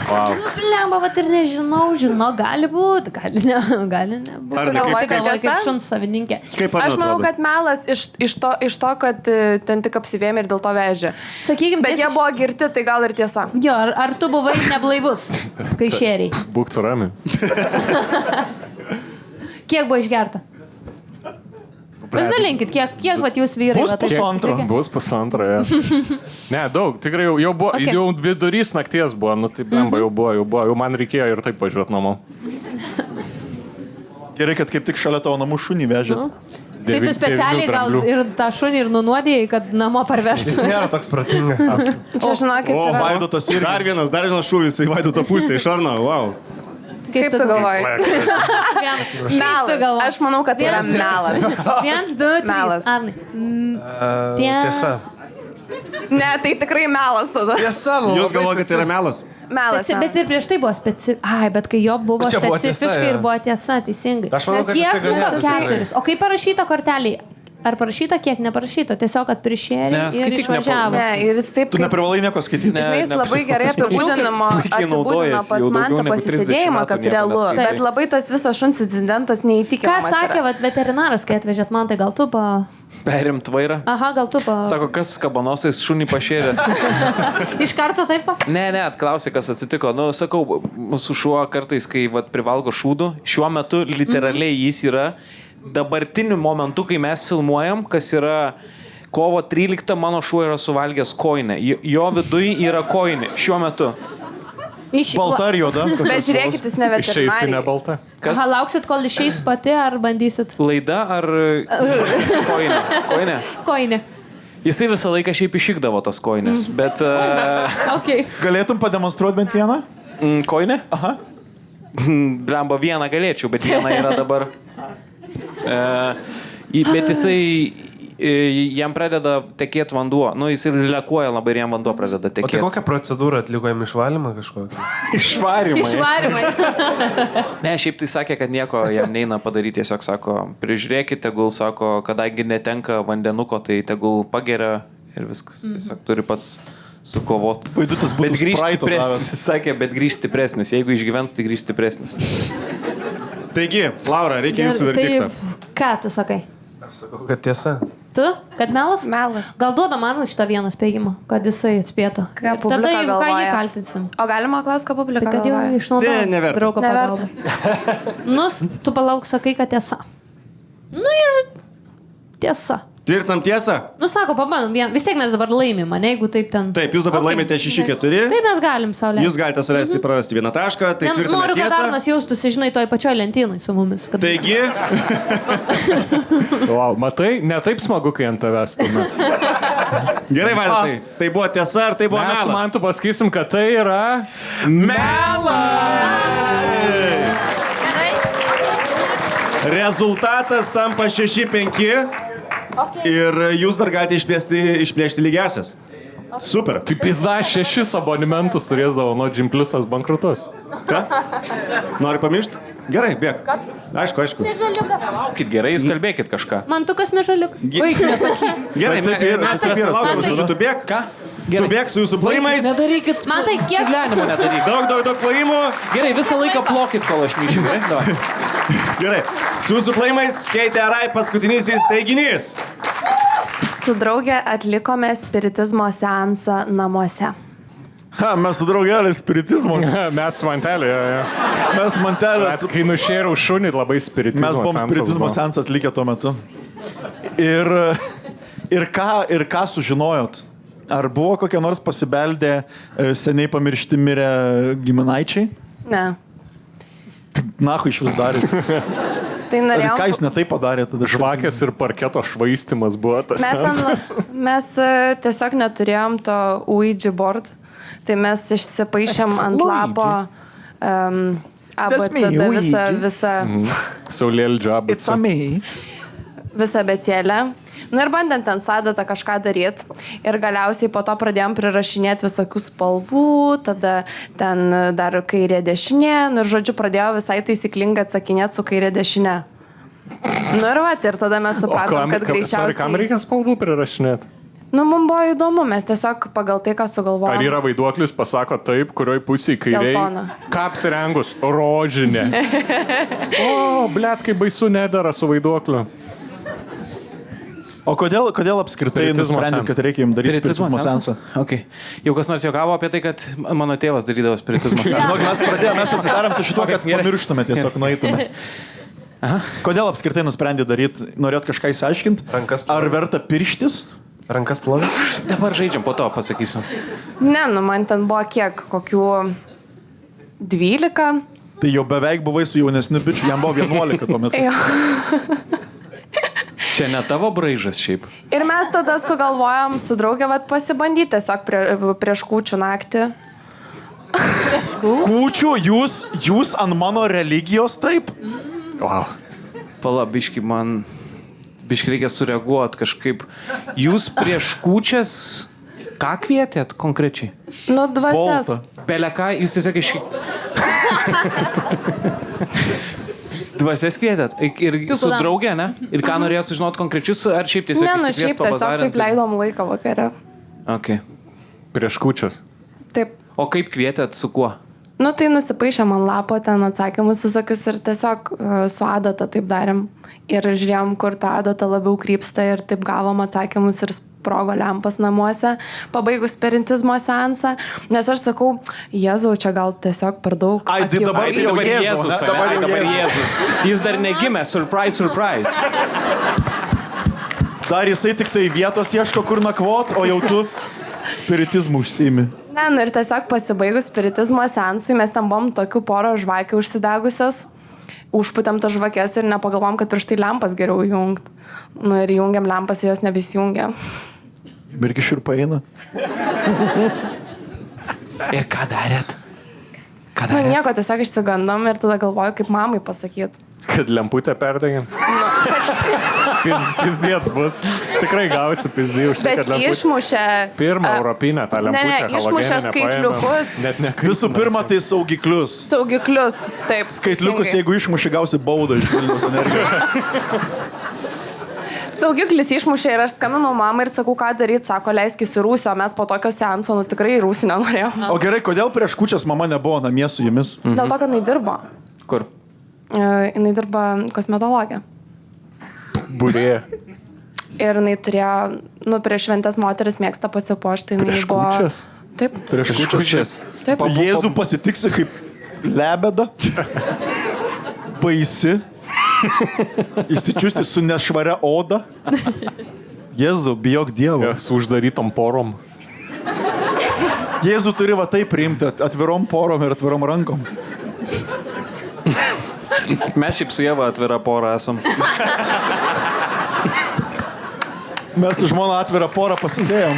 Nu, blemba, vat ir nežinau, gali būt, gali nebūt.
Ar ne,
Galvoju,
kaip-
galvoju, kaip
tiesa?
šuns savininkė.
Kaip
Aš manau,
atrodo?
kad melas iš to, kad ten tik apsivėmė ir dėl to vežė.
Sakykim,
Bet jie buvo girti, tai gal ir tiesa.
Jo, ar tu buvai neblaivus, kai šėriai?
Būk tu rami.
Kiek buvo išgerta? Pasidalinkit, kiek vat jūs vyrai.
Bus
va, taip
pusantro.
atsitikę?
Bus pusantrą, ja. Ne, daug. Tikrai jau buvo,
Okay.
jau vidurys nakties buvo, nu tai blemba, jau buvo, jau man reikėjo ir taip važiuoti namo.
Gerai, kad kaip tik šalia tavo namų šunį vežėt.
Tai tu specialiai gal ir tą šunį ir nunuodėjai, kad namo
Jis
parvežtum.
nėra toks protingas.
Čia žinokit,
O,
yra.
Vaidotas irgi.
Dar vienas šūvis į Vaidoto pusę iš Arno, wow.
Kaip tu galvoji? Melas.
galvoji?
Aš manau, kad tai yra melas.
1, 2, 3.
Melas.
Arnai.
Tiesa.
Ne, tai tikrai melas tada.
Tiesa, nu.
Jūs galvojate, kad tai yra melas?
Melas.
Bet ir prieš tai buvo Ai, bet kai jo buvo
Čia buvo tiesa,
specifiškai
jo.
ir buvo tiesa, teisingai.
Aš manau, kad
Kiek
jisai
tu
galėtų
keturis? O kaip parašyta kortelį? Ar parašyta, kiek neparašyta? Tiesiog, kad prišėrė
Ne,
ir
skaityk,
išvažiavo.
Ne, ir jis taip...
Tu neprivalai nieko skaityti.
Žinai, jis labai gerai
Puikiai
apibūdino
naudojasi
pas
jau
man
daugiau
tą
negu 30
pasisėdėjimą,
metų
kas
nieko
realu.
neskaitai.
Bet labai tas visas šuns incidentas
Ką
neįtikinamas.
sakė vat, veterinaras, kai atvežėt man, tai gal tu
Perimt vairą.
Aha, gal tu
Sako, kas kabanosais šunį pašėrė.
Iš karto taip?
Ne, atklausė, kas atsitiko. Nu, sakau, mūsų šuo kartais, kai vat, privalgo šūdų, šiuo metu literaliai jis yra dabartiniu momentu, kai mes filmuojam, kas yra kovo 13, mano šuo yra suvalgęs koinę. Jo viduje yra koinė šiuo metu.
Balta ar juoda?
Bet žiūrėkit, jis ne
Išeis tai ne
veterinarijai.
balta.
Kas?
Aha, lauksit, kol išeis pati, ar bandysit?
Laida ar koinė? Koinė.
Koinė.
Jisai visą laiką šiaip išikdavo tas koinės, bet...
Okay.
Galėtum pademonstruoti bent vieną?
Koinė? Aha. Blemba, vieną galėčiau, bet viena yra dabar. Bet jisai... Jam pradeda tekėti vanduo. Nu, jisai lekuoja labai ir jam vanduo pradeda
O tai
tekėti.
kokią procedūrą atliko jam išvalymą kažkokį?
Išvarimai.
Išvarimai.
Ne, šiaip tai sakė, kad nieko jam neina padaryti, tiesiog sako, prižiūrėkite, tegul, sako, kadangi netenka vandenuko, tai tegul pageria ir viskas. Tiesiog turi pats sukovoti.
Vaidutas būtų
Bet grįžti
Sprite'o
stipresnis,
davęs.
sakė, bet grįžti stipresnis. Jeigu išgyvens, tai grįžti stipresnis.
Taigi, Laura, reikia jūsų verdiktą.
Ką tu sakai?
Aš sakau, kad tiesa.
Tu? Kad melas?
Melas.
Gal duoda man šitą vieną spėjimą, kad jisai atspėtų.
Ką
Ir
publika
tada jau ką jį
galvoja?
kaltinsim.
O galima klausti, ką publika
Tai kad jau
galvoja?
išnaudoja
Ne, neverta.
draugo
Neverta.
pagalbą. Tu palauk, sakai, kad tiesa. Nu ir tiesa.
Tvirtinam tiesą?
Nu, sako, pabandom, vis tiek mes dabar laimim, ne, jeigu taip ten.
Taip, jūs dabar laimite 6-4.
Taip mes galim saulė.
Jūs galite surasti prarasti vieną tašką, tai tvirtiname
Noriu, kad
tiesą.
Arnas jaustųsi, žinai, toj pačioj lentynai su mumis. Kad...
Taigi,
Wow, matai, ne taip smagu, kai ant tavęs stumia.
gerai, Vaidotai, tai buvo tiesa ar tai buvo
Mes
melas?
man tu pasakysim, kad tai yra
Rezultatas tampa 6-5 ir jūs dar galite išplėšti lygiasias. Super.
Tai pizda 6 abonementus turėsdavo nuo Gimpliusas bankrutus.
Ką? Nori pamiršti? Gerai, bėk. Aišku.
Mėžaliukas.
Laukit gerai, jūs kalbėkit kažką.
Man tukas mėžaliukas.
Baig, nesakyk.
Gerai, mes tavęs nelaukiam, žodžiu, tu bėk.
Ką?
Tu bėk su jūsų plojimais.
Nedarykit.
Man tai kiek...
Gyvenimo nedaryk.
Daug plojimų.
Gerai, visą laiką plokit, kol aš myšiu. Gerai?
Gerai. Su jūsų plojimais Keitė Arai paskutinysis teiginys.
Su draugė atlikome spiritizmo seansą namuose.
Ha, mes su draugelė spiritizmo.
Mes mantelė.
Mes mantelės.
Kai nušėriau šunį, labai spiritizmo.
Mes buvom spiritizmo seansą atlikę tuo metu. Ir ką sužinojot? Ar buvo kokie nors pasibeldę seniai pamiršti mirę giminaičiai?
Ne.
Nahu iš vis darė.
Tai
Ką
norėjom...
jūs netai padarė tada?
Žvakės ir parketo švaistimas buvo tas.
Mes tiesiog neturėjom to Ouija board. Tai mes išsipaišėm ant lapo ABCD visą
Saulėldžio
It's a me.
visą abecėlę. Nu ir bandėm ten su adata kažką daryti. Ir galiausiai po to pradėjom prirašinėti visokių spalvų, tada ten dar kairė dešinė. Nu ir žodžiu pradėjo visai taisyklingai atsakinėti su kairė dešinė. Nu ir va, ir tada mes supratom, kad greičiausiai...
Kam reikia spalvų prirašinėti?
Nu, mums buvo įdomu, mes tiesiog pagal tai, ką sugalvojom.
Ar yra vaiduoklis, pasako taip, kurioj pusėje kairiai?
Geltona.
Ką apsirengus? Rožinė. O, blet, kaip baisu nedara su vaiduokliu.
O kodėl apskritai
Spiritizmo
nusprendėt,
seansas.
kad reikia jums daryti spiritizmo seansą?
Okay. Jau kas nors juokavo apie tai, kad mano tėvas darydavo spiritizmo seansą.
Mes atsidarėm su šituo, kad pamirštume tiesiog nueitume. Kodėl apskritai nusprendėt daryti? Norėjot kažką įsiaiškinti? Ar verta pirštis?
Rankas plovė?
Dabar žaidžiam, po to pasakysiu.
Ne, nu man ten buvo kiek, kokių 12.
Tai jau beveik buvai su jaunesniu bičiu, jam buvo 11 tuo metu.
Čia ne tavo braižas šiaip.
Ir mes tada sugalvojom su draugė pasibandyti tiesiog prieš kūčių naktį.
Kūčių, jūs ant mano religijos taip?
Wow.
Pala, biški, man... Biški reikia sureaguoti kažkaip. Jūs prieš kūčias... Ką kvietėt konkrečiai?
Nu, dvasias.
Beleką, jūs tiesiog iš... Dvasias kvietėt? Ir su draugė, ne? Ir ką norėjot sužinoti konkrečius, ar šiaip tiesiog
Ne, nu šiaip tiesiog taip leidom laiką vakare.
Okay.
Prieš kūčias.
Taip.
O kaip kvietėt, su kuo?
Nu, tai nusipaišėm ant lapo ten atsakymus visokius ir tiesiog su adata taip darėm. Ir žiūrėjom, kur ta adata labiau krypsta ir taip gavom atsakymus ir sprogo lempas namuose, pabaigus spiritizmo seansą. Nes aš sakau, Jėzau, čia gal tiesiog per daug.
Ai, tai dabar jau Jėzus.
Dabar Jėzus. Jis dar negimė, surprise.
Dar jisai tik tai vietos ieško, kur nakvot, o jau tu spiritizmų užsiimi.
Ne, nu ir tiesiog pasibaigus spiritizmo seansui, mes ten buvom tokių porą žvakių užsidegusios. Užputėm tas žvakės ir nepagalvom, kad prieš tai lempas geriau jungt. Nu ir jungiam lempas, jos nebesijungia.
Irgi šiurpa eina.
Ir ką darėt?
Nu nieko, tiesiog išsigandom ir tada galvoju, kaip mamai pasakyti.
Kad lemputę perdegėm. Pizdėts bus. Tikrai gausiu pizdį už tai,
Bet
kad lemputę.
išmušė...
Pirmą europinę tą lemputę.
Ne, išmušė skaitliukus.
Visų pirma, tai saugiklius.
Saugiklius, taip.
Skaitliukus, jeigu išmuši, gausi baudą iš Vilniaus energijos.
Saugiklis išmušė ir aš skambinau mamai ir sakau, ką daryti. Sako, leiskis į Rūsį, o mes po tokio seanso, nu tikrai į Rūsį nenorėjom.
O gerai, kodėl prieš kūčias mama nebuvo namie su jumis?
Dėl to, kad jinai dirbo.
Kur?
Jinai dirba kosmetologė.
Būrė.
Ir jinai turėjo, nu, prieš šventės moteris mėgsta pasipuošti.
Prieš kūčias?
Taip.
Prieš kūčias.
Taip.
Jėzų pasitiksi kaip lebeda. Baisi. Įsičiusti su nešvaria oda. Jėzu, bijok Dievo.
Su uždarytom porom.
Jėzu turi va tai priimti atvirom porom ir atvirom rankom.
Mes šiaip su Jeva atvira pora esam.
Mes su žmona atvirą porą pasisėjom.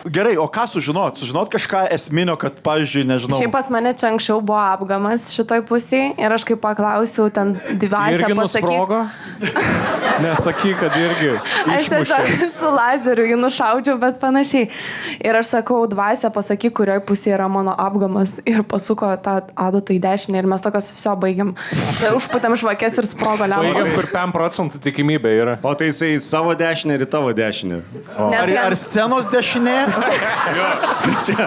Gerai, o ką sužinot? Sužinot kažką esminio, kad, pavyzdžiui, nežinau.
Šiaip pas mane čia anksčiau buvo apgamas šitoj pusėje ir aš kaip paklausiau, ten dvasę
Irgi
pasakyk.
nusprogo? Nesakyk, kad irgi
Aš tiesiog
išmušė.
su lazeriu jį nušaudžiau, bet panašiai. Ir aš sakau, dvasę pasakyk, kurioje pusėje yra mano apgamas. Ir pasuko tą adatą į dešinę ir mes tokios viso baigiam. Tai užputėm žvakės ir sprogo
Baigiam,
lempos.
kur 5% tikimybė yra.
O tai jisai savo dešinę ir tavo dešinę.
Ar scenos dešinė?
Čia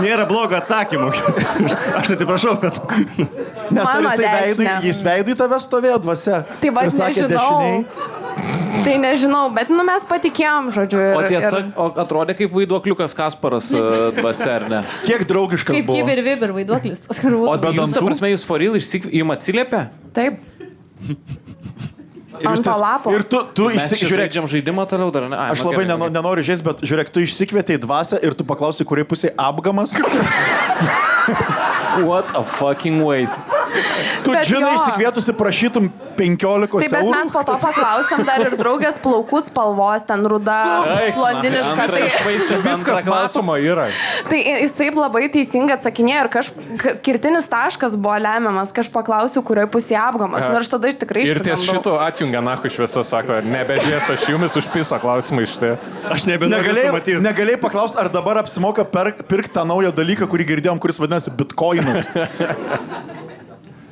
nėra blogo atsakymų. Aš atsiprašau, bet...
Nes ar
Mano
jis veidui tave stovėjo dvasia?
Tai va,
Ir sakė,
nežinau.
dešiniai?
Tai nežinau, bet mes patikėjom, žodžiu.
O tiesa, atrodė kaip vaiduokliukas Kasparas dvasia, ar ne?
Kiek draugiškas
Kaip
buvo?
kibir vibir vaiduoklis.
O
Be
jūs, ta
dantų?
prasme, jūs foril jums atsiliepia?
Taip.
Ir jūs
Ant to lapo.
Ir tu
Mes čia
žiūrėk,
žaidžiam žaidimą toliau dar, ne? Ai,
aš
nu,
labai
gerai, gerai.
nenoriu žaisti, bet žiūrėk, tu išsikvietei dvasę ir tu paklausai, kuriai pusėje apgamas.
What a fucking waste.
Tu,
Bet
žinai,
jo.
išsikvietusi prašytum 15
Taip, bet
eurų.
mes po to paklausėm dar ir draugės plaukų spalvos, ten ruda, blondiniška. Tai,
Viskas matoma yra.
tai jisai labai teisingai atsakinėjo ir kirtinis taškas buvo lemiamas, kai aš paklausiau, kurioje pusėje apgamas. Nu, ir aš tada tikrai
Ir ties
išsigandau.
šito atjungia nahu šviesa, sako, nebežies aš jumis užpisa klausimai iš tai.
Aš nebenoriu matyti.
Negalėjai paklausti, ar dabar apsimoka pirkti tą naują dalyką, kurį girdėjom, kuris vadinasi bitkoinas.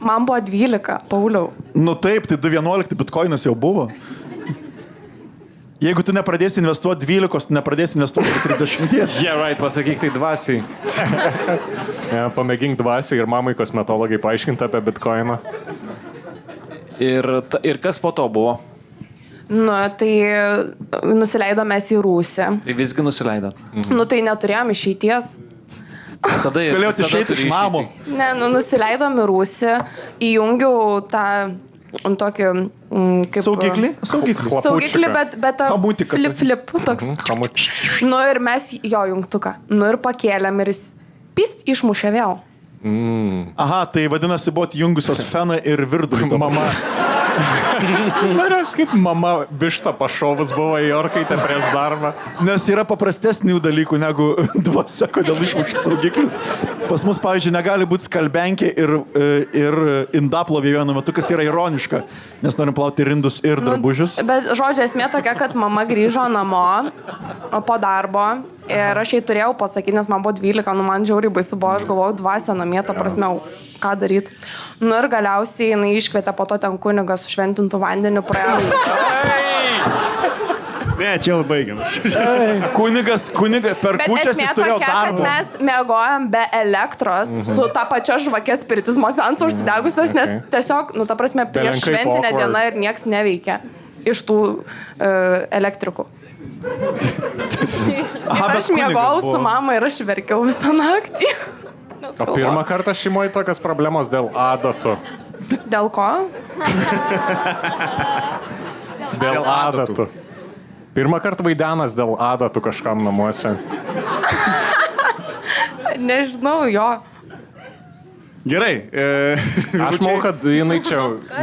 Man buvo 12, Pauliau.
Nu taip, tai 2.11 bitkoinas jau buvo. Jeigu tu nepradėsi investuoti 12, tu nepradėsi investuoti 30.
Yeah, right, pasakyk tai dvasiai.
Ja, pamėgink dvasiai ir mamai kosmetologai paaiškinti apie bitkoiną.
Ir kas po to buvo?
Nu, tai nusileidom mes į Rūsį.
Tai visgi nusileido.
Nu, tai neturėjom išeities.
Visada
Galėjot
visada
išeiti
turi
iš namo.
Ne, nu, nusileidom į Rūsį, įjungiau tą tokį... Kaip,
Saugiklį? Saugiklį.
Saugiklį, bet
Chamutiką.
flip, toks. Nu ir mes jo jungtuką. Nu ir pakėlėm ir jis pist išmušė vėl.
Aha, tai vadinasi, buvo jungusios feną ir virdulį.
Mama. Noriu sakyti, mama višta pašovus buvo į orkaitę prieš darbą.
Nes yra paprastesnių dalykų negu dvasia, kodėl išmušė saugiklius. Pas mus, pavyzdžiui, negali būti skalbenkė ir indaplovė vienu metu, kas yra ironiška, nes norim plauti ir indus ir drabužius.
Bet žodžio esmė tokia, kad mama grįžo namo po darbo ir aš jai turėjau pasakyti, nes man buvo 12, nu man žiauriai baisu buvo, aš galvojau dvasia namie, ta prasme, ką daryti. Nu ir galiausiai jinai iškvietė po to ten kunigą su šventintų vandeniu praėjo.
Ne, čia jau baigiam.
Kunigas per
Bet
kūčias
esmė
jis turėjo
tokia, kad
darbą.
mes miegojom be elektros su ta pačia žvakės spiritizmo seansu užsidegusios, nes tiesiog, nu ta prasme, prieš
Belenkai
šventinę
awkward.
dieną ir nieks neveikia iš tų elektrikų.
Aha, bet
Aš miegojau
kunigas
su
buvo.
mama ir aš verkiau visą naktį.
O pirmą kartą šeimoje tokios problemos dėl adatų.
Dėl ko?
Dėl adatų. Pirmą kartą vaidenas dėl adatų kažkam namuose.
Nežinau, jo.
Gerai.
Aš manau, kad jinai čia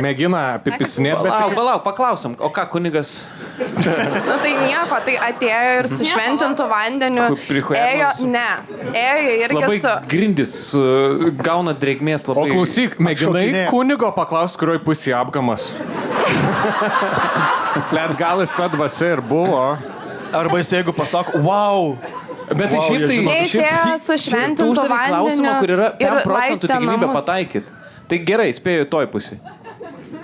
mėgina apipisinėti, bet...
Palauk, paklausom, o ką kunigas?
Nu tai nieko, tai atėjo ir su šventintu vandeniu.
Prihuėdino
Ėjo irgi
Labai
su...
grindis, gauna drėgmės
O
labai.
klausyk, mėginai
Atšokinėja.
kunigo paklaus, kurioj pusėje apgamas. Let gal jis ta dvasia ir buvo.
Arba jis jeigu pasako, wow.
Bet tai
Wow,
šiaip
jie
tai...
žino.
Jis ėjo su
tu
šventintu
uždavei klausimą, kur yra
vandeniu ir
5%
laistė
tikimybė
namus.
pataikyt. Tai gerai, spėju toj pusį.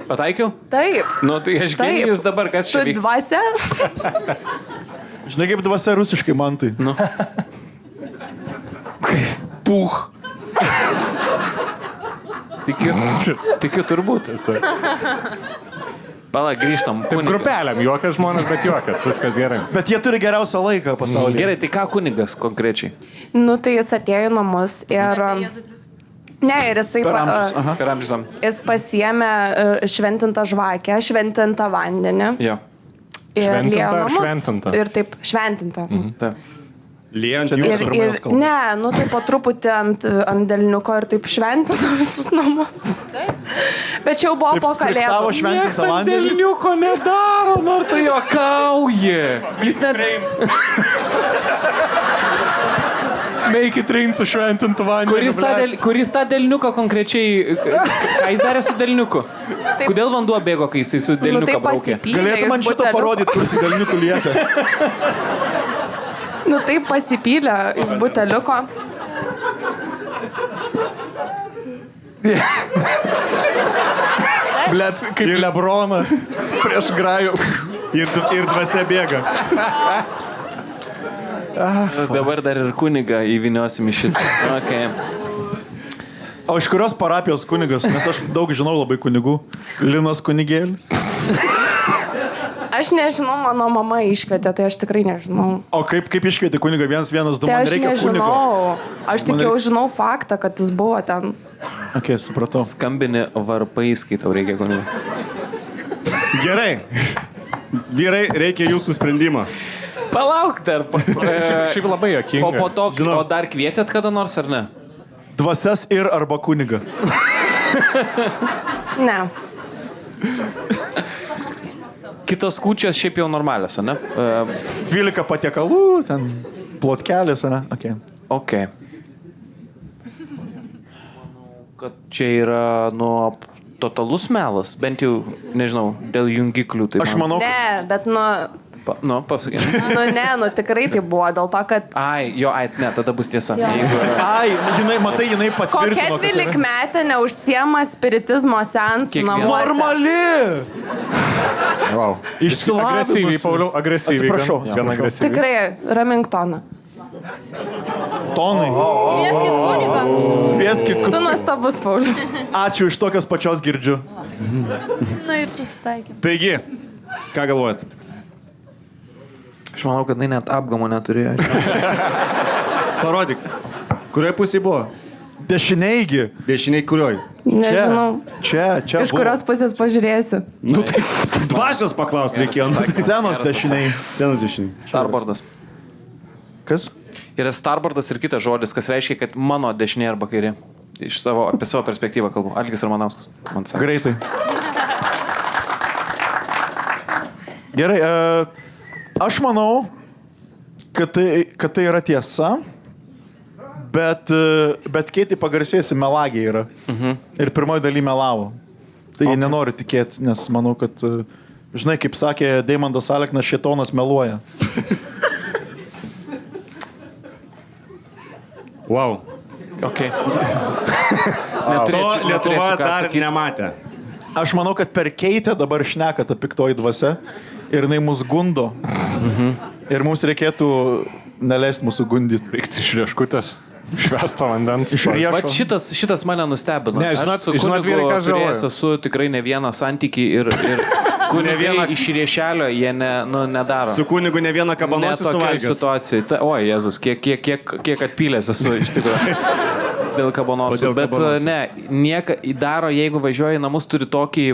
Pataikiau?
Taip.
Nu, tai aš
Taip.
genijus dabar, kas čia
Tu
vyks.
dvasia?
Žinai, kaip dvasia rusiškai man tai.
Nu.
Puch.
Tikiu turbūt. Pala, grįžtam.
Taip
Kunigas.
grupelėm, juokas žmonės, bet juokas, viskas gerai.
Bet jie turi geriausią laiką pasaulyje.
Gerai, tai ką kunigas konkrečiai?
Nu tai jis atėjo į namus ir Ne, ir jisai,
Per amžius. Aha.
Per amžius.
jis pasiėmė šventintą žvakę, šventintą vandenį
Jo.
ir
Šventinta
liejo
ar
namus.
šventinta?
Ir taip, šventinta.
Taip.
Liejant
Čia
jūsų.
ir mes kalbam.
ne, nu tai po truputį ant delniuko ir taip šventino visus namus. Bet čia jau buvo po
Tavo
kalėdų.
šventintą vandenį.
Delniuko nedaro, nors tu juokauji. Jis net...
Make it rain su šventintu vandeniu.
Kuris tą delniuką konkrečiai... Ką jis darė su delniuku? Kodėl vanduo bėgo, kai jisai su
Nu tai
delniuką braukė?
pasipylė.
Galėtų man
iš
šitą
buteliuko.
parodyti, kur su delniuku lieka.
Nu taip pasipylė iš buteliuko.
Blet, kaip Lebronas prieš grajų.
Ir dvasia bėga.
Dabar dar ir kunigą įviniosim į šitą. Okay.
O iš kurios parapijos kunigas? Nes aš daug žinau labai kunigų. Linas kunigėlis.
Aš nežinau, mano mama iškvietė, tai aš tikrai nežinau.
O kaip iškvietė kunigą 112?
Tai
Man
aš
reikia kunigo.
nežinau. Aš tik
Man
jau
reikia-
žinau faktą, kad jis buvo ten.
Ok, supratau.
Skambini varpais, kai tau reikia kunigą.
Gerai. Vyrai, reikia jūsų sprendimą.
Palauk dar.
Šiaip labai
O
jokinga.
po to,
Žinau.
o dar kvietėt kada nors ar ne?
Dvasias ir arba kunigą.
Ne.
Kitos kūčios šiaip jau normalios, ar ne?
12 patiekalų, ten plotkelis, ne? Okay.
Ok. Kad čia yra, nu, totalus melas, bent jau, nežinau, dėl jungiklių. Tai
Aš manau,
Ne, bet
pasakyk.
nu tikrai tai buvo, dėl to, kad
Ne, tada bus tiesa. Jeigu...
ai, jinai
kokia
patvirtino.
12-metė neužsiema spiritizmo seansų
Kiekviena.
namuose.
Normali!
Wow.
Išsilavinusi.
Agresyviai, Pauliau, agresyviai.
Atsiprašau,
Gan
atsiprašau.
agresyviai.
Tikrai, ramink toną.
Tonai.
Kvieskit kunigą.
Kvieskit.
Tu nuostabus, Pauliu.
Ačiū, iš tokios pačios girdžiu.
Na ir susitaikėm.
Taigi, ką galvojat?
Aš manau, kad jinai net apgamo neturėjo.
Parodyk. Kurioje pusėje buvo?
Dešinėgi.
Dešiniai kurioj?
Nežinau.
Čia
Iš
buvo.
kurios pusės pažiūrėsiu.
Nu, tai dvasios paklausti reikėjo.
Scenos dešiniai.
Scenos dešiniai.
Starboardas.
Kas?
Yra starboardas ir kitas žodis, kas reiškia, kad mano dešinė arba kairė. Apie savo perspektyvą kalbu. Algis Ramanauskas. Man sako.
Greitai. Gerai, aš manau, kad tai yra tiesa, bet Keitė pagarsėjusi melagė yra. Ir pirmoji daly melavo. Tai nenoriu tikėti, nes manau, kad, žinai, kaip sakė Deimantas Aleknas, šėtonas meluoja.
Wow.
Okay.
To Lietuva dar nematė.
Aš manau, kad per Keitę dabar šneka ta piktoji dvasia ir jinai mus gundo. Ir mums reikėtų neleisti mūsų gundyti.
Reikti iš rieškutės. Švęsto vandens.
Iš riešo.
Bet šitas mane nustebino.
Ne, žinot,
Aš su
žinot,
kunigu
vyrai, ką aš
turėjęs
galvoju?
esu tikrai ne vieną santykį ir kunigai iš riešelio jie nedaro.
Su kunigu ne vieną
Ne
kabanosį
tokioj
suvalgęs.
situacijai. O, Jėzus, kiek atpylęs esu iš tikrųjų. Dėl kabanosų.
O dėl
Bet
kabanosų.
ne, nieka daro, jeigu važiuoji į namus, turi tokį...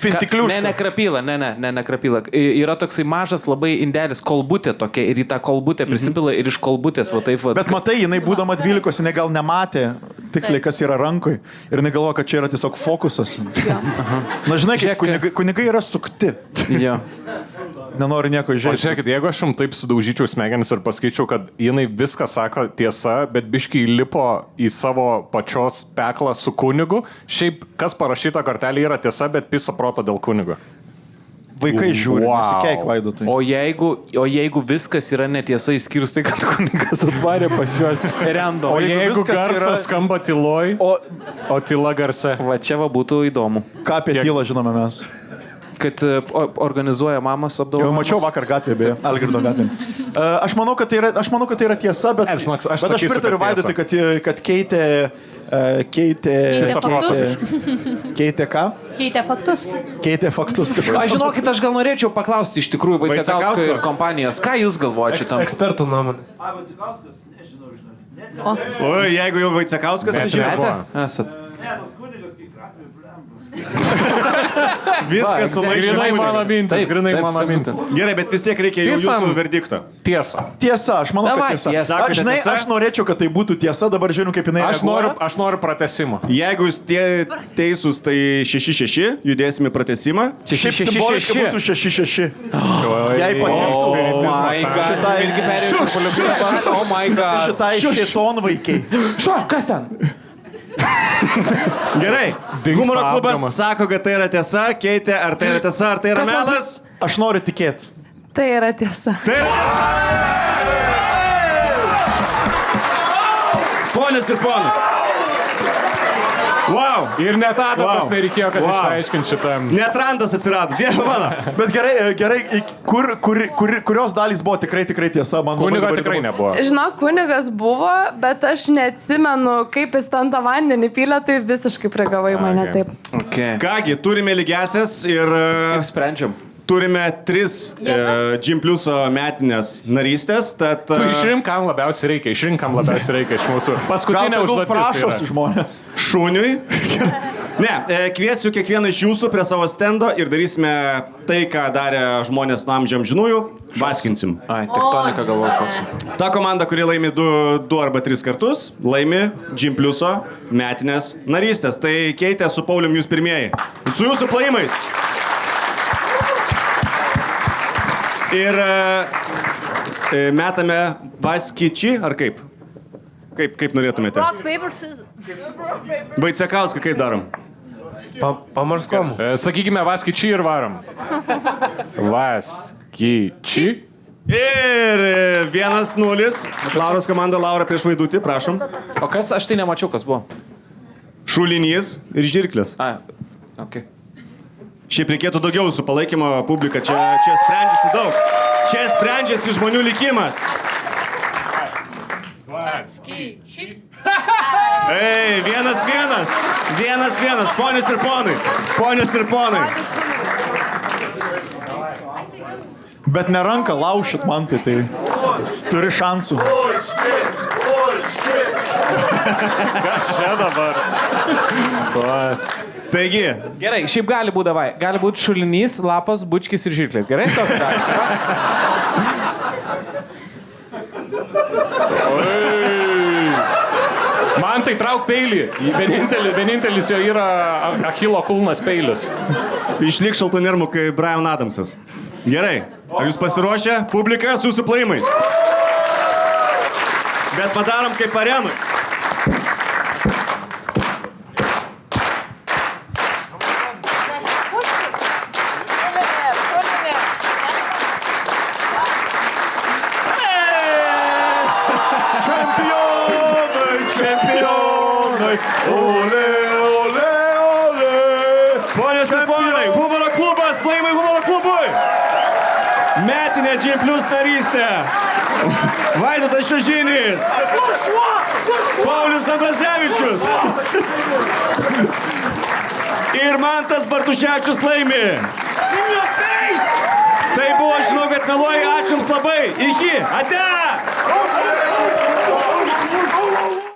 Fintikliušką.
Ne krapylą, ne krapylą. Yra toksai mažas labai indelis, kolbutė tokia ir į tą kolbutę prisipila ir iš kolbutės, va taip va.
Bet matai, jinai būdama 12, jinai gal nematė tiksliai, kas yra rankoj. Ir jinai galvoja, kad čia yra tiesiog fokusas. Na, žinai, kaip kunigai yra sukti.
Jo.
Nenoriu nieko
O
įžeisti.
žiūrėkit, jeigu aš jums taip sudaužyčiau smegenis ir paskaičiau, kad jinai viską sako tiesa, bet biškiai lipo į savo pačios peklą su kunigu, šiaip kas parašyta kortelė yra tiesa, bet piso proto dėl kunigo.
Vaikai žiūri,
Wow.
nesikeik vaidotai.
O jeigu viskas yra netiesa, išskyrus tai, kad kunigas atvarė pas juos random.
O
jeigu
jeigu
viskas
garsas
yra-
skamba tyloj, o tyla garse.
Va čia va būtų įdomu,
Ką apie tylą žinome mes?
kad organizuoja mamas
Jau
apdovanojimus.
mačiau vakar gatvėje, beje, Algirdo gatvėje. Aš manau, kad tai yra tiesa, bet
Žinok, aš
bet aš
sakysiu,
pritariu
kad
Vaidotui, kad keitė Keitė ką?
Keitė faktus.
Keitė faktus kažką.
Aš žinokit, aš gal norėčiau paklausti iš tikrųjų Vaicekausko ir kompanijos. Ką jūs galvojate šitam?
Ekspertų nuomonė.
Vaicekauskas, nežinau, žinau.
O, jeigu jau Vaicekauskas, tai žinoma.
Metė? Esat.
Viskas sumaišė.
Grinai mano mintis.
Gerai, bet vis tiek reikia jau
Visam.
jūsų verdikto.
Tiesa.
Tiesa, aš manau,
Davai,
kad tiesa.
tiesa.
Aš, žinai,
Tiesa?
aš norėčiau, kad tai būtų tiesa, dabar žiūrim, kaip jinai reaguoja.
Aš noriu pratęsimo.
Jeigu jūs tie teisūs, tai 6-6, judėsime pratęsimą.
Šiaip simboliškai būtų 6-6. Jei patiks. Šitai-
Irgi perėjau iš poligrafą. Oh my god.
Šitai šiton vaikai.
Šo, kas ten?
Gerai.
Dings
Humoro klubas
apgamas.
sako, kad tai yra tiesa. Keitė, ar tai yra tiesa, ar tai yra
Kas man
melas?
Aš noriu tikėti.
Tai yra tiesa.
Tai yra Ponios ir ponai. Wow.
Ir net adatos
Wow.
nereikėjo, kad
Wow.
išaiškint šitam.
Net randas atsirado. Dieve mano.
Bet gerai, kurios dalys buvo tikrai tiesa, man labai
Kunigo
dabar
tikrai
įdomu.
nebuvo.
Žinok, kunigas buvo, bet aš neatsimenu, kaip jis ten tą vandenį pylė, tai visiškai prigavai mane
Okay.
taip.
Okay.
Kągi, turime lygiasias ir
Kaip sprendžiam?
turime 3 Gym Pluso metinės narystės. Tad
Tu išrink, kam labiausiai reikia. Išrink, kam labiausiai reikia iš mūsų.
Gal
Paskutinė
tegul
užduotis.
prašosi
yra.
žmonės.
šuniui. Ne, kviesiu kiekvieną iš jūsų prie savo stendo ir darysime tai, ką darė žmonės nuo amžių amžinųjų. Vaskinsim.
Ai, tektoniką galvoju šoksim.
Ta komanda, kuri laimi 2 arba 3 kartus, laimi Gym Pluso metinės narystės. Tai Keitė su Paulium jūs pirmieji. Su jūsų plojimais. Ir metame Vaskičiį, ar kaip? Kaip norėtumėte?
Rock, paper, scissors.
Vaicekauską kaip darom?
Pamarskom.
Sakykime, Vaskičiai ir varom. Vaskičiai.
Ir 1-0. Lauros komanda, Laura prieš Vaidutį, prašom.
O kas, aš tai nemačiau, kas buvo.
Šulinys ir žirklės.
Ai, okay.
Šiaip reikėtų daugiau jūsų palaikymo publika. Čia sprendžiasi daug. Čia sprendžiasi žmonių likimas. Ei, 1-1. 1-1. Ponios ir ponai. Ponios ir ponai.
Bet ne ranką laušit man tai turi šansų.
Kas čia dabar? Va.
Taigi,
Gerai, šiaip gali būti davai. Gali būti šulinys, lapas, bučkis ir žirklės. Gerai? Tokį dalį.
Man tai trauk peilį. Vienintelis jo yra Achilo kulnas peilis.
išlik šaltų nervų kaip Brian Adamsas. Gerai. Ar jūs pasiruošę? Publika su jūsų plojimais. Bet padarom kaip arenui.
Čempionai, ole, ole, ole.
Ponios ir ponai, humoro klubas, plojimai humoro klubui. Metinė Gym Plus narystė. Vaidotas Šiožinis. Paulius Ambrazevičius. Ir Mantas Bartuševičius laimi. Tai buvo, žinau, kad meluoju, ačiū jums labai. Iki, ate!